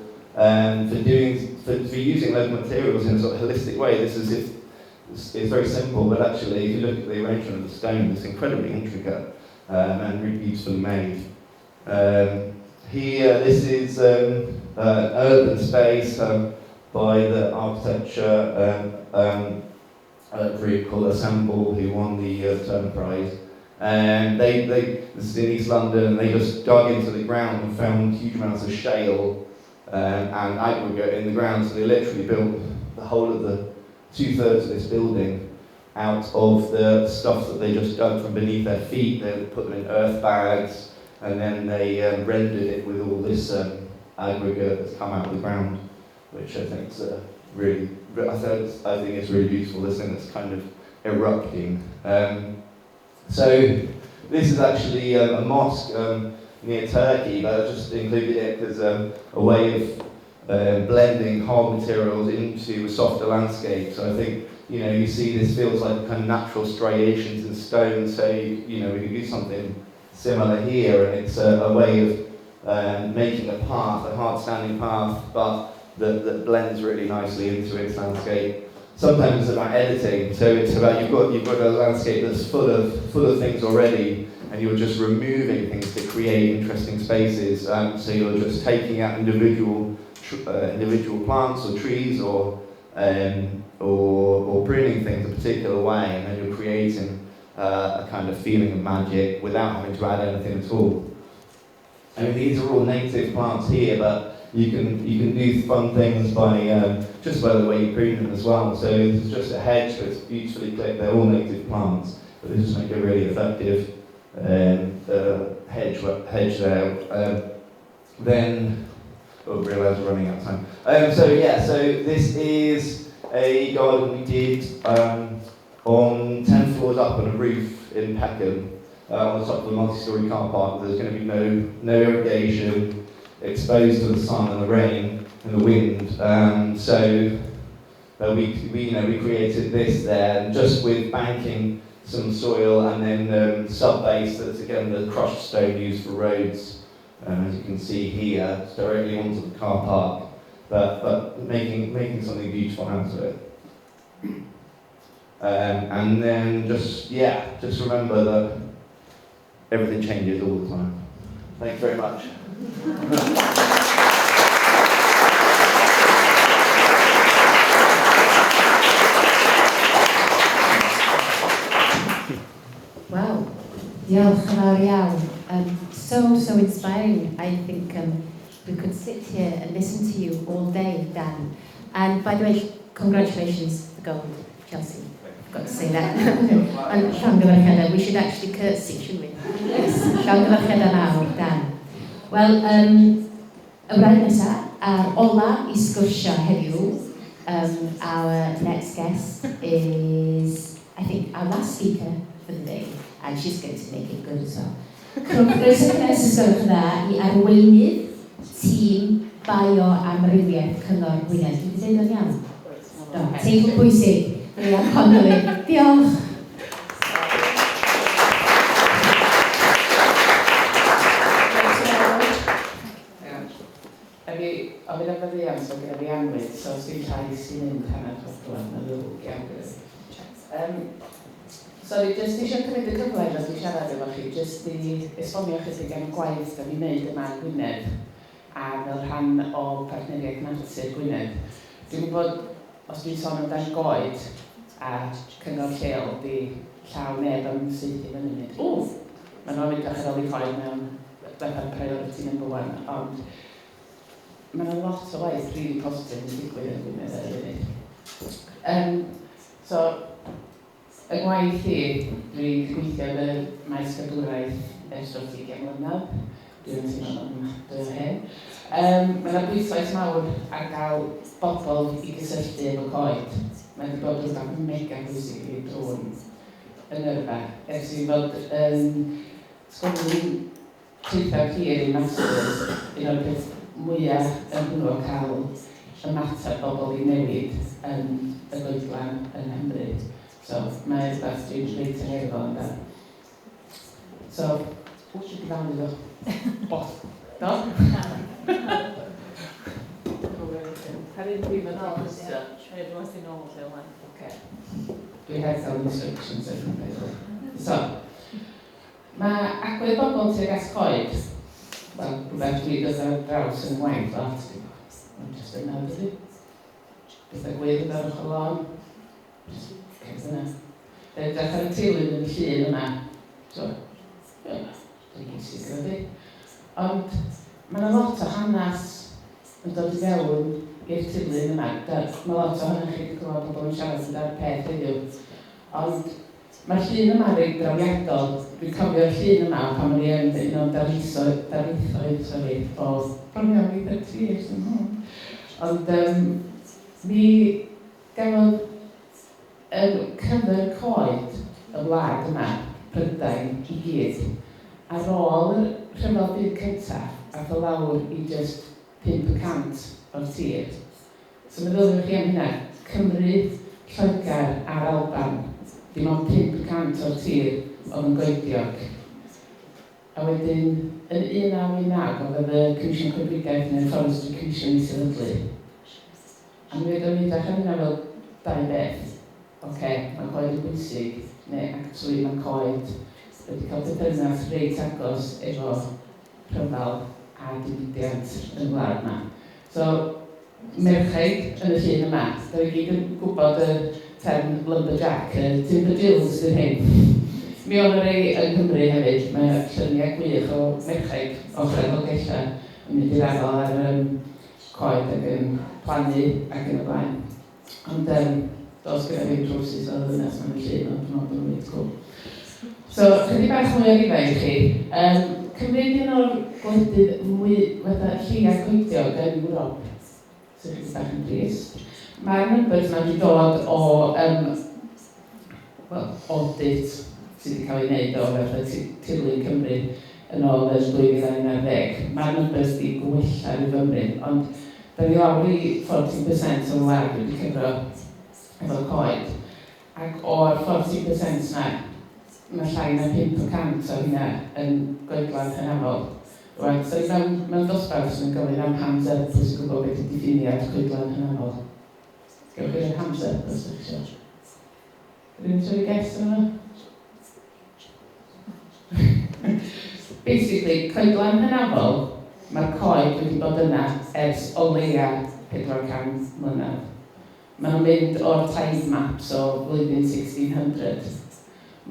using local materials in a sort of holistic way. It's very simple, but actually, if you look at the arrangement of the stone, it's incredibly intricate and really beautifully made. Here, this is an urban space by the architecture group called Assemble, who won the Turner Prize. And this is in East London, and they just dug into the ground and found huge amounts of shale and aggregate in the ground. So they literally built the whole of the 2/3 of this building out of the stuff that they just dug from beneath their feet. They put them in earth bags, and then they rendered it with all this aggregate that's come out of the ground, which I think is really, I think it's really beautiful. This thing that's kind of erupting. So this is actually a mosque near Turkey, but I just included it as a way of blending hard materials into a softer landscape. So I think, you see this feels like kind of natural striations in stone, so, we can do something similar here, and it's a way of making a path, a hard-standing path, but that blends really nicely into its landscape. Sometimes it's about editing, so it's about you've got a landscape that's full of things already, and you're just removing things to create interesting spaces. So you're just taking out individual plants or trees, or pruning things a particular way, and then you're creating a kind of feeling of magic without having to add anything at all. I mean, these are all native plants here, but you can do fun things by just by the way you prune them as well. So this is just a hedge that's beautifully clipped. They're all native plants, but they just make a really effective hedge there. Then, I realise we're running out of time. So this is a garden we did on 10 floors up on a roof in Peckham, on the top of a multi-storey car park. There's going to be no irrigation, exposed to the sun and the rain and the wind. So we created this there, and just with banking some soil, and then sub-base that's again the crushed stone used for roads. As you can see here, it's directly onto the car park, but making something beautiful out of it. And then just remember that everything changes all the time. Thanks very much. Wow, diolch yn fawr iawn. So inspiring. I think we could sit here and listen to you all day, Dan. And by the way, congratulations for gold, Chelsea. I've got to say that. And Llangyfarchedda, we should actually curtsy, shouldn't we? Yes, Llangyfarchedda nawr, Dan. Wel, y wraig nesaf, ar ola I sgwrsio heddiw, our next guest is, I think, our last speaker for the day, and she's going to make it good as well. Croeso cynnes ysgolch dda I arweinydd tîm bioamrywiaeth Cyngor Gwynedd. Dwi'n dweud o'n iawn? Do, teitl pwysig. Ia, Connolly. Diolch. A fydd am fyddiant, so gyda fi anwyd, so os dwi'n llai sy'n mynd hanner ffordd yn ddrwg iawn. Sori, jyst eisiau cymryd y cyfle dros i siarad efo chi, jyst i esbonio chydig am gwaith da ni'n wneud yma yn Gwynedd a fel rhan o partneriaeth natur Gwynedd. Dwi'n gwybod, os dwi'n sôn amdan Coed a cyngor lleol, di llaw neb am sydd i fyny mynd, ma'n nhw'n mynd â Coed mewn fatha'r priority number 1, ond mae'n lot o waith really positif yn digwydd yn Gwynedd ar y funud. So, y gwaith i, dwi'n gweithio yn y maes gadwraeth ers dros 20 mlynedd. Dwi'n teimlo am dy hen. Mae'n bwyslais mawr ar gael bobl I gysylltu efo Coed. Mae'n bod yn mega bwysig I drwy'n yn yrfa. Ers I fod yn sgwrn trwytho'r hir i masters, un o'r peth mwyaf yn hwnnw cael ymateb bobl i newid yn y goedlan yn Nghymru. So, mae'n rhywbeth dwi'n reit yn efo yn da. So, wrth i fewn iddo? Bot. Do? Carin fi fan ôl, dwi'n wrth i nôl lle o'n. Dwi heb cael instructions yn rhywbeth. So, mae agwedd bobl tuag at Coed, wel, rhywbeth dwi dod ar draws yn waith lot, ond jyst yn nawr ydy. Beth agwedd yn ar ochr lon, jyst cael yna. Edrych ar y teulu yn y llun yma, so, dwi'n gysig gyda fi. Ond mae yna lot o hanes yn dod i fewn i'r teulu yma. Mae lot o hynny chi wedi clywed pobl yn siarad yn dar peth heddiw. Ond mae'r llun yma reit drawiadol. Dwi'n cofio'r llun yma pan o'n i yn un o'n darlithoedd o bron iawn i 30 years yn hwn. Ond mi gafodd cyfer Coed y wlad yma, Prydain i gyd, ar ôl y rhyfel byd cyntaf, ac o lawr i just 5% o'r tir. So meddyliwch chi am hynna, Cymru, Lloegr a'r Alban, dim ond 5% o'r tir oedd yn goediog. A wedyn, yn 1919, oedd y Comisiwn Coedwigaeth neu'r Forestry Commission i sefydlu. A mi oedd yn edrych ar hynna fel dau beth. Mae Coed yn bwysig, neu actually mae Coed wedi cael bythynas reit agos efo rhyfel a diwydiant yn wlad yma. So, merchaid yn y llun yma, da i gyd yn gwybod y term lumberjack, timber jills dyn hyn. Mi o'n rei yng Nghymru hefyd, mae lluniau gwych o merchaid o Chrefolgella yn mynd i'r afel ar Coed ac yn plannu ac yn y blaen. Ond dos gyda fi'n trwsus o ddynes mewn y llun, ond dwi'n meddwl bod nhw'n mynd cool. So, chydig bach mwy ar ifa i chi. Cymryd un o'r gwledydd mwy fatha lliaf coediog yn Ewrop, sy'n chydig bach yn drist. Mae'r numbers yma wedi dod o audit sydd wedi cael ei wneud o fatha Tirlun Cymru yn ôl yn 2019. Mae'r numbers wedi gwella i fymryn, ond da ni lawr i 40% o'r wlad wedi cyfro efo Coed. Ac o'r 40% yna, mae llai na 5% o hynna yn goedlan hynafol. Rwan, so mewn dosbarth sy'n gofyn am hands up os yw'n gwybod beth ydy diffiniad goedlan hynafol. Gewch chi'r hands up os ydych chi eisiau. Rwy'n trwy guess yma? Basically, coedlan hynafol, mae'r Coed wedi bod yna ers o leia 400 mlynedd. Maen nhw'n mynd o'r time maps o flwyddyn 1600.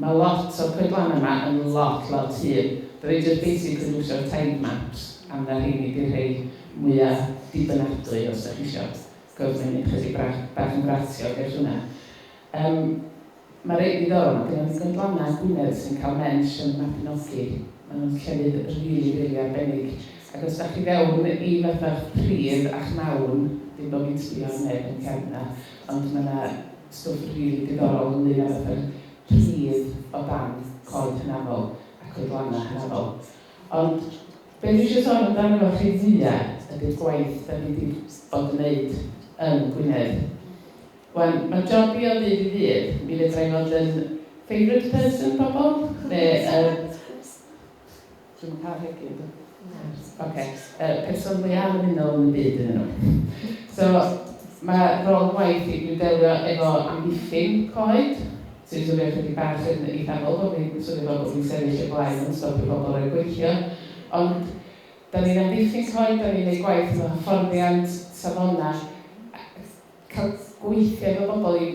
Mae lot o'r coedlan yma yn lot hir. Da ni just basically lwsio'r time maps am na rheini di'r rhai mwyaf dibynadwy os ydych chi eisiau. Gwrs mae'n chydig bach yn gratio ger hwnna. Mae reit ddiddorol, mae gen i'n coedlanau Gwynedd sy'n cael mensh yn Mabinogi. Mae nhw'n llefydd rili arbennig. Ac os ydych chi fewn i fatha'r prif a chnawn, dim bod fi'n sbio ar neb yn cefn yna, ond mae yna stwff rili diddorol yn ddyn ar y prif o dan Coed hynafol a coedlanau hynafol. Ond, be dwi eisiau sôn amdano efo chi fwyaf ydy'r gwaith da ni wedi bod yn gwneud yn Gwynedd. Wan, mae job i o ddydd i ddydd, mi fedra i fod yn favourite person pobl, neu dwi'n cael hegu, ydw? Person mwyaf annymunol yn y byd yn nhw. So, mae rôl gwaith i dwi'n delio efo amddiffyn Coed, sy'n swnio chydig bach yn eithafol, bod fi'n swnio bod fi'n sefyll y blaen yn stopio bobl o'r gweithio. Ond, da ni'n amddiffyn Coed, da ni'n gwneud gwaith efo hyfforddiant safona, cael gweithio efo bobl i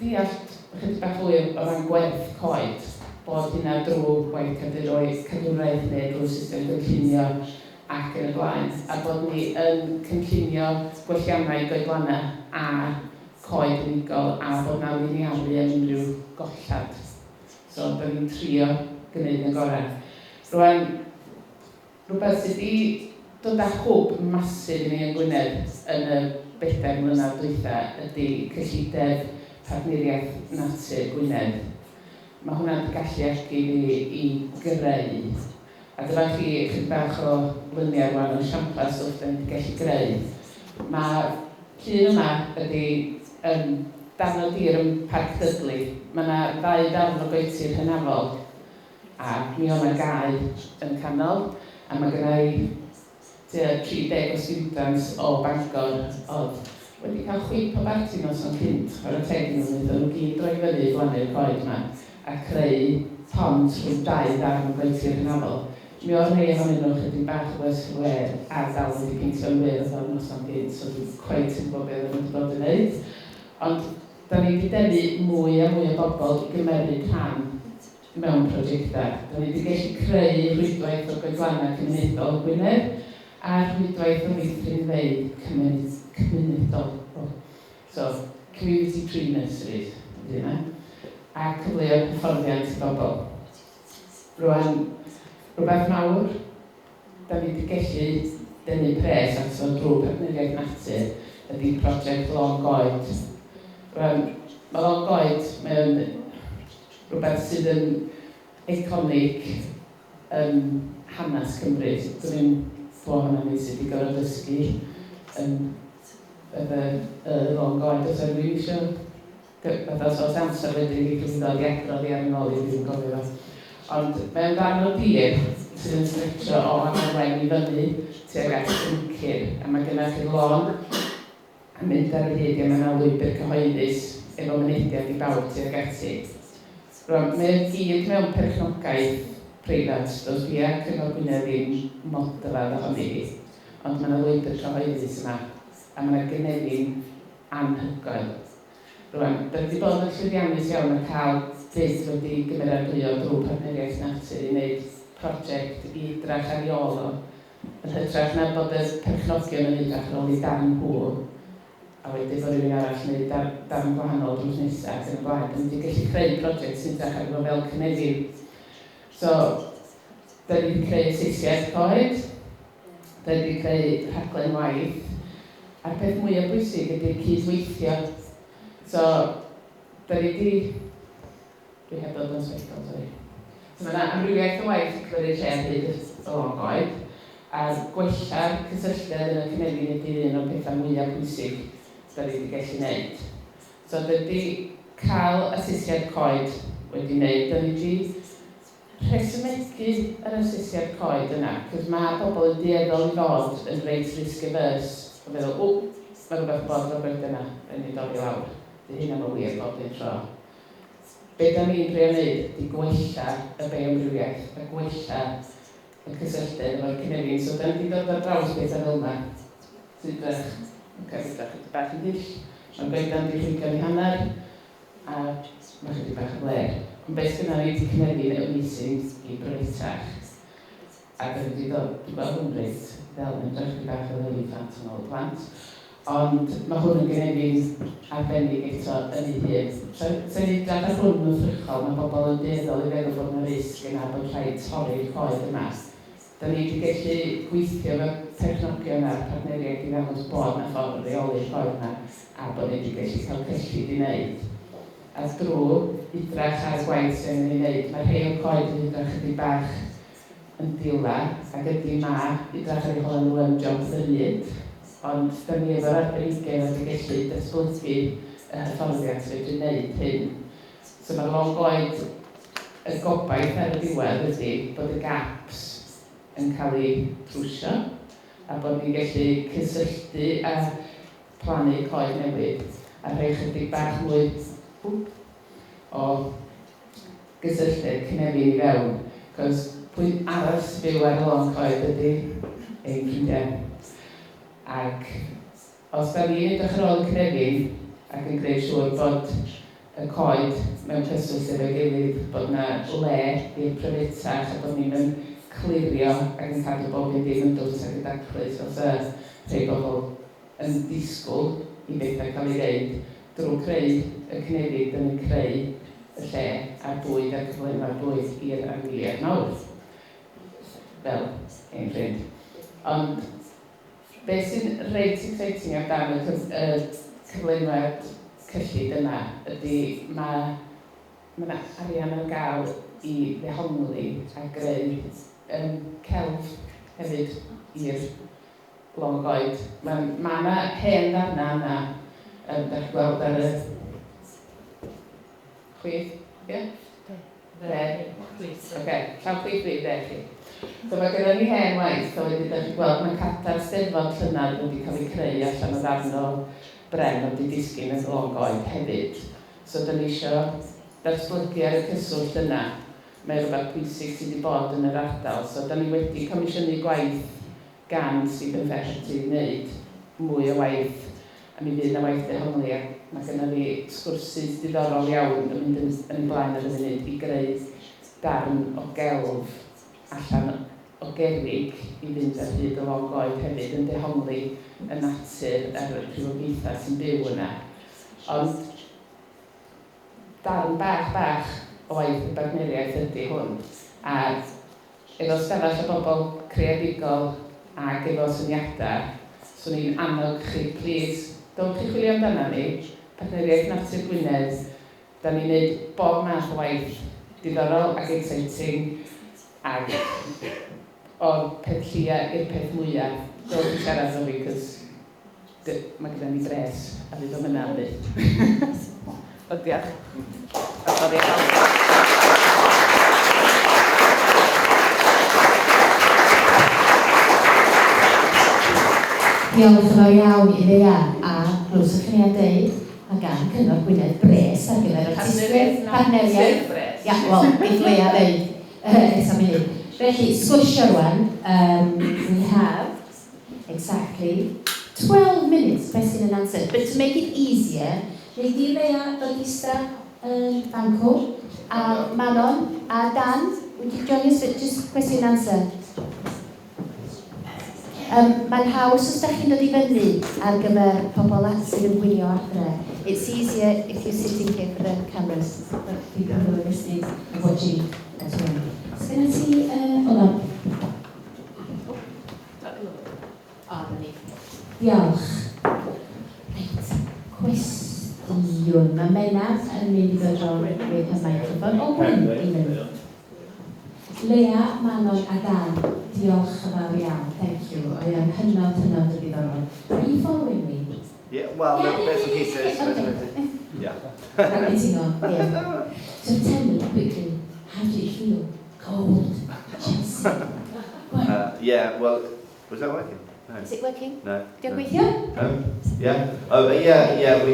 deall chydig bach fwy o ran gwerth Coed, bod hynna drwy gwaith cadwraeth neu drwy system gynllunio ac yn y blaen, a bod ni yn cynllunio gwelliannau goedlannau a Coed unigol a bod na liniaru yn unrhyw gollad. So, da ni'n trio gwneud yn gorau. Rwan, rhywbeth sydd wedi dod â hwb masif i ni yn Gwynedd yn y 4 mlynedd dwytha ydy cyllideb partneriaeth natur Gwynedd. mae hwnna'n gallu egu fi i greu. A dyma chi chydig bach o lyniau rwan o'n siampla stwff da ni wedi gallu greu. Mae'r llun yma ydy darn o dir yn Parc Dudley. Mae yna 2 darn o goetir hynafol a mi o'na gau yn canol. A mae gennau 30 o students o Bangor oedd wedi cael chwip o barti nos o'n cynt. Ar y teg nhw'n mynd o'n gyd droi fyny flannu'r coed yma a creu pont rhwng 2 darn o goetir hynafol. Mi oedd rhai ohonyn nhw chydig bach o wer a dal wedi peintio'n wyrdd o'r nos o'n gynt, so dwi'n cweith yn gwybod beth o'n wedi bod yn neud. Ond da ni wedi denu mwy a mwy o bobl i gymeryd rhan mewn prosiectau. Da ni wedi gallu creu rhwydwaith o goedlanna cymunedol Gwynedd a rhwydwaith o meithrinfeydd cymunedol. So, community tree nurseries, ydy yna. A cyfleu hyfforddiant i bobl. Rwan, rhywbeth mawr, da ni wedi gallu denu pres ato drwy partneriaeth natur ydy prosiect Long Coed. Mae Long Coed mewn rhywbeth sydd yn eiconic hanes Cymru. Dwi'n bod hwnna ni sydd wedi gorfod dysgu y Long Coed. Os ydw i'n eisiau fath o amser wedyn i gyfnod i adrodd i arnol i dwi'n gofio fo. Ond mewn darn o dir sydd yn stretcho o Aberwen i fyny tuag at Llyncyr. A mae gennych chi lôn yn mynd ar y hyd a mae yna lwybr cyhoeddus efo mynediad i bawb tuag ati. Rwan, mae'n gyd mewn perchnogaeth preifat, does fi a Cyngor Gwynedd ddim modelad ohoni fi. Ond mae yna lwybr cyhoeddus yma a mae yna gynefin anhygoel. Rwan, da wedi bod yn llwyddiannus iawn yn cael beth wedi gymeradwyo drwy partneriaeth natur i wneud prosiect i drach ar iol o. Yn hytrach na bod y perchnogion yn edrych ar ôl i darn hwyl. A wedyn bod rhywun arall yn gwneud darn gwahanol drws nesaf yn y blaen. Da wedi gallu creu prosiect sy'n edrych ar fel cynefin. So, da ni wedi creu asesiad Coed, da ni wedi creu rhaglen waith, a'r peth mwyaf bwysig ydy'r cydweithio. So, da ni wedi... Dwi heb dod yn sbectol, sori. So mae yna amrywiaeth o waith yn cyfeirio lle hyd o Long Coed, a'r gwella'r cysylltiad yn y cynefin ydy un o'r pethau mwyaf bwysig da ni wedi gallu gwneud. So, da ni cael asesiad Coed wedi wneud, da ni wedi rhesymegu yr asesiad Coed yna, cos mae pobl yn dueddol i fod yn reit risk-averse, o feddwl, mae rhywbeth bod o'r gwaith yna, yn ei dorri lawr. Di hynna mae'n wir bob un tro. Be da ni'n rhaid wneud ydy gwella y beamrywiaeth, a gwella y cysylltiad efo'r cynefin. So, da ni wedi dod ar draws bethau fel yma. Sy'n drach, chydig bach yn dill. Mae'n goedan di llwygan i hanner, a mae chydig bach yn ler. Ond beth gyda ni wedi cynefin y misyn i brytach. A da ni wedi dod, dwi'n gweld hwn reit, fel yn drach chydig bach o elefant yn ôl plant. Ond mae hwn yn gynefin arbennig eto yn ei hun. Sa'n ni drad ar hwn yn ffrychol, mae bobl yn dueddol i feddwl bod yna risg yna bod rhaid torri'r coed yma. Da ni wedi gallu gweithio efo technogion a'r partneriaeth i ddangos bod yna ffordd o reoli'r coed yma a bod ni wedi gallu cael cyllid i wneud. A drwy idrach ar y gwaith sy'n ei wneud, mae rhai o'r coed yn idrach ydy bach yn dila ac ydy ma idrach ar ei hol nhw yn job ddynyd. Ond da ni efo'r arbenigedd wedi gallu datblygu hyfforddiant wedi wneud hyn. So mae Long Coed y gobaith ar y diwedd ydy bod y gaps yn cael ei trwsio a bod ni'n gallu cysylltu a plannu coed newydd a rhoi chydig bach mwy o gysylltiad cynefin i fewn. Cos pwy arall byw ar y Long Coed ydy ein ffrindiau. Ac os da ni'n edrych ar ôl y cynefin ac yn gwneud siŵr bod y coed mewn cyswllt efo'i gilydd, bod yna le i'r pryfetach a bod ni'n clirio ac yn cadw bob un dim yn dwys ac yn daclus os rhai bobl yn disgwyl i bethau cael ei wneud drwy creu y cynefin, dyn ni'n creu y lle a'r bwyd a'r cyflenwau'r bwyd i'r anwyliad mawr. Fel ein ffrind. Ond beth sy'n reit exciting amdano y cyflenwad cyllid yna ydy mae mae yna arian ar gael I ddehongli a greu celf hefyd i'r Long Coed. Mae yna hen ddarna yna, da chi'n gweld ar y chwith, ie? Dde. Oce, llawn chwith fi, dde chi. So mae gyda ni hen waith, so wedi da chi'n gweld mae carta'r Steddfod llynad wedi cael ei creu allan o ddarn o bren wedi disgyn yn y Long Coed hefyd. So da ni eisiau datblygu ar y cyswllt yna. Mae rhywbeth pwysig sydd wedi bod yn yr ardal. So da ni wedi comisiynu gwaith gan sydd yn fferti i wneud mwy o waith. A mi fydd yna waith dehongli. Mae gennym ni sgwrsydd diddorol iawn yn mynd yn blaen ar y funud I greu darn o gelf allan o gerrig I fynd ar hyd y Long Coed hefyd yn dehongli y natur a'r rhywogaethau sy'n byw yna. Ond darn bach o waith y bartneriaeth ydy hwn. A efo stafell o bobl creadigol ac efo syniadau, swn i'n annog chi, please, dowch chi chwilio amdana ni, Partneriaeth Natur Gwynedd, da ni'n gwneud bob math o waith diddorol ac exciting ac o'r peth llia i'r peth mwyaf. Dowch chi siarad o fi, cos mae gyda ni bres a fydd o'n yna am beth. O, diolch. A sori am. Diolch yn fawr iawn I Lea a glwys y chynniad deud a gan Cyngor Gwynedd Bres ar gyfer artistwyr partneriaeth. Ia, wel, beth Lea ddeud esam hyn. Felly, sgwrsio rwan, we have exactly 12 minutes question and answer. But to make it easier, neu di Lea ddod ista yn Bangor, a Manon, a Dan, would you join us for just question and answer? Mae'n haws os da chi'n dod I fyny ar gyfer pobl sydd yn gwylio adre. It's easier if you're sitting here for the cameras, for people who are listening and watching as well. Sgynna ti, hold on. Diolch. Reit, cwestiwn. Mae Menaf yn mynd I ddod ro'n with her microphone. O, Gwen, I fyny. Lea, Manon a Dan, diolch yn fawr iawn. Thank you. I am hynod o ddiddorol. Are you following me? Yeah, well, little bits and pieces. Okay. Yeah. I'm getting on, yeah. So tell me quickly, how do you feel? Cold? Chelsea? Yeah, well, was that working? No. Is it working? No. Diolch weithio? Yeah. Oh, yeah.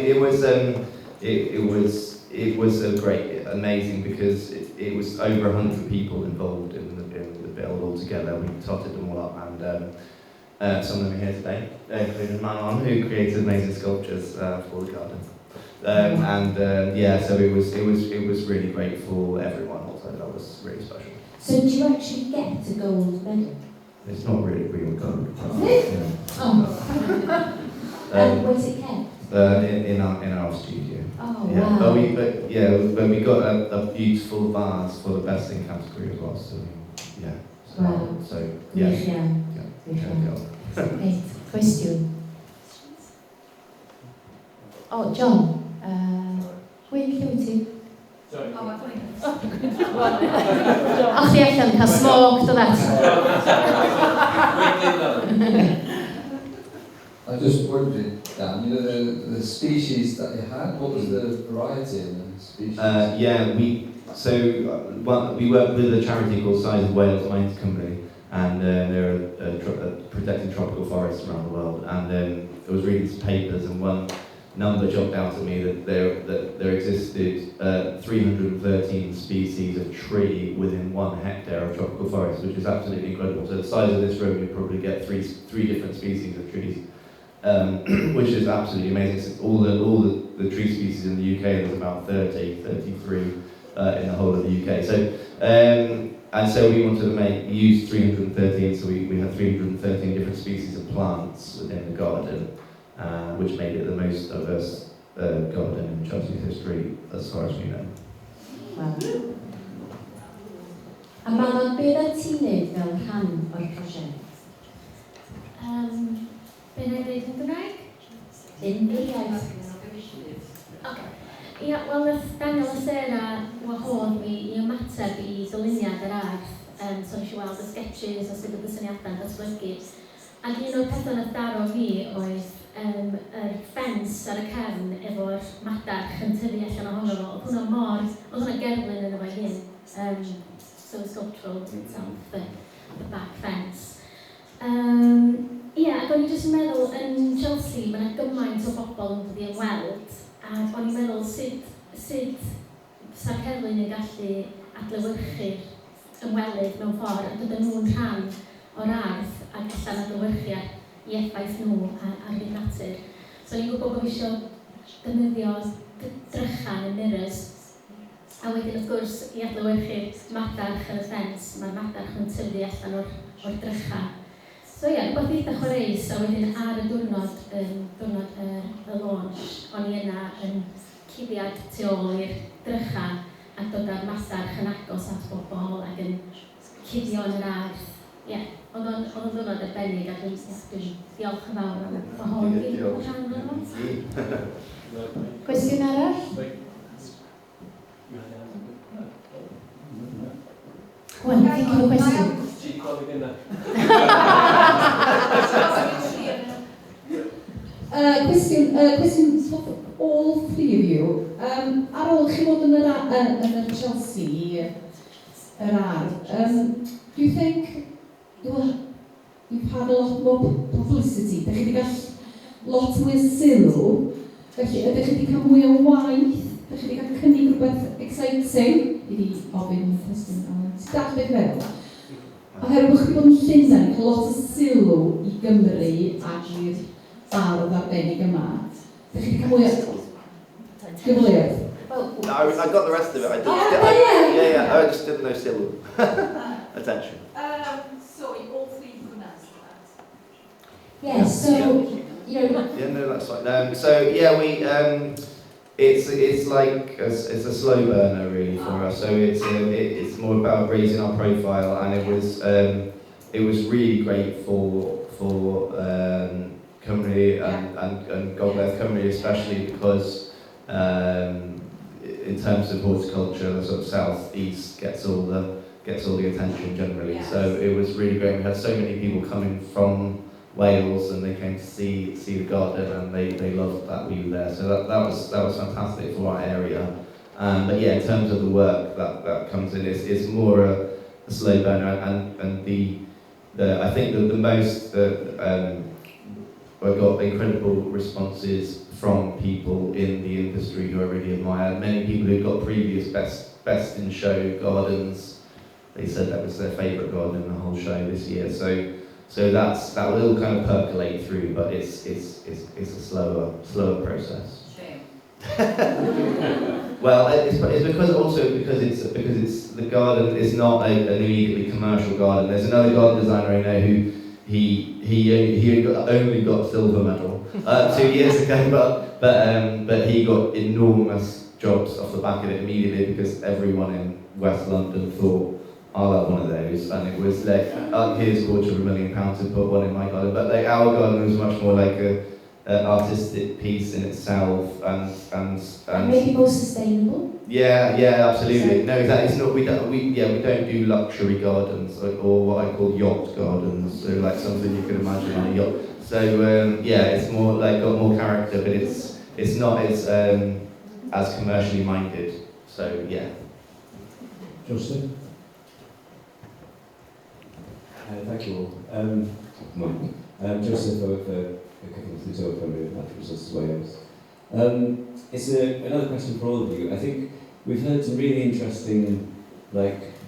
It was a great, amazing because it was over 100 people involved in the build altogether. We totted them all up, and some of them are here today, including Manon, who created amazing sculptures for the garden. So it was really great for everyone. Also, that was really special. So do you actually get a gold medal? It's not really real gold. Yeah. Oh. And where's it kept? In our studio. Oh, yeah. wow. But we got a beautiful vase for the best in category as well. So yeah. Wow. So yeah. Great. Question. Oh, John. Where you going to? Sorry. Oh, I thought you Ach, chi allan cael smoked o that. I just wondered, Dan, you know the species that you had, what was the variety of the species? We work with a charity called Size of Wales Mines Company, and they're protecting tropical forests around the world. And I was reading some papers, and one number jumped out at me that there existed 313 species of tree within 1 hectare of tropical forest, which is absolutely incredible. So the size of this room, you probably get three different species of trees, which is absolutely amazing. So all the tree species in the UK, there's about 33 in the whole of the UK. So we wanted to use 313, so we had 313 different species of plants within the garden, which made it the most diverse garden in Chelsea's history, as far as we know. Wow. A Manon, beth ydych ti'n neud fel rhan o'r prosiect? Be na i dweud yn Gymraeg? Unrhyw iaith. Okay. Ia, wel, nath Daniel y Sera wahodd mi I ymateb I dyluniad yr arth. So nes I weld y sketches o sut oedd y syniadau'n datblygu. Ac un o'r pethau nath daro fi oedd yr ffens ar y cefn efo'r madarch yn tyfu allan ohono fo. Oedd hwnna gerflun yn efo hyn. So sculptural itself, the back fence. Ac o'n I jyst yn meddwl, yn Chelsea, mae yna gymaint o bobl yn dod I ymweld, ac o'n i'n meddwl sut sa'r cerflun yn gallu adlewyrchu'r ymwelydd mewn ffordd, a dod nhw'n rhan o'r ardd ac allan adlewyrchu I effaith nhw ar byd natur. So o'n i'n gwybod bod eisiau defnyddio drychan yn mirrors, a wedyn wrth gwrs I adlewyrchu madarch yn y ffens, mae'r madarch yn tyfu allan o'r drycha. So rhywbeth eitha chwaraeus, a wedyn ar y diwrnod y launch, o'n I yna yn cuddiad tu ôl i'r drycha a dod â'r madarch yn agos at bobl ac yn cuddio yn yr ardd. Oedd o'n diwrnod arbennig a dwi'n diolch yn fawr am wahodd I rhan o'r Cwestiwn arall? Gwan, think of a question. Question for all three of you. Ar ôl chi fod yn yr Chelsea, yr ardd, do you think you've had a lot more publicity? Dych chi wedi cael lot mwy o sylw? Felly, ydych chi wedi cael mwy o waith? Dych chi wedi cael cynnig rhywbeth exciting? I fi ofyn cwestiwn Alan. Dach beth feddwl? Oherwydd bod chi bod yn Llundain, cael lot o sylw I Gymru ac i'r bardd arbennig yma. Dych chi wedi cael mwy o gyfleoedd? No, I got the rest of it. I just didn't know sylw. Attention. Sorry, all three couldn't answer that. Yes, so, Yeah, no, that's fine. So, yeah, it's like it's a slow burner really for us. So it's more about raising our profile, and it was really great for Cymru and God bless Cymru especially because in terms of horticulture, the sort of south-east gets all the attention generally. Yes. So it was really great. We had so many people coming from Wales and they came to see the garden and they loved that we were there. So that was fantastic for our area. But yeah, in terms of the work that comes in, it's more a slow burner and I think that the most I got incredible responses from people in the industry who I really admire. Many people who got previous best in show gardens, they said that was their favourite garden in the whole show this year. So that will all kind of percolate through, but it's a slower process. Shame. Well, it's because it's the garden is not an immediately commercial garden. There's another garden designer I know who he only got silver medal 2 years ago, but he got enormous jobs off the back of it immediately because everyone in West London thought, I'll have one of those, and it was like, here's £250,000 to put one in my garden, but like our garden was much more like an artistic piece in itself, and maybe more sustainable. Yeah, absolutely. No, exactly. It's not. We don't do luxury gardens or what I call yacht gardens. So like something you could imagine on a yacht. So it's more like got more character, but it's not as commercially minded. So yeah. Joseph. Thank you all. Joseph, I work for Coexist Natural Resources Wales. It's another question for all of you. I think we've heard some really interesting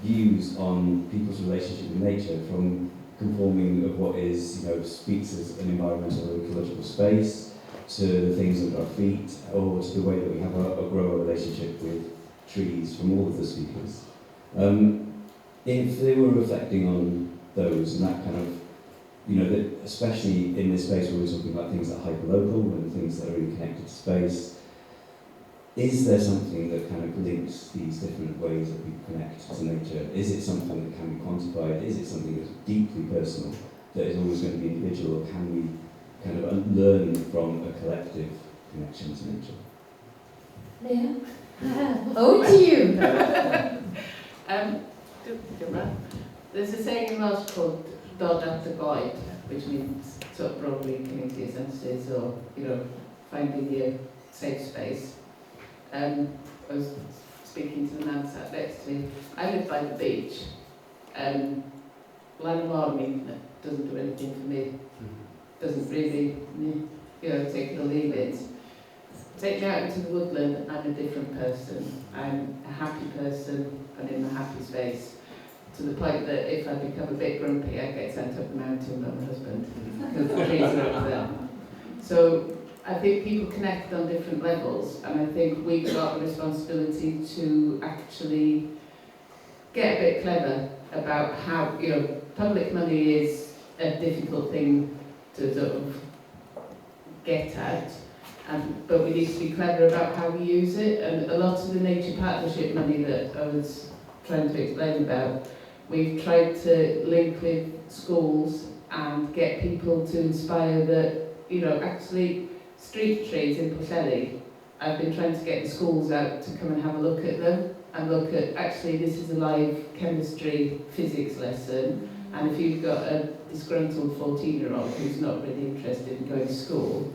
views on people's relationship with nature, from conforming of what is, speaks as an environmental or ecological space, to the things under our feet, or to the way that we have a grow a relationship with trees from all of the speakers. If they were reflecting on those and that kind of, that especially in this space where we're talking about things that are hyperlocal and things that are really connected to space, is there something that kind of links these different ways that we connect to nature? Is it something that can be quantified? Is it something that's deeply personal, that is always going to be individual, or can we kind of learn from a collective connection to nature? Leah? Oh, to you. There's a saying in Welsh called dod at the Coed, which means sort of broadly community senses or, finding your safe space. I was speaking to the man sat next to me. I live by the beach. Land warming doesn't do anything for me. Doesn't really, take it or leave it. Take me out into the woodland, I'm a different person. I'm a happy person and in a happy space. To the point that if I become a bit grumpy, I get sent up the mountain by my husband because the trees are up there. So I think people connect on different levels, and I think we've got a responsibility to actually get a bit clever about how, public money is a difficult thing to sort of get at, but we need to be clever about how we use it, and a lot of the nature partnership money that I was trying to explain about, we've tried to link with schools and get people to inspire that, actually street trees in Pwllheli, I've been trying to get the schools out to come and have a look at them and look at, actually this is a live chemistry, physics lesson, and if you've got a disgruntled 14-year-old who's not really interested in going to school,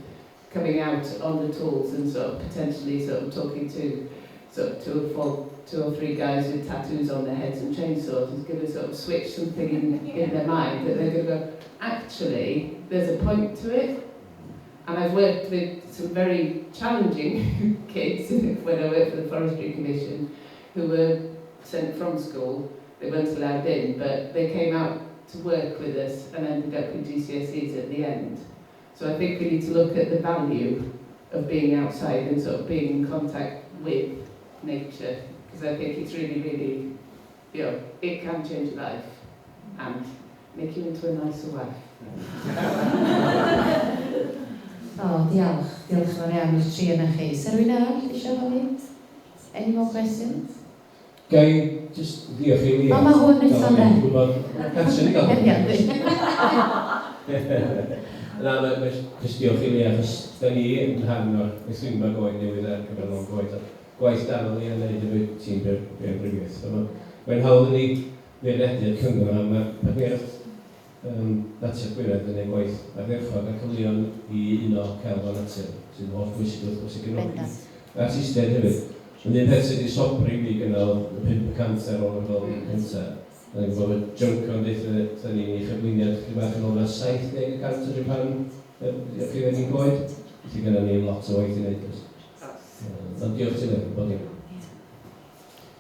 coming out on the tools and sort of potentially sort of talking to two or three guys with tattoos on their heads and chainsaws is going to sort of switch something in their mind that they're going to go, actually, there's a point to it. And I've worked with some very challenging kids when I worked for the Forestry Commission who were sent from school. They weren't allowed in, but they came out to work with us and ended up with GCSEs at the end. So I think we need to look at the value of being outside and sort of being in contact with nature, because I think it's really, really, it can change your life and make you into a nicer wife. Diolch. Diolch yn fawr iawn i'r tri yna chi. Is rhywun arall eisiau gofyn? Any more questions? Gai, just diolch i Leah. Mae hwn yn son da. Gatsen i gofyn. Na, just diolch i Leah, achos da ni yn rhan o'r Eithwynfa Coed newydd ar gyfer nhw'n Coed. Gwaith danol ni yn neud efo tîm Brifwyth. Mae'n hawdd i ni ddefnyddio'r cyngor am partneriaeth natur Gwynedd yn ei gwaith ardderchog a cyfleon i un o celf o natur sy'n holl bwysig wrth gwrs i gefnogi artistiaid hefyd. Yn un peth sydd wedi sobri fi gynnal y 5% ar ôl y fel cyntaf. Yn gwybod y Junco yn dweud ni'n ei chyflwyniad chydig bach yn ôl na 70% o Japan y prifedd ni'n Coed. Felly gyda ni lot o waith i wneud. Ond diolch ti'n ei bod i'n.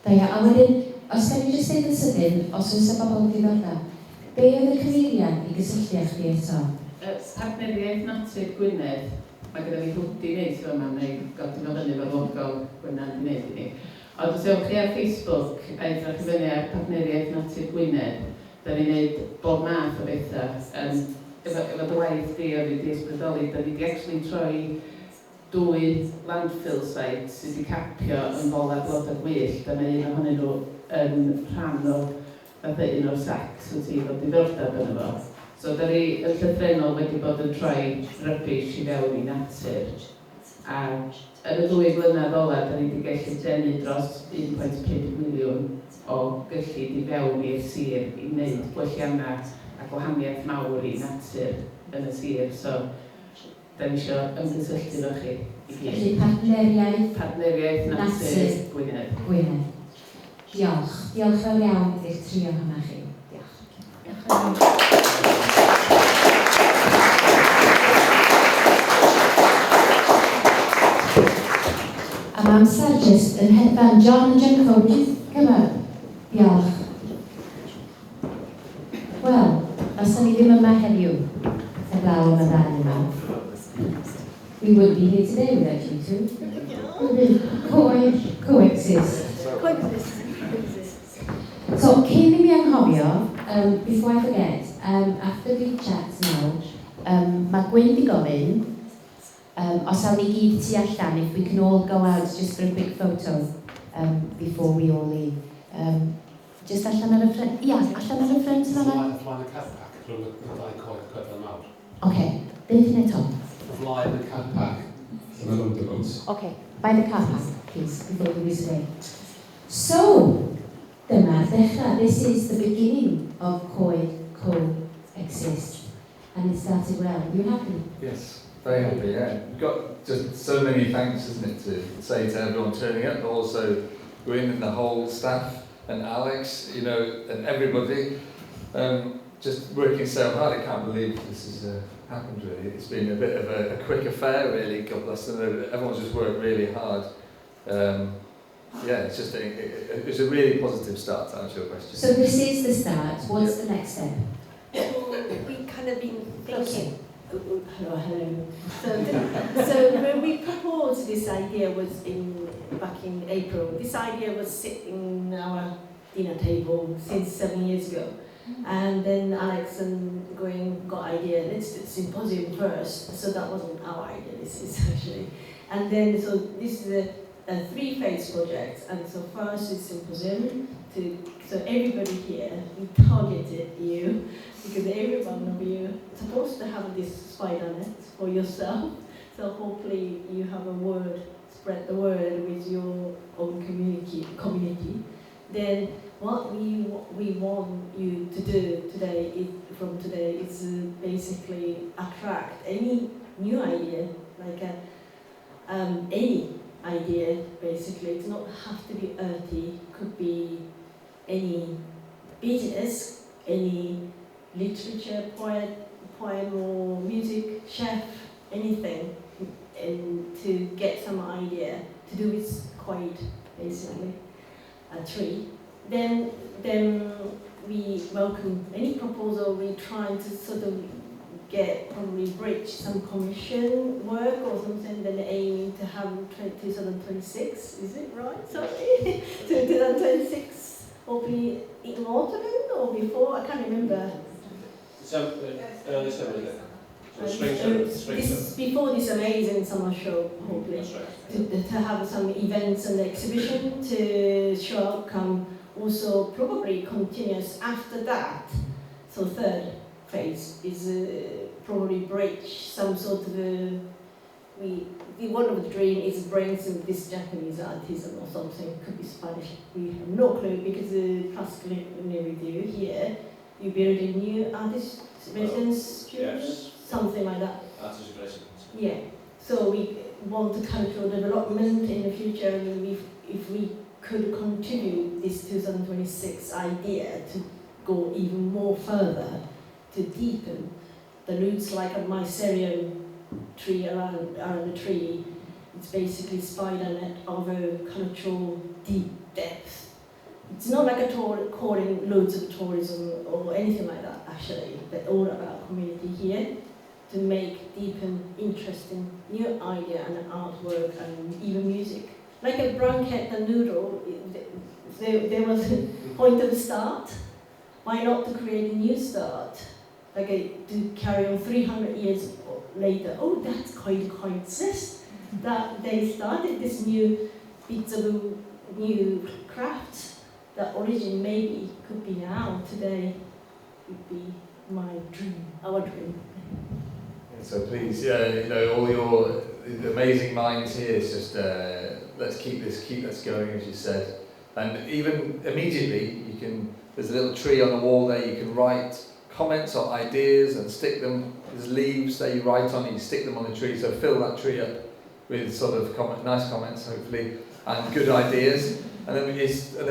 Da ia, a wedyn, os da ni jyst dweud yn sydyn, os oes y bobl yn diddordeb, be oedd y cyfeiriad i gysylltu â chdi eto? Partneriaeth Natur Gwynedd, mae gyda ni hwdi neis yma, neu godi fel fyny fel logo Gwynedd i wneud i ni. Ond os ewch chi ar Facebook a edrych i fyny ar Partneriaeth Natur Gwynedd, da ni'n gwneud bob math o bethau. Efo dy waith di o fi di ysbrydoli, da ni wedi actually troi 2 landfill sites sydd wedi capio yn bol ar blodau gwyllt, a mae un ohonyn nhw yn rhan o un o'r sacs wyt ti fod diddordeb yn efo. So, da ni yn llythrenol wedi bod yn troi rybys i fewn i natur. A yn y 2 blynedd ola, da ni wedi gallu denu dros 1.5 miliwn o gyllid i fewn i'r sir i wneud gwelliannau a gwahaniaeth mawr i natur yn y sir. So, da ni eisiau ymgysylltu efo chi. Felly partneriaeth natur Gwynedd. Diolch. Diolch fel iawn i'r tri ohonoch chi. Diolch. A mae amser jyst yn hedfan. John and Junco, please come up. Diolch. Wel, os da ni ddim yma heddiw, heblaw am y ddau yma, we wouldn't be here today without you two. Coexist. So, cyn i mi anghofio, before I forget, after the chat now, mae Gwyn di gofyn, os awn ni gyd tu allan, if we can all go out just for a quick photo before we all leave. Just allan ar y ffrant, allan ar y ffrant yma. Flaen y carpac, rhwng y ddau coed cyfan mawr. Oce, beth yn eto? Flaen y carpac. Oce, By the car park, please, before you whiz away. So, dyma'r ddechrau. This is the beginning of Coed, Coexist. And it started well. Are you happy? Yes, very happy, yeah. We've got just so many thanks, isn't it, to say to everyone turning up, but also Gwyn and the whole staff, and Alex, you know, and everybody, just working so hard. I can't believe this has happened, really. It's been a bit of a quick affair, really, God bless them. Everyone's just worked really hard. Yeah, it's just it's a really positive start, to answer your question. So this is the start. What's the next step? We kind of been thinking. Hello. So when we proposed this idea was back in April. This idea was sitting in our dinner table since 7 years ago. And then Alex and Gwyn got idea, let's do the Symposium first. So that wasn't our idea, this is actually. And then, so this is a three-phase project. And so first is Symposium, so everybody here, we targeted you, because every one of you is supposed to have this spider net for yourself. So hopefully you have a word, spread the word with your own community. Then what we want you to do today is basically attract any new idea, like any idea basically. It's not have to be earthy, could be any business, any literature, poem or music, chef, anything, and to get some idea to do with Coed, basically, a tree. Then we welcome any proposal. We try to sort of probably bridge some commission work or something, then aiming to have 2026, is it right? Sorry, 2026, hopefully in autumn or before, I can't remember. Early summer, before this amazing summer show, hopefully, to have some events and exhibition to show outcome, also probably continuous after that. So third phase is probably bridge some sort of one of the dream is bring some this Japanese artisan or something, could be Spanish, we have no clue, because classically we do here, you build a new artist residence studio, something like that. Artist residence. Yeah, so we want the cultural development in the future, and if we could continue this 2026 idea to go even more further, to deepen the roots, like a mycelium tree around the tree. It's basically spider net of a cultural deep depth. It's not like calling loads of tourism or anything like that, actually, but all about community here to make deep and interesting new idea and artwork and even music. Like a blanket and noodle, there was a point of start. Why not to create a new start? Like to carry on 300 years later. Oh, that's quite Coexist. That they started this new bits of new craft. That origin maybe could be now, today, would be my dream, our dream. So please, all your amazing minds here, it's just let's keep this going, as you said. And even immediately, there's a little tree on the wall there, you can write comments or ideas and stick them, there's leaves that you write on, and you stick them on the tree, so fill that tree up with sort of nice comments, hopefully, and good ideas. And then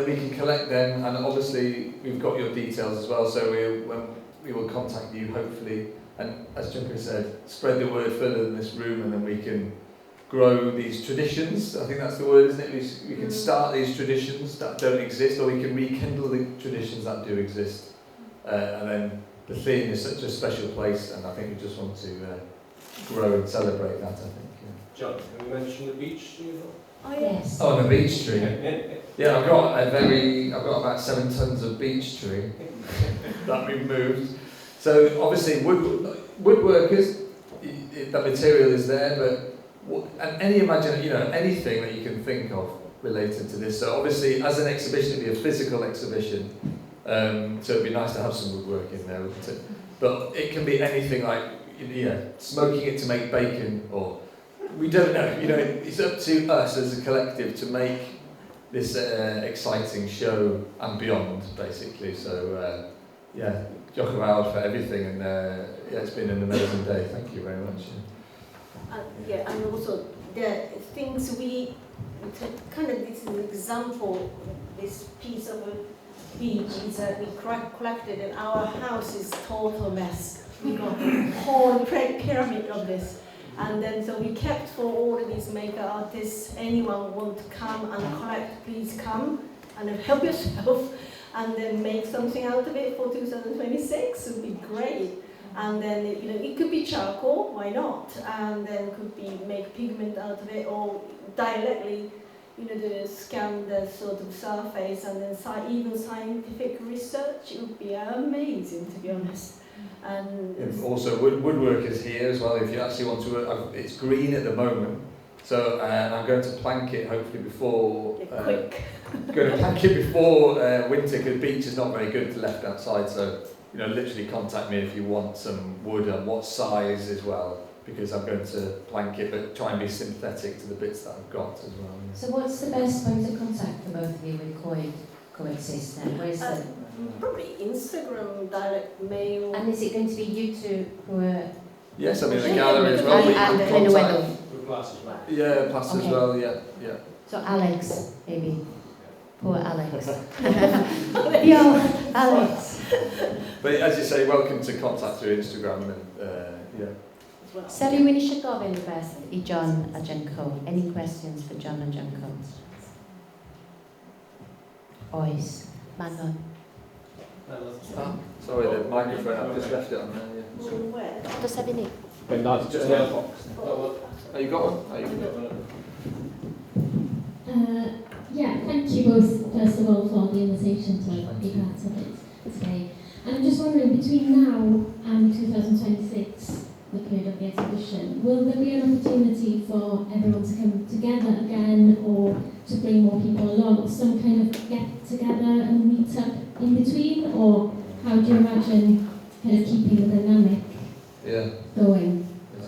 we can collect them, and obviously we've got your details as well, so we will contact you, hopefully. And as Junker said, spread the word further than this room, and then we can grow these traditions. I think that's the word, isn't it? We can start these traditions that don't exist, or we can rekindle the traditions that do exist. And then the theme is such a special place, and I think we just want to grow and celebrate that, I think. Yeah. John, have you mentioned the beech tree as well? Oh yes. Oh, the beech tree. Yeah, I've got about 7 tons of beech tree that we've moved. So obviously woodworkers, the material is there, but anything that you can think of related to this. So obviously, as an exhibition, it'd be a physical exhibition. So it'd be nice to have some woodwork in there, wouldn't it? But it can be anything like, smoking it to make bacon, or we don't know. You know, it's up to us as a collective to make this exciting show and beyond, basically. So, yeah, diolch yn fawr for everything, and yeah, it's been an amazing day. Thank you very much. Yeah, and also the things we kind of, this is an example, this piece of a beach is that we collected, and our house is total mess. We got a whole pyramid of this. And then so we kept for all of these maker artists, anyone want to come and collect, please come and help yourself and then make something out of it for 2026. It would be great. And then, you know, it could be charcoal, why not? And then could be make pigment out of it, or directly, you know, the scan the sort of surface, and then even scientific research. It would be amazing, to be honest. And also, woodwork is here as well. If you actually want to work, it's green at the moment, so I'm going to plank it hopefully before. Quick. Going to plank it before winter, because beach is not very good left outside. So, you know, literally contact me if you want some wood and what size as well, because I'm going to plank it, but try and be synthetic to the bits that I've got as well. Yeah. So what's the best point of contact for both of you with Coexist then? Where's the... Probably Instagram, direct mail. And is it going to be you two who are... Yes, I mean the gallery as well. And Glynneweddell. Yeah, Plass as well, yeah. So Alex, maybe. Poor Alex. Diolch, Alex. But as you say, welcome to contact through Instagram and yeah. So rhywun eisiau gofyn rhywbeth I John a Jenco? Any questions for John and Jenco? Oes, Manon. Oh, sorry, the microphone, I've just left it on there. Yeah. Does have any? Just a box. Oh, you got one? Oh, you got one. Yeah, thank you both, first of all, for the invitation to be part of it today. And I'm just wondering, between now and 2026, the period of the exhibition, will there be an opportunity for everyone to come together again, or to bring more people along, some kind of get together and meet up in between, or how do you imagine kind of keeping the dynamic going?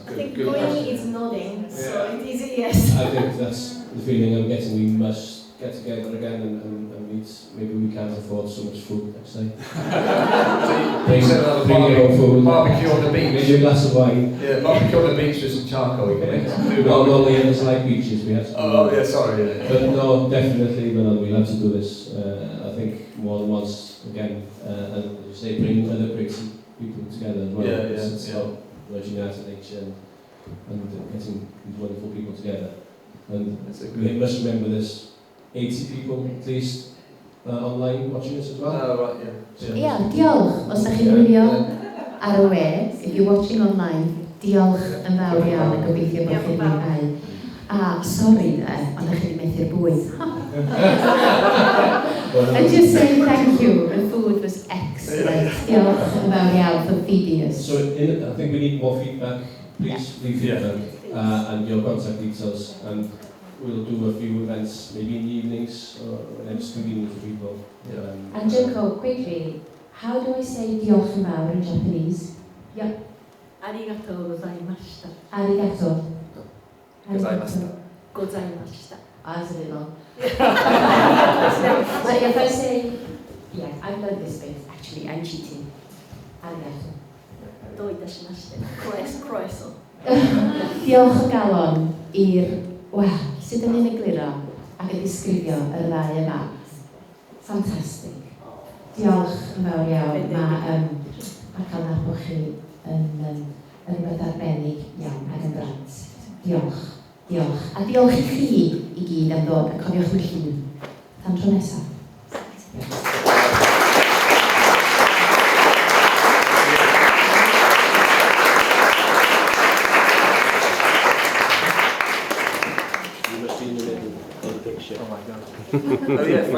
I think going is nodding, so it is a yes. I think that's the feeling I'm getting. We must get together again and meet. Maybe we can't afford so much food next day. Bring your own food. Barbecue on the beach. Maybe a glass of wine. Yeah, barbecue on the beach with some charcoal. You can make some food. Not only in the like beaches, we have to. Oh, yeah, sorry. Yeah. But no, definitely, we'll have to do this. I think more than once again, and as you say, bring other crazy people together as well. It's about merging out in nature and getting these wonderful people together. And we must remember there's 80 people at least online watching this as well. Oh, right, yeah. Yeah, diolch. Os ydych chi'n wylio ar y we, if you're watching online, diolch yn fawr iawn yn gobeithio bod chi'n mwynhau. A, sori de, ond ydych chi'n methu'r bwyd. And just saying thank you, the food was excellent. Diolch yn fawr iawn for feeding us. So I think we need more feedback. Please leave feedback and your contact details, and we'll do a few events, maybe in the evenings or when it's convenient for people. And Junko, quickly, how do I say diolch yn fawr in Japanese? Yep. Arigatou gozaimashita. Arigato. Gozaimashita. Gozaimashita. That's a little. But if I say, yeah, I've learned this bit, actually, I'm cheating. Arigato. Do itashimashite. Croeso. Diolch o galon i'r... Wel, sut ydyn ni'n egluro ac yn disgrifio y ddau yma. Ffantastig. Diolch yn fawr iawn. Mae cael nabod chi yn rhywbeth arbennig iawn ac yn brant. Diolch. Diolch. A diolch i chi i gyd am ddod, a cofiwch yn llun. Tan tro nesaf. You must be in the middle of the picture. Oh my God. Oh, yeah.